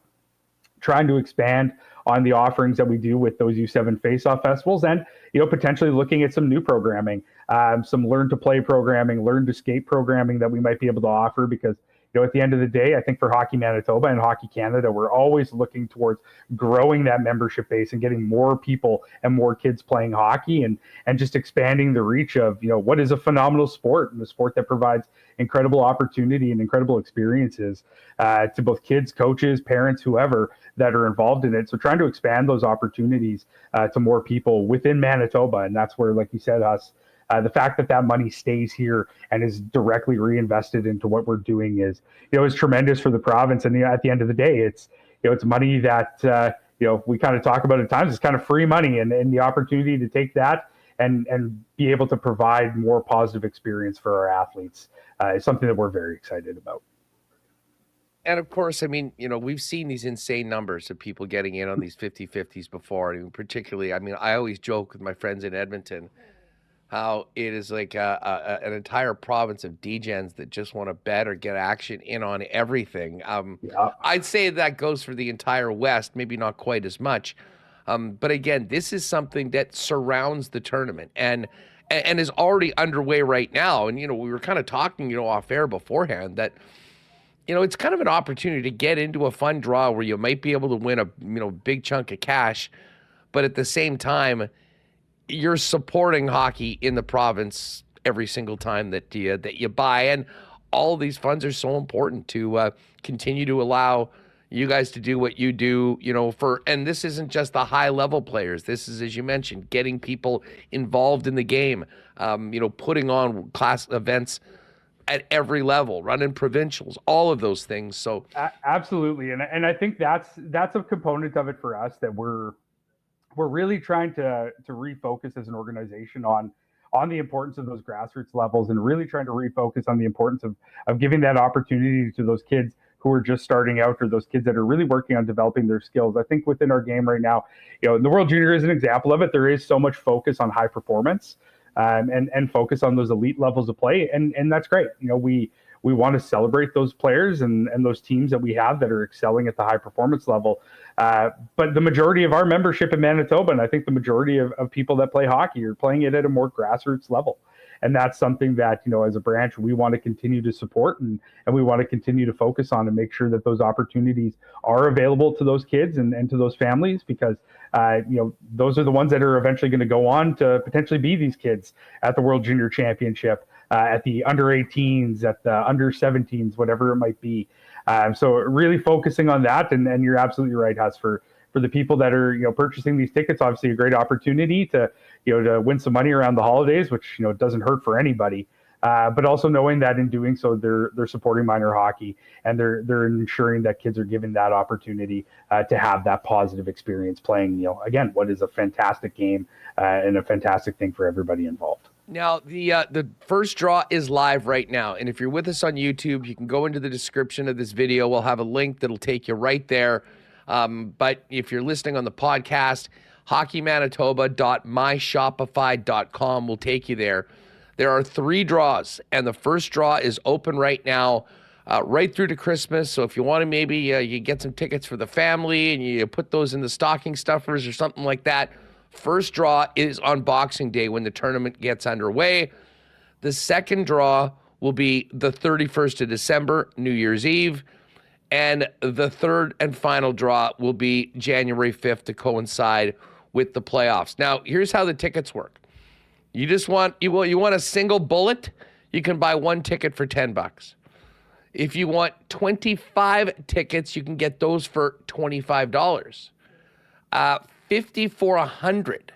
trying to expand on the offerings that we do with those U7 Face-Off festivals, and potentially looking at some new programming, some learn to play programming, learn to skate programming that we might be able to offer, because at the end of the day, I think for Hockey Manitoba and Hockey Canada, we're always looking towards growing that membership base and getting more people and more kids playing hockey, and just expanding the reach of, what is a phenomenal sport, and a sport that provides incredible opportunity and incredible experiences to both kids, coaches, parents, whoever that are involved in it. So trying to expand those opportunities to more people within Manitoba. And that's where, like you said, the fact that money stays here and is directly reinvested into what we're doing is tremendous for the province. And at the end of the day, it's money that we kind of talk about at times. It's kind of free money, and the opportunity to take that and be able to provide more positive experience for our athletes is something that we're very excited about. And of course, we've seen these insane numbers of people getting in on these 50-50s before. And particularly, I always joke with my friends in Edmonton how it is like an entire province of degens that just want to bet or get action in on everything. I'd say that goes for the entire West, maybe not quite as much. But again, this is something that surrounds the tournament and is already underway right now. And, we were kind of talking, off air beforehand that, it's kind of an opportunity to get into a fun draw where you might be able to win a, big chunk of cash. But at the same time, you're supporting hockey in the province every single time that you buy. And all these funds are so important to continue to allow you guys to do what you do, and this isn't just the high level players. This is, as you mentioned, getting people involved in the game, putting on class events at every level, running provincials, all of those things. So absolutely. And I think that's a component of it for us that we're really trying to refocus as an organization on the importance of those grassroots levels, and really trying to refocus on the importance of giving that opportunity to those kids who are just starting out, or those kids that are really working on developing their skills. I think within our game right now, the World Junior is an example of it. There is so much focus on high performance and focus on those elite levels of play. And that's great. We want to celebrate those players and those teams that we have that are excelling at the high performance level. But the majority of our membership in Manitoba, and I think the majority of people that play hockey, are playing it at a more grassroots level. And that's something that, as a branch, we want to continue to support and we want to continue to focus on and make sure that those opportunities are available to those kids and to those families, because, those are the ones that are eventually going to go on to potentially be these kids at the World Junior Championship, at the under 18s, at the under 17s, whatever it might be. So really focusing on that. And you're absolutely right, Huss, for the people that are, purchasing these tickets, obviously a great opportunity to win some money around the holidays, which, doesn't hurt for anybody. But also knowing that in doing so, they're supporting minor hockey, and they're ensuring that kids are given that opportunity to have that positive experience playing, again, what is a fantastic game and a fantastic thing for everybody involved. Now, the first draw is live right now. And if you're with us on YouTube, you can go into the description of this video. We'll have a link that'll take you right there. But if you're listening on the podcast, hockeymanitoba.myshopify.com will take you there. There are 3 draws, and the first draw is open right now, right through to Christmas. So if you want to maybe you get some tickets for the family and you put those in the stocking stuffers or something like that, first draw is on Boxing Day when the tournament gets underway. The second draw will be the 31st of December, New Year's Eve. And the third and final draw will be January 5th to coincide with the playoffs. Now, here's how the tickets work. You just want a single bullet, you can buy 1 ticket for $10. If you want 25 tickets, you can get those for $25. 50 for 100,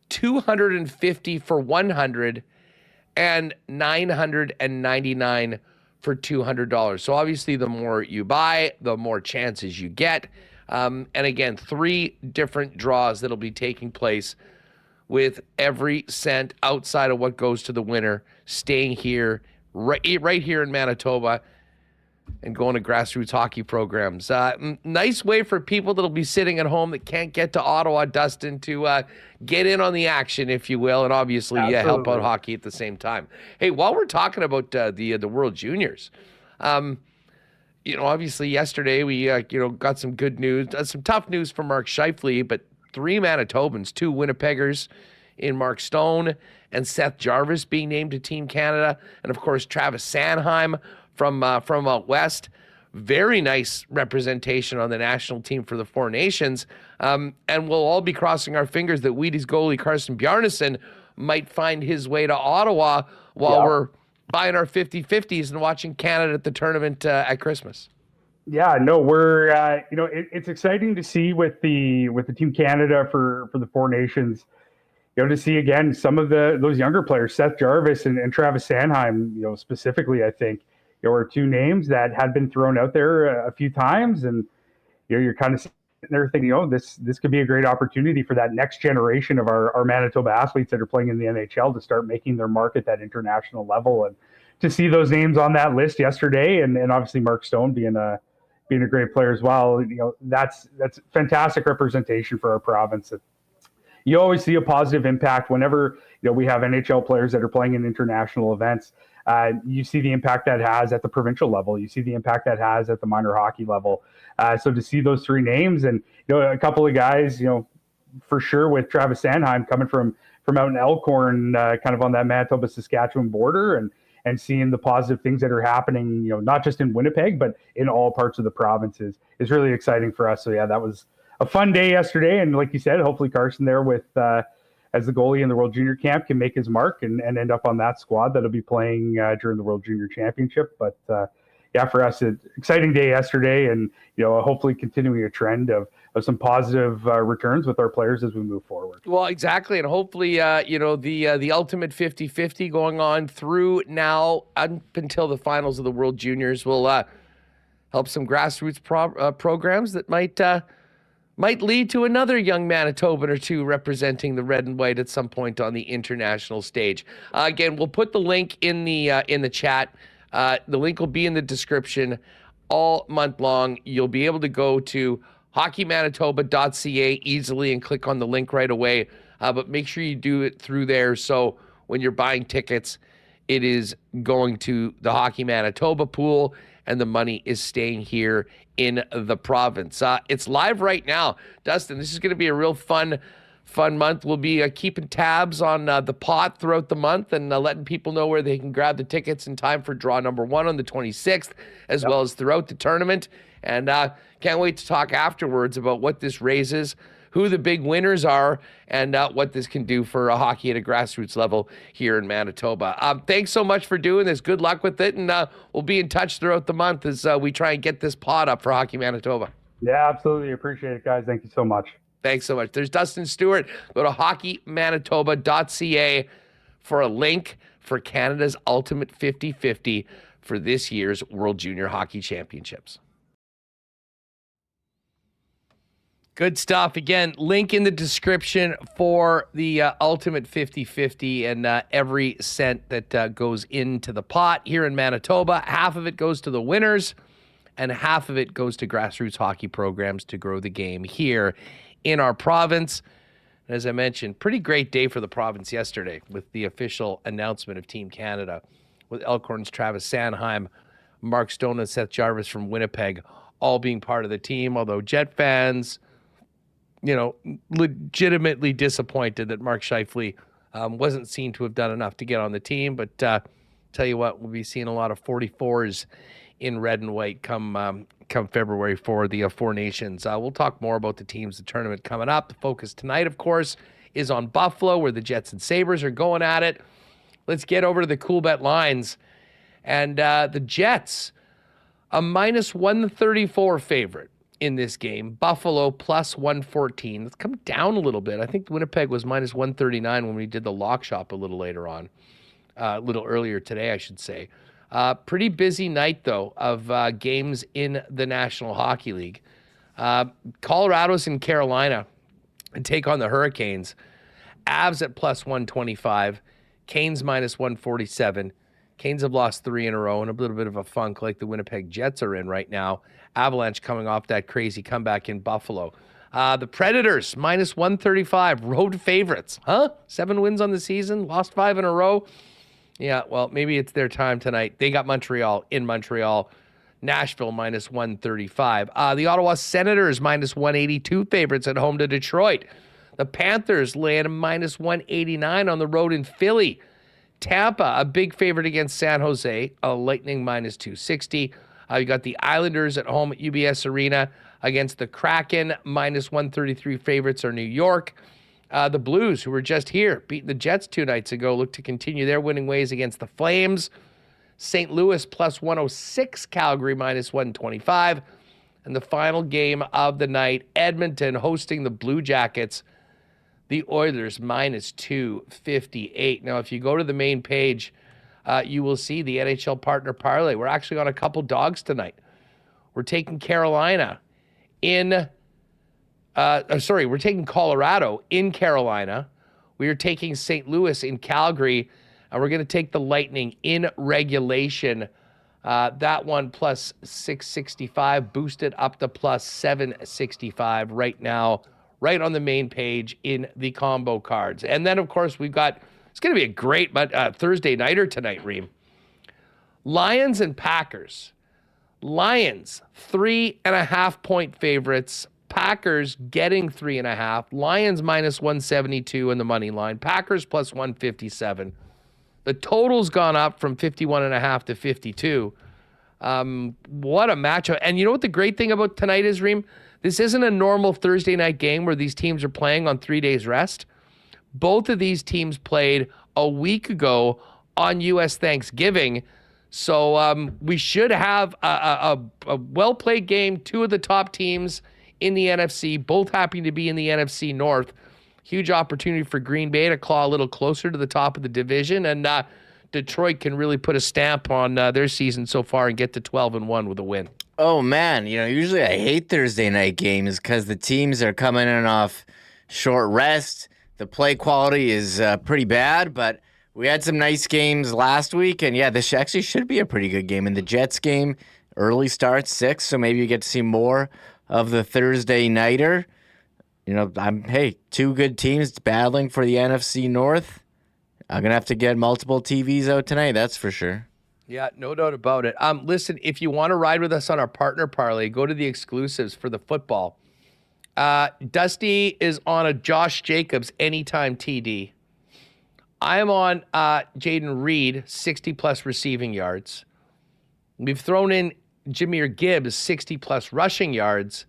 250 for 100, and $999 for $200. So obviously, the more you buy, the more chances you get. And again, 3 different draws that'll be taking place, with every cent outside of what goes to the winner staying here, right here in Manitoba, and going to grassroots hockey programs. Nice way for people that'll be sitting at home that can't get to Ottawa, Dustin, to get in on the action, if you will, and obviously help out hockey at the same time. Hey, while we're talking about the World Juniors, obviously yesterday we got some good news, some tough news from Mark Scheifele, but 3 Manitobans, 2 Winnipeggers in Mark Stone and Seth Jarvis being named to Team Canada, and of course Travis Sanheim from out west. Very nice representation on the national team for the 4 nations. And we'll all be crossing our fingers that Wheaties goalie Carson Bjarnason might find his way to Ottawa while we're buying our 50-50s and watching Canada at the tournament at Christmas. Yeah, no, we're it's exciting to see with the Team Canada for the 4 nations, to see again some of those younger players, Seth Jarvis and Travis Sanheim, specifically, I think, are 2 names that had been thrown out there a few times, and you're kind of sitting there thinking, this could be a great opportunity for that next generation of our Manitoba athletes that are playing in the NHL to start making their mark at that international level. And to see those names on that list yesterday, and obviously Mark Stone being a great player as well, that's fantastic representation for our province. You always see a positive impact whenever we have NHL players that are playing in international events. You see the impact that has at the provincial level. You see the impact that has at the minor hockey level. So to see those 3 names and a couple of guys, for sure with Travis Sanheim coming from out in Elkhorn, kind of on that Manitoba-Saskatchewan border, and seeing the positive things that are happening, not just in Winnipeg, but in all parts of the province is really exciting for us. So yeah, that was a fun day yesterday. And like you said, hopefully Carson there with, as the goalie in the World Junior Camp can make his mark and end up on that squad that'll be playing during the World Junior Championship. But yeah, for us, an exciting day yesterday, and hopefully continuing a trend of some positive returns with our players as we move forward. Well, exactly, and hopefully, the ultimate 50-50 going on through now up until the finals of the World Juniors will help some grassroots programs that might lead to another young Manitoban or two representing the red and white at some point on the international stage. Again, we'll put the link in the chat. The link will be in the description all month long. You'll be able to go to hockeymanitoba.ca easily and click on the link right away. But make sure you do it through there, so when you're buying tickets, it is going to the Hockey Manitoba pool and the money is staying here in the province. It's live right now. Dustin, this is going to be a real fun month. We'll be keeping tabs on the pot throughout the month and letting people know where they can grab the tickets in time for draw number 1 on the 26th, as well as throughout the tournament. And can't wait to talk afterwards about what this raises, who the big winners are, and what this can do for hockey at a grassroots level here in Manitoba. Thanks so much for doing this. Good luck with it, and we'll be in touch throughout the month as we try and get this pot up for Hockey Manitoba. Yeah, absolutely. Appreciate it, guys. Thank you so much. Thanks so much. There's Dustin Stewart. Go to hockeymanitoba.ca for a link for Canada's Ultimate 50-50 for this year's World Junior Hockey Championships. Good stuff. Again, link in the description for the Ultimate 50-50 and every cent that goes into the pot here in Manitoba. Half of it goes to the winners and half of it goes to grassroots hockey programs to grow the game here in our province. As I mentioned, pretty great day for the province yesterday with the official announcement of Team Canada, with Elkhorn's Travis Sanheim, Mark Stone, and Seth Jarvis from Winnipeg all being part of the team, although Jet fans, legitimately disappointed that Mark Scheifele wasn't seen to have done enough to get on the team. But tell you what, we'll be seeing a lot of 44s in red and white come February for the Four Nations. We'll talk more about the teams, the tournament coming up. The focus tonight, of course, is on Buffalo, where the Jets and Sabres are going at it. Let's get over to the Coolbet lines. And the Jets, a minus 134 favorite in this game. Buffalo plus 114. It's come down a little bit. I think Winnipeg was minus 139 when we did the lock shop a little later on. A little earlier today, I should say. Pretty busy night, though, of games in the National Hockey League. Colorado's in Carolina and take on the Hurricanes. Avs at plus 125. Canes minus 147. Canes have lost 3 in a row and a little bit of a funk like the Winnipeg Jets are in right now. Avalanche coming off that crazy comeback in Buffalo. The Predators minus 135. Road favorites. 7 wins on the season. Lost 5 in a row. Yeah, well, maybe it's their time tonight. They got Montreal in Montreal. Nashville minus 135. The Ottawa Senators minus 182 favorites at home to Detroit. The Panthers land minus 189 on the road in Philly. Tampa, a big favorite against San Jose. Lightning minus 260. You got the Islanders at home at UBS Arena against the Kraken. Minus 133 favorites are New York. The Blues, who were just here, beating the Jets 2 nights ago, look to continue their winning ways against the Flames. St. Louis plus 106, Calgary minus 125. And the final game of the night, Edmonton hosting the Blue Jackets. The Oilers minus 258. Now, if you go to the main page, you will see the NHL Partner Parlay. We're actually on a couple dogs tonight. We're taking Carolina in... we're taking Colorado in Carolina. We are taking St. Louis in Calgary. And we're going to take the Lightning in regulation. That one plus 665, boosted up to plus 765 right now, right on the main page in the combo cards. And then, of course, we've got, it's going to be a great Thursday nighter tonight, Reem. Lions and Packers. Lions, 3.5 point favorites Packers getting 3.5. Lions minus 172 in the money line. Packers plus 157. The total's gone up from 51.5 to 52. What a matchup. And you know what the great thing about tonight is, Reem? This isn't a normal Thursday night game where these teams are playing on 3 days rest. Both of these teams played a week ago on U.S. Thanksgiving. So we should have a well-played game. Two of the top teams in the NFC, both happy to be in the NFC North. Huge opportunity for Green Bay to claw a little closer to the top of the division. And Detroit can really put a stamp on their season so far and get to 12-1 with a win. Oh, man. Usually I hate Thursday night games because the teams are coming in off short rest. The play quality is pretty bad, but we had some nice games last week. And, yeah, this actually should be a pretty good game. And the Jets game, early start, 6, so maybe you get to see more of the Thursday nighter. Two good teams battling for the NFC North. I'm going to have to get multiple TVs out tonight, that's for sure. Yeah, no doubt about it. Listen, if you want to ride with us on our partner parlay, go to the exclusives for the football. Dusty is on a Josh Jacobs anytime TD. I am on Jaden Reed, 60-plus receiving yards. We've thrown in Jahmyr Gibbs, 60-plus rushing yards.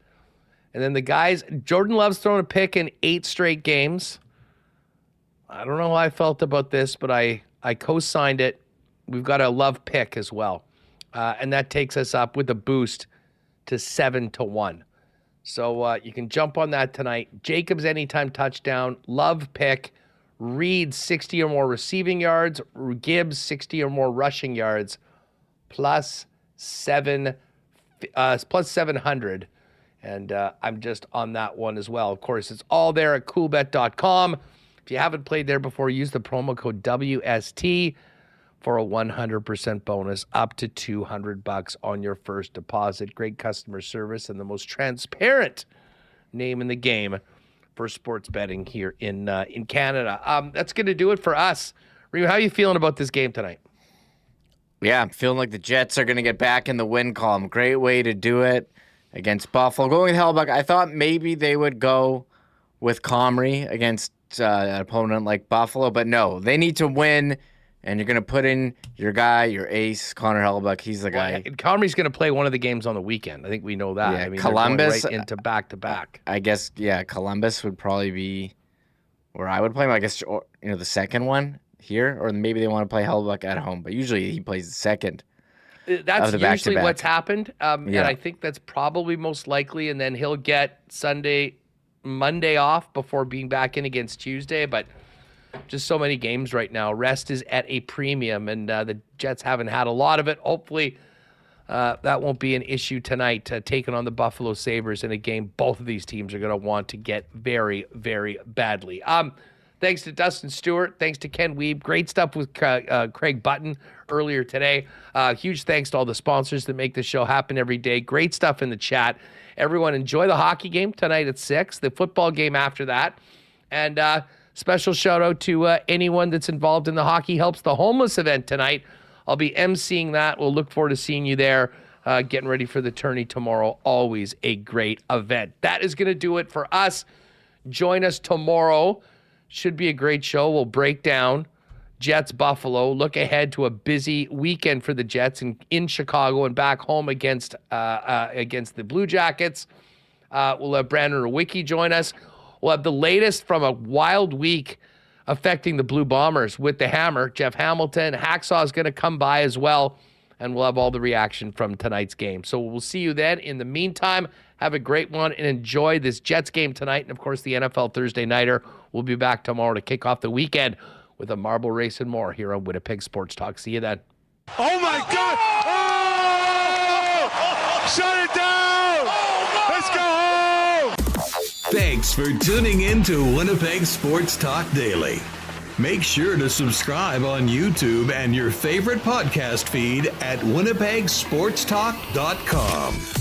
And then the guys, Jordan Love's thrown a pick in 8 straight games. I don't know how I felt about this, but I co-signed it. We've got a Love pick as well. And that takes us up with a boost to 7-1. So you can jump on that tonight. Jacobs anytime touchdown, Love pick, Reed 60 or more receiving yards, Gibbs 60 or more rushing yards, plus 700. And I'm just on that one as well. Of course, it's all there at coolbet.com. If you haven't played there before, use the promo code WST for a 100% bonus up to $200 on your first deposit. Great customer service and the most transparent name in the game for sports betting here in Canada. That's going to do it for us. Ryu, how are you feeling about this game tonight? Yeah, I'm feeling like the Jets are going to get back in the win column. Great way to do it against Buffalo. Going with Hellbuck, I thought maybe they would go with Comrie against an opponent like Buffalo, but no, they need to win, and you're going to put in your guy, your ace, Connor Hellbuck. He's the guy. Comrie's going to play one of the games on the weekend. I think we know that. Yeah, Columbus right into back-to-back. I guess, yeah, Columbus would probably be where I would play him. I guess, the second one here, or maybe they want to play Hellbuck at home, but usually he plays the second. That's usually what's happened, and I think that's probably most likely, and then he'll get Monday off before being back in against Tuesday, but just so many games right now. Rest is at a premium, and the Jets haven't had a lot of it. Hopefully that won't be an issue tonight, taking on the Buffalo Sabres in a game both of these teams are going to want to get very, very badly. Thanks to Dustin Stewart. Thanks to Ken Wiebe. Great stuff with Craig Button earlier today. Huge thanks to all the sponsors that make this show happen every day. Great stuff in the chat. Everyone enjoy the hockey game tonight at 6, the football game after that. And special shout out to anyone that's involved in the Hockey Helps the Homeless event tonight. I'll be emceeing that. We'll look forward to seeing you there. Getting ready for the tourney tomorrow. Always a great event. That is going to do it for us. Join us tomorrow. Should be a great show. We'll break down Jets Buffalo. Look ahead to a busy weekend for the Jets in Chicago and back home against the Blue Jackets. We'll have Brandon Rowicki join us. We'll have the latest from a wild week affecting the Blue Bombers with the Hammer. Jeff Hamilton, Hacksaw is going to come by as well, and we'll have all the reaction from tonight's game. So we'll see you then. In the meantime, have a great one and enjoy this Jets game tonight. And, of course, the NFL Thursday Nighter. We'll be back tomorrow to kick off the weekend with a marble race and more here on Winnipeg Sports Talk. See you then. Oh, my God! Oh! Shut it down! Let's go home! Thanks for tuning in to Winnipeg Sports Talk Daily. Make sure to subscribe on YouTube and your favorite podcast feed at winnipegsportstalk.com.